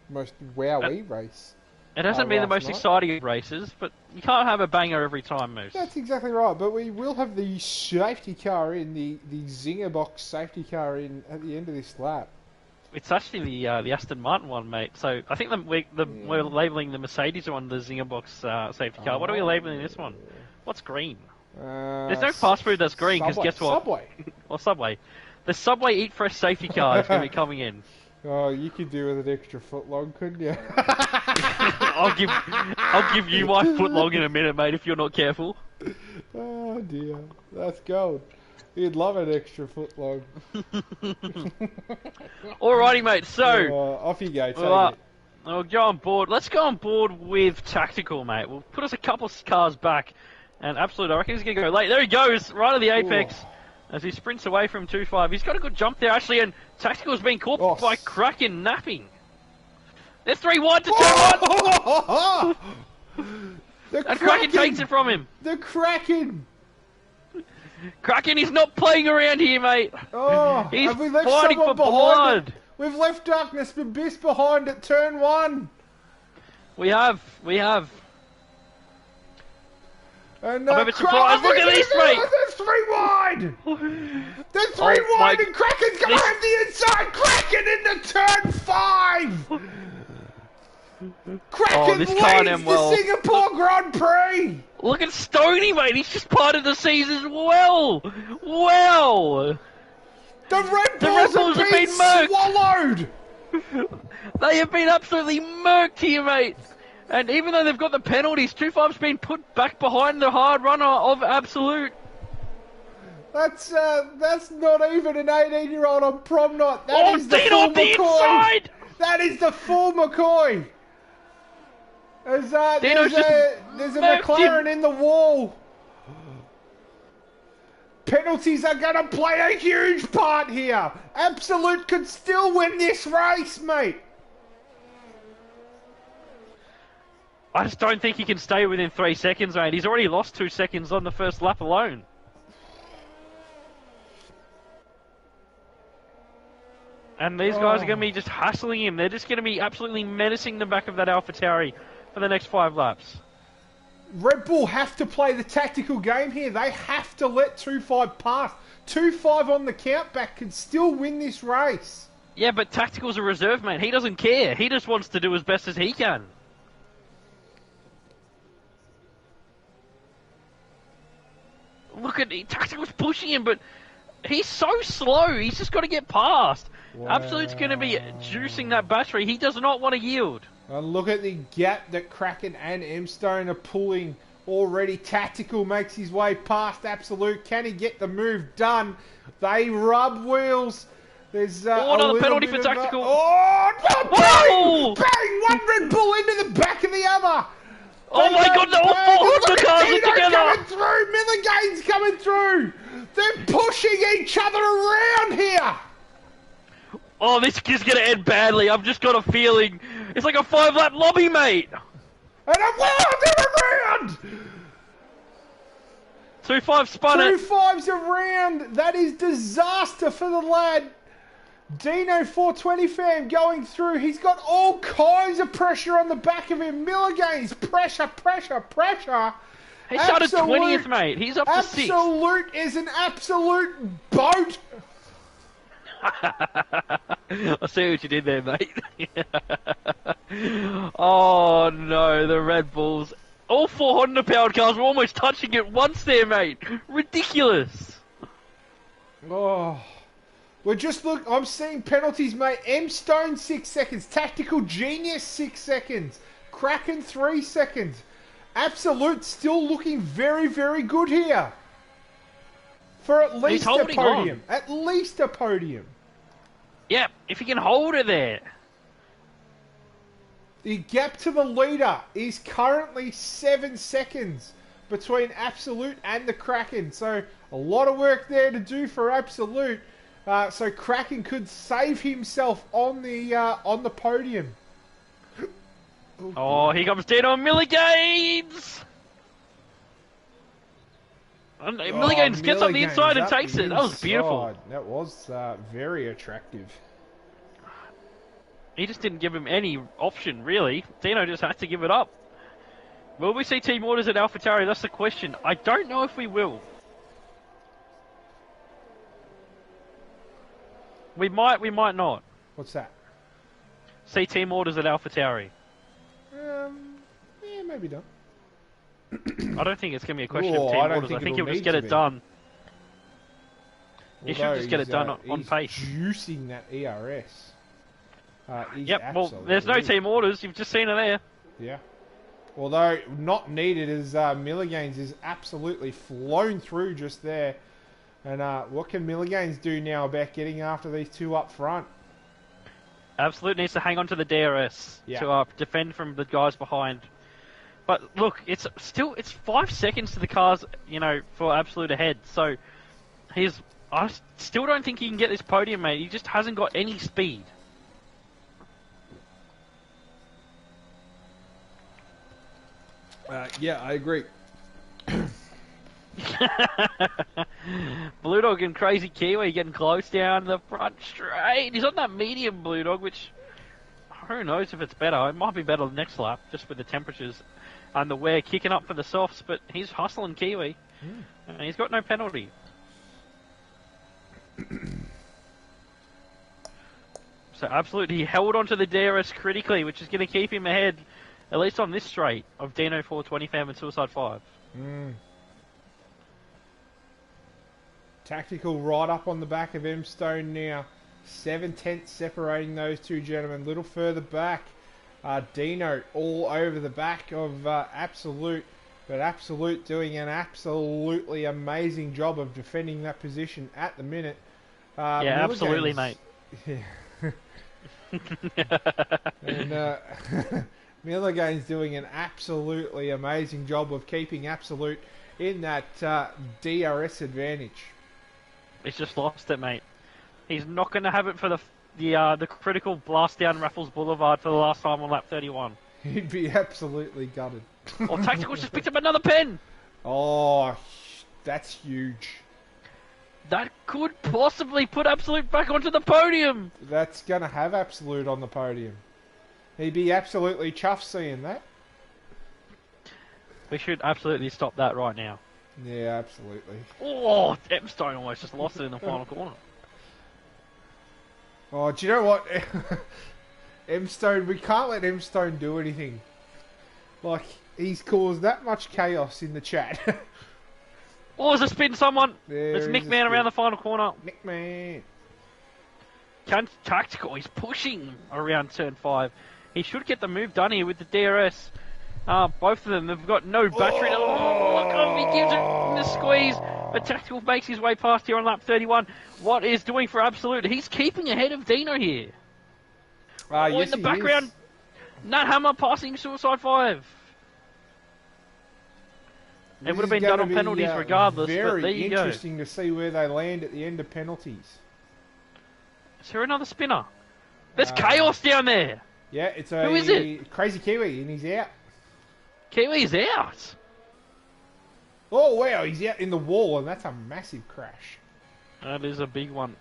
most wowie race. It hasn't been the most exciting of races, but you can't have a banger every time, Moose. That's exactly right, but we will have the safety car in, the Zinger box safety car in at the end of this lap. It's actually the Aston Martin one, mate. So I think we're labelling the Mercedes one the Zinger box safety car. What are we labelling this one? What's green? There's no fast food that's green, because guess what? Subway. Or Subway. The Subway Eat Fresh safety car is going to be coming in. Oh, you could do with an extra foot long, couldn't you? I'll give you my foot long in a minute, mate, if you're not careful. Oh dear, that's gold. You'd love an extra foot long. Alrighty, mate. So off you go. We'll go on board. Let's go on board with Tactical, mate. We'll put us a couple of cars back, and Absolute, I reckon he's going to go late. There he goes, right at the apex. Ooh. As he sprints away from 2-5. He's got a good jump there, actually, and Tactical's been caught by Kraken napping. They're 3 wide to turn 1! And Kraken takes it from him. The Kraken! Kraken is not playing around here, mate. Oh, he's have we left fighting for blood. We've left Darkness Abyss behind at turn 1. We have. And, I'm a bit surprised. Look at this, mate! They're 3 wide! They're 3 wide and Kraken's going to have the inside! Kraken into turn 5! Kraken leads the Singapore Grand Prix! Look at Stoney, mate! He's just part of the season as well! Wow! The Red Bulls have been swallowed! They have been absolutely murked here, mate! And even though they've got the penalties, 2-5's been put back behind the hard runner of Absolute. That's not even an 18-year-old on prom night. That is the full McCoy. Inside. That is the full McCoy. There's a McLaren in the wall. Penalties are going to play a huge part here. Absolute could still win this race, mate. I just don't think he can stay within 3 seconds, mate. He's already lost 2 seconds on the first lap alone. And these guys are going to be just hassling him. They're just going to be absolutely menacing the back of that AlphaTauri for the next 5 laps. Red Bull have to play the tactical game here. They have to let 2-5 pass. 2-5 on the countback could still win this race. Yeah, but Tactical's a reserve, mate. He doesn't care. He just wants to do as best as he can. Look at Tactical's pushing him, but he's so slow. He's just got to get past. Wow. Absolute's going to be juicing that battery. He does not want to yield. And look at the gap that Kraken and M-Stone are pulling already. Tactical makes his way past Absolute. Can he get the move done? They rub wheels. There's another penalty for Tactical. Bang! Bang! One Red Bull into the back of the other. Oh my God, all 400 cars are together! Coming through! Milligane's coming through! They're pushing each other around here! Oh, this is going to end badly. I've just got a feeling. It's like a 5-lap lobby, mate! And they're around! 2-5 spun it. 2-5's around! That is disaster for the lad. Dino 420 fam going through. He's got all kinds of pressure on the back of him. Milligane's pressure. He started 20th, mate. He's up to 6th. Absolute is an absolute boat. I see what you did there, mate. Oh no, the Red Bulls. All 400 powered cars were almost touching it once there, mate. Ridiculous. Oh. I'm seeing penalties, mate. M Stone 6 seconds. Tactical Genius 6 seconds. Kraken 3 seconds. Absolute still looking very, very good here. For at least a podium. At least a podium. Yep, if he can hold it there. The gap to the leader is currently 7 seconds between Absolute and the Kraken. So a lot of work there to do for Absolute. So Kraken could save himself on the podium. Oh, here comes Dino Milliganes! Milliganes gets on the inside and takes it. That was beautiful. That was very attractive. He just didn't give him any option, really. Dino just had to give it up. Will we see team orders at AlphaTauri? That's the question. I don't know if we will. We might not. What's that? See team orders at AlphaTauri. Yeah, maybe not. I don't think it's going to be a question of team orders. I think he'll just get it done. He should just get it done on pace. Juicing that ERS. Yep, well, there's no team orders. You've just seen it there. Yeah. Although not needed, as Milliganes is absolutely flown through just there. And what can Milliganes do now about getting after these two up front? Absolute needs to hang on to the DRS to defend from the guys behind. But look, it's 5 seconds to the cars, for Absolute ahead. So I still don't think he can get this podium, mate. He just hasn't got any speed. Yeah, I agree. Blue Dog and Crazy Kiwi getting close down the front straight. He's on that medium, Blue Dog, which who knows if it's better. It might be better the next lap, just with the temperatures and the wear kicking up for the softs. But he's hustling Kiwi, and he's got no penalty. So absolutely, he held onto the DRS critically, which is going to keep him ahead, at least on this straight, of Dino 420 Fam and Suicide 5. Tactical right up on the back of M Stone now. 7/10 separating those two gentlemen. Little further back. Dino all over the back of Absolute. But Absolute doing an absolutely amazing job of defending that position at the minute. Yeah, absolutely, mate. Yeah. And Milligane's doing an absolutely amazing job of keeping Absolute in that DRS advantage. He's just lost it, mate. He's not going to have it for the critical blast down Raffles Boulevard for the last time on lap 31. He'd be absolutely gutted. Oh, Tactical's just picked up another pen! Oh, that's huge. That could possibly put Absolute back onto the podium! That's going to have Absolute on the podium. He'd be absolutely chuffed seeing that. We should absolutely stop that right now. Yeah, absolutely. Oh, M Stone almost just lost it in the final corner. Oh, do you know what? M Stone, we can't let M Stone do anything. Like, he's caused that much chaos in the chat. Oh, there's a spin, someone! There's Nick Man around the final corner. Nick Man. Tactical, he's pushing around turn 5. He should get the move done here with the DRS. Both of them, they've got no battery. Oh, look at him, he gives it in the squeeze. But Tactical makes his way past here on lap 31. What is doing for Absolute? He's keeping ahead of Dino here. Yes, in the background, Nat Hammer passing Suicide 5. It would have been done on penalties regardless, but there you go. Very interesting to see where they land at the end of penalties. Is there another spinner? There's chaos down there. Yeah, it's Who is it? Crazy Kiwi, and he's out. Kiwi's out. Oh wow, he's out in the wall, and that's a massive crash. That is a big one.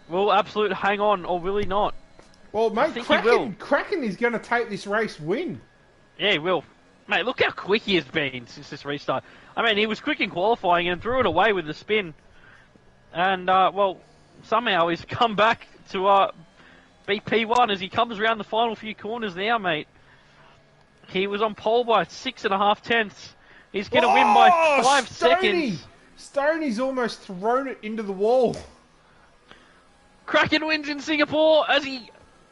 Will Absolute hang on, or will he not? Well, mate, Kraken is going to take this race win. Yeah, he will. Mate, look how quick he has been since this restart. I mean, he was quick in qualifying and threw it away with the spin. And, well, somehow he's come back to beat P1 as he comes around the final few corners now, mate. He was on pole by 6.5 tenths. He's going to win by 5 seconds. Stoney's almost thrown it into the wall. Kraken wins in Singapore as he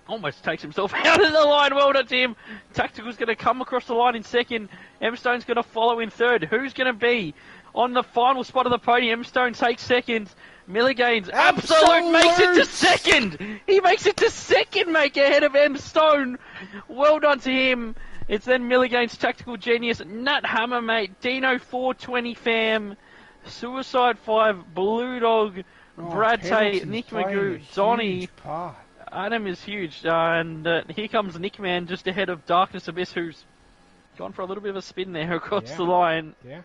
almost takes himself out of the line. Well done to him. Tactical's going to come across the line in second. M Stone's going to follow in third. Who's going to be on the final spot of the podium? M Stone takes second. Milligains Absolute makes it to second. He makes it to second, mate, ahead of M Stone. Well done to him. It's then Milligains Tactical Genius, Nat Hammer, mate, Dino 420 fam, Suicide 5, Blue Dog, Brad Tate, Nick Magoo, Donny. Adam is huge, and here comes Nick Man just ahead of Darkness Abyss, who's gone for a little bit of a spin there across the line. Yeah.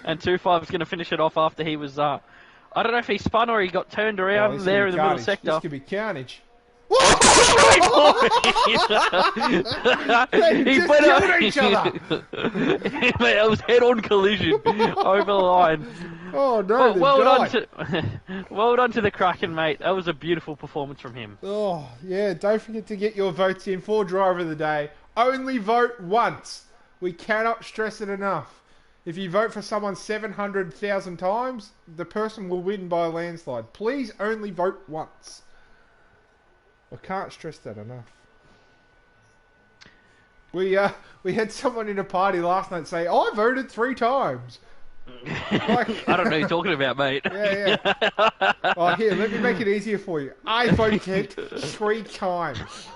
And 2-5's going to finish it off after he was, I don't know if he spun or he got turned around there in the middle sector. This could be carnage. He just killed each other. It was head-on collision over the line. Oh no! Well done to the Kraken, mate. That was a beautiful performance from him. Oh yeah! Don't forget to get your votes in for Driver of the Day. Only vote once. We cannot stress it enough. If you vote for someone 700,000 times, the person will win by a landslide. Please only vote once. I can't stress that enough. We had someone in a party last night say, "I voted 3 times." Like, I don't know who you're talking about, mate. Yeah. Oh, here, let me make it easier for you. I voted 3 times.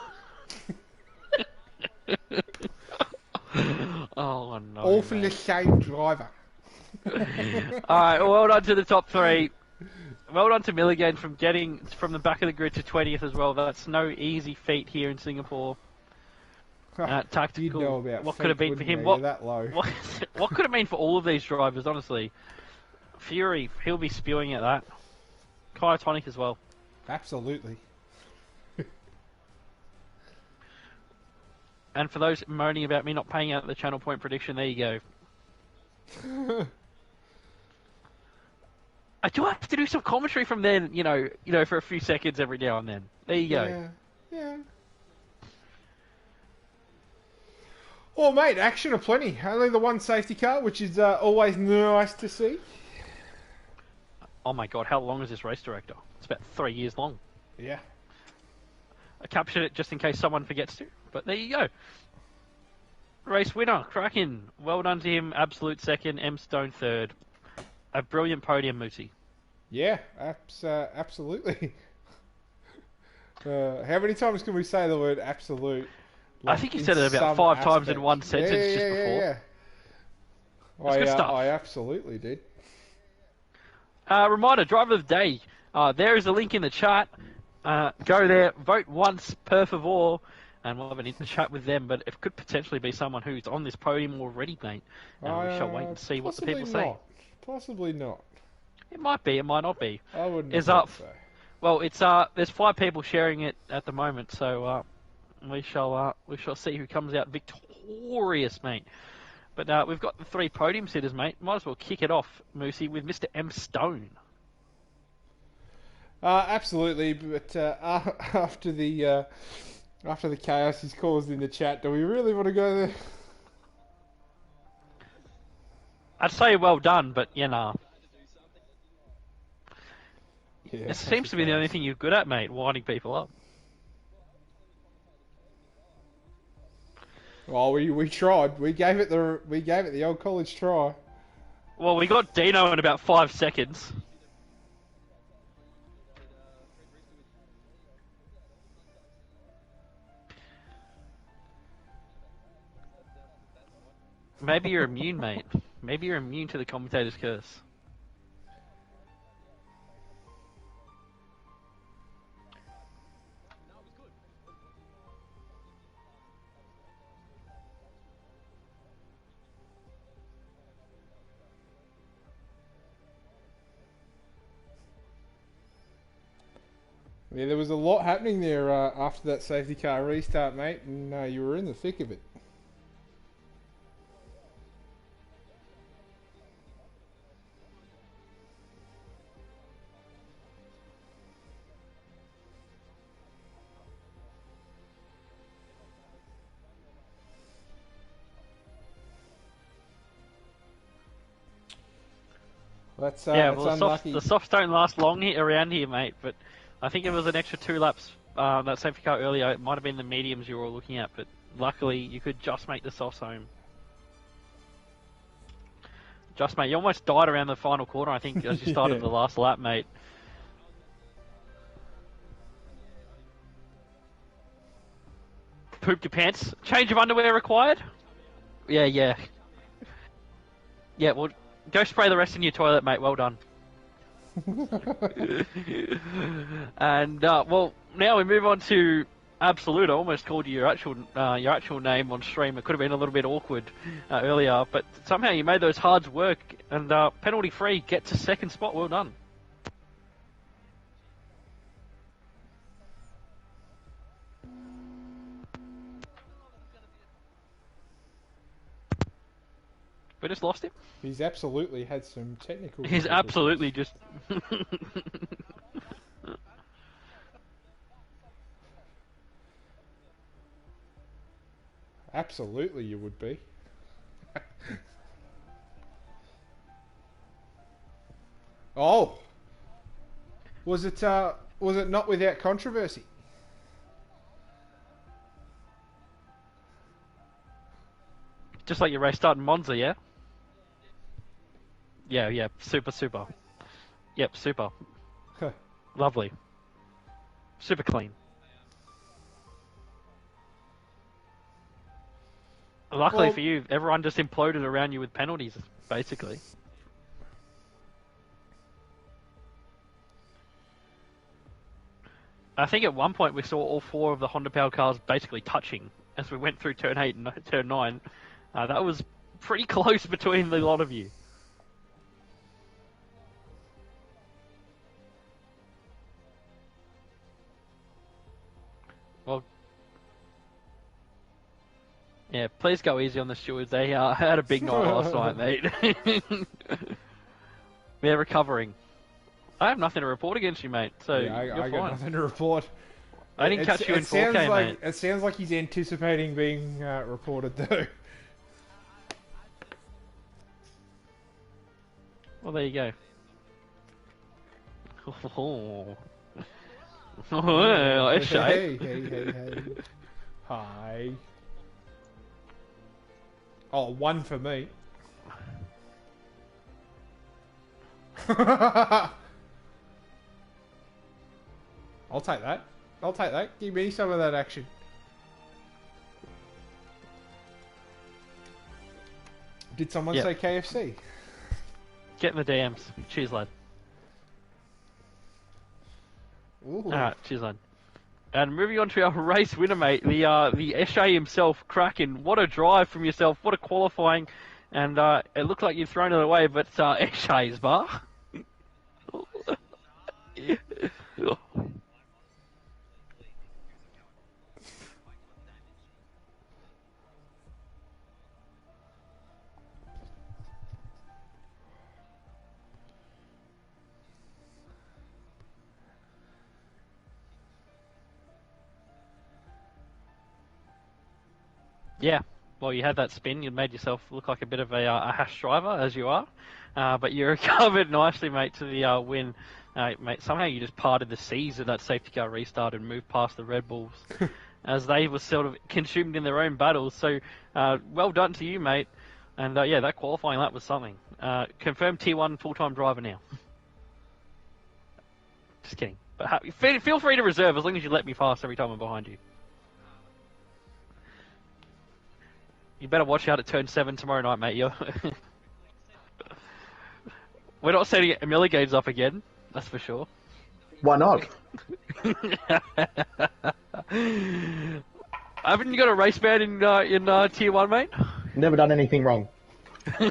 Oh no! All from the same driver. Alright, well done to the top 3. Well done to Milligan from getting from the back of the grid to 20th as well. That's no easy feat here in Singapore. Tactical. You'd know about what could have been for him? What that low? What could it mean for all of these drivers? Honestly, Fury, he'll be spewing at that. Kyotonic as well. Absolutely. And for those moaning about me not paying out the channel point prediction, there you go. I do have to do some commentary from then, you know, for a few seconds every now and then. There you go. Yeah. Oh, mate, action aplenty. Only the one safety car, which is always nice to see. Oh my god, how long is this race director? It's about 3 years long. Yeah. I captured it just in case someone forgets to, but there you go. Race winner, Kraken. Well done to him. Absolute second, M Stone third. A brilliant podium, Moosey. Yeah, absolutely. How many times can we say the word absolute? I think he said it about 5 times in one sentence just before. Yeah. Good stuff. I absolutely did. Reminder, driver of the day. There is a link in the chat. Go there, vote once per favor, and we'll have an chat with them. But it could potentially be someone who's on this podium already, mate. And we shall wait and see what the people say. Possibly not. It might be, it might not be. I wouldn't have thought so. Well, it's there's 5 people sharing it at the moment, so we shall see who comes out victorious, mate. But we've got the 3 podium sitters, mate. Might as well kick it off, Moosey, with Mr. M Stone. Absolutely, but after the chaos he's caused in the chat, do we really want to go there? I'd say well done, but nah. Yeah, it seems to be the only thing you're good at, mate, winding people up. Well, we tried. We gave it the old college try. Well, we got Dino in about 5 seconds. Maybe you're immune, mate. Maybe you're immune to the commentator's curse. Yeah, there was a lot happening there after that safety car restart, mate, and you were in the thick of it. That's Well, that's unlucky. the softs don't last long around here, mate. But I think it was an extra 2 laps. That safety car earlier, it might have been the mediums you were all looking at, but luckily you could just make the softs home. Just, mate, you almost died around the final corner, I think, as you started the last lap, mate. Pooped your pants. Change of underwear required? Yeah. Yeah, well, go spray the rest in your toilet, mate. Well done. And, well, now we move on to Absolute. I almost called you your actual name on stream. It could have been a little bit awkward earlier, but somehow you made those hards work and penalty free, get to second spot. Well done. We just lost him. He's absolutely had some technical. He's absolutely just. Absolutely, you would be. Oh, was it not without controversy? Just like your race start in Monza, yeah? Yeah, super. Yep, super. Lovely. Super clean. Luckily for you, everyone just imploded around you with penalties, basically. I think at one point we saw all 4 of the Honda Power cars basically touching as we went through turn 8 and turn 9. That was pretty close between the lot of you. Well, yeah, please go easy on the stewards. They had a big night last night, mate. They're recovering. I have nothing to report against you, mate. So yeah, you're I fine. got nothing to report. I didn't catch you in 4K, mate. It sounds like he's anticipating being reported, though. Well, there you go. Oh, Hey. Hi. Oh, 1 for me. I'll take that. Give me some of that action. Did someone say KFC? Get in the DMs. Cheers, lad. Alright, cheers, lad. And moving on to our race winner, mate, the Eshay himself, Kraken. What a drive from yourself, what a qualifying. And it looked like you've thrown it away, but Eshay's bar. Yeah, well, you had that spin. You made yourself look like a bit of a hash driver, as you are. But you recovered nicely, mate, to the win. Mate, somehow you just parted the seas of that safety car restart and moved past the Red Bulls as they were sort of consumed in their own battles. So, well done to you, mate. And, yeah, that qualifying lap was something. Confirmed Tier 1 full-time driver now. Just kidding. But feel free to reserve as long as you let me pass every time I'm behind you. You better watch out at turn 7 tomorrow night, mate. We're not setting Miller games up again, that's for sure. Why not? Haven't you got a race ban in Tier 1, mate? Never done anything wrong. I'm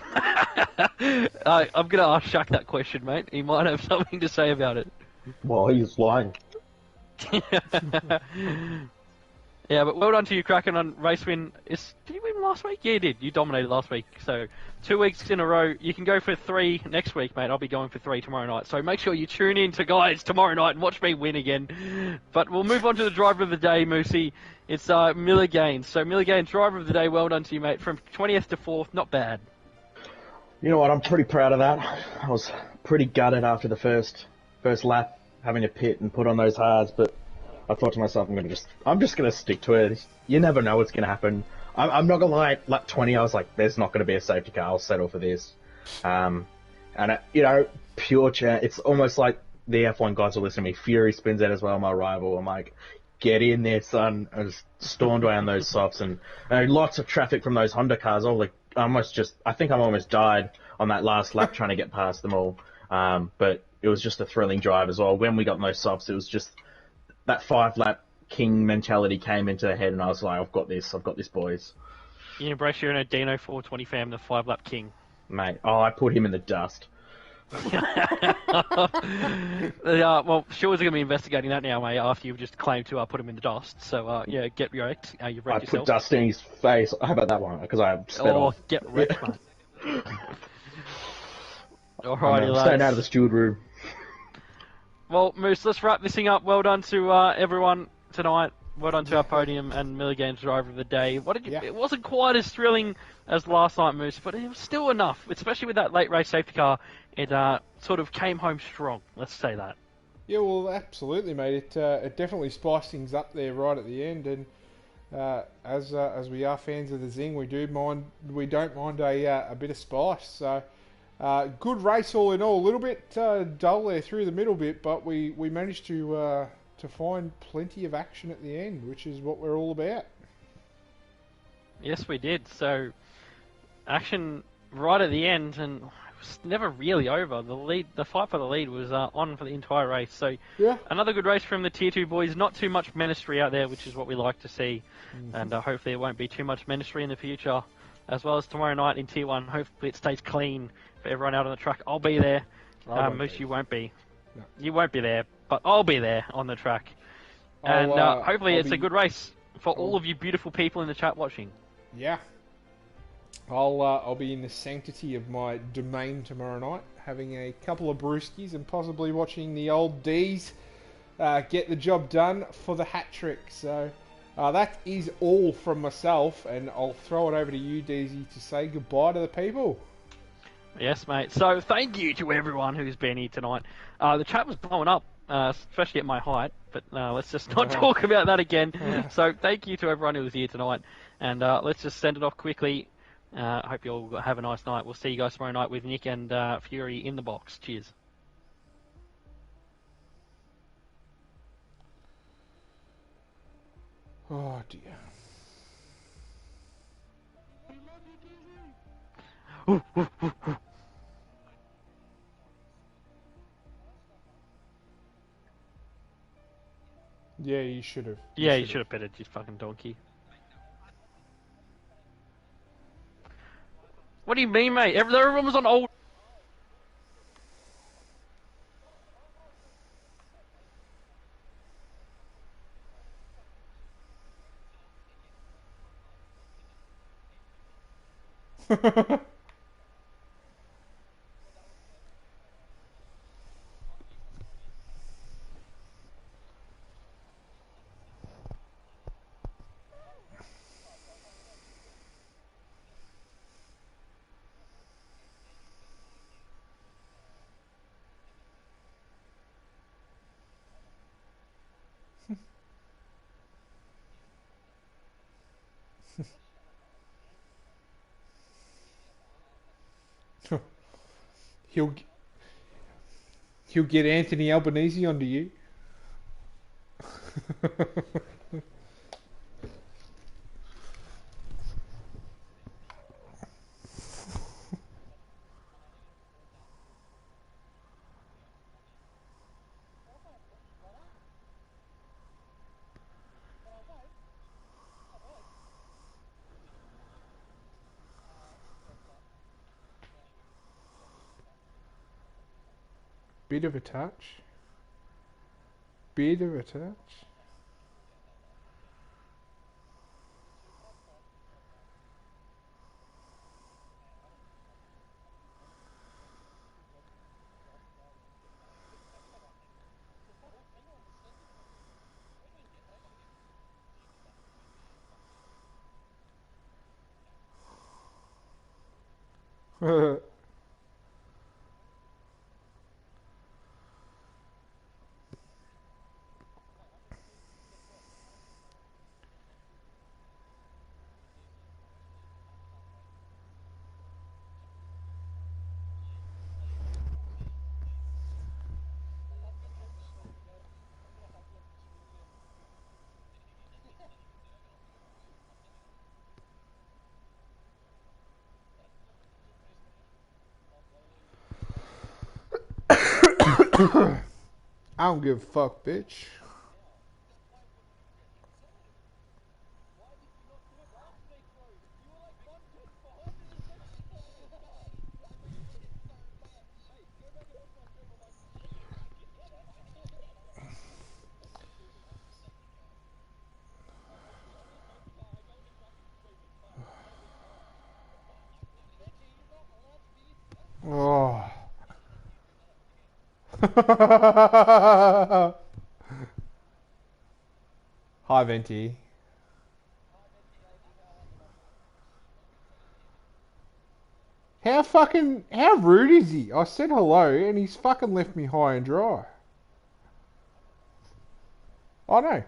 going to ask Shaq that question, mate. He might have something to say about it. Well, he's lying. Yeah, but well done to you, Kraken, on race win. Did you win last week? Yeah, you did. You dominated last week. So 2 weeks in a row. You can go for 3 next week, mate. I'll be going for 3 tomorrow night. So make sure you tune in to guys tomorrow night and watch me win again. But we'll move on to the driver of the day, Moosey. It's Miller Gaines. So Miller Gaines, driver of the day. Well done to you, mate. From 20th to 4th, not bad. You know what? I'm pretty proud of that. I was pretty gutted after the first lap, having to pit and put on those hards. But I thought to myself, I'm just gonna stick to it. You never know what's gonna happen. I'm not gonna lie. At lap 20, I was like, "There's not gonna be a safety car. I'll settle for this." And pure chance. It's almost like the F1 guys are listening to me. Fury spins out as well, my rival. I'm like, get in there, son. I just stormed away on those softs, and lots of traffic from those Honda cars. I think I almost died on that last lap trying to get past them all. But it was just a thrilling drive as well. When we got in those softs, it was just that 5-lap king mentality came into the head, and I was like, I've got this, boys. You embrace your inner Dino 420 fam, the 5-lap king. Mate, I put him in the dust. Well, Shaw's going to be investigating that now, mate, after you've just claimed to put him in the dust. So, get wrecked. You've wrecked yourself. I put dust in his face. How about that one? Because I sped off. Get wrecked, mate. Alrighty, lads. Staying out of the steward room. Well, Moose, let's wrap this thing up. Well done to everyone tonight. Well done to our podium and Milligan's driver of the day. It wasn't quite as thrilling as last night, Moose, but it was still enough, especially with that late race safety car. It sort of came home strong, let's say that. Yeah, well, absolutely, mate. It definitely spiced things up there right at the end, and as we are fans of the Zing, we don't mind a bit of spice. So good race all in all. A little bit dull there through the middle bit, but we managed to find plenty of action at the end, which is what we're all about. Yes, we did. So action right at the end, and it was never really over. The fight for the lead was on for the entire race. So another good race from the Tier 2 boys. Not too much ministry out there, which is what we like to see. Mm-hmm. And hopefully it won't be too much ministry in the future. As well as tomorrow night in Tier 1. Hopefully it stays clean for everyone out on the track. I'll be there. Moose, you won't be. No. You won't be there, but I'll be there on the track. And hopefully it's a good race for all of you beautiful people in the chat watching. Yeah. I'll be in the sanctity of my domain tomorrow night, having a couple of brewskis and possibly watching the old D's get the job done for the hat trick. So that is all from myself, and I'll throw it over to you, DZ, to say goodbye to the people. Yes, mate. So thank you to everyone who's been here tonight. The chat was blowing up, especially at my height, but let's just not talk about that again. So thank you to everyone who was here tonight, and let's just send it off quickly. Hope you all have a nice night. We'll see you guys tomorrow night with Nick and Fury in the box. Cheers. Oh dear. Ooh, ooh, ooh, ooh. Yeah, you should have. You should have betted, you fucking donkey. What do you mean, mate? Everyone was on old... He'll get Anthony Albanese onto you. Bit of a touch. Bit of a touch. I don't give a fuck, bitch. Oh. Hi, Venti. How rude is he? I said hello and he's fucking left me high and dry. I know.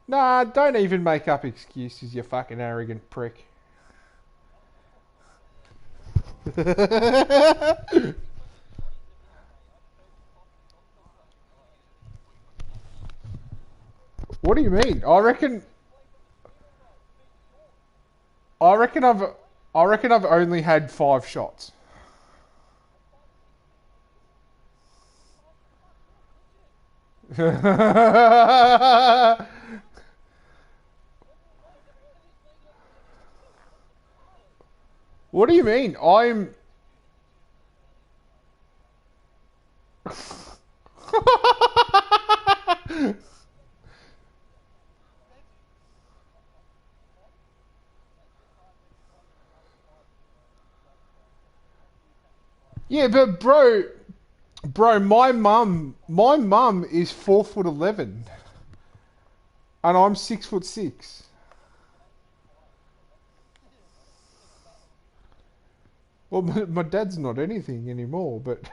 Nah, don't even make up excuses, you fucking arrogant prick. What do you mean? I reckon I've only had 5 shots. What do you mean? I'm... Yeah, but bro, my mum is 4'11", and I'm 6'6". Well, my dad's not anything anymore, but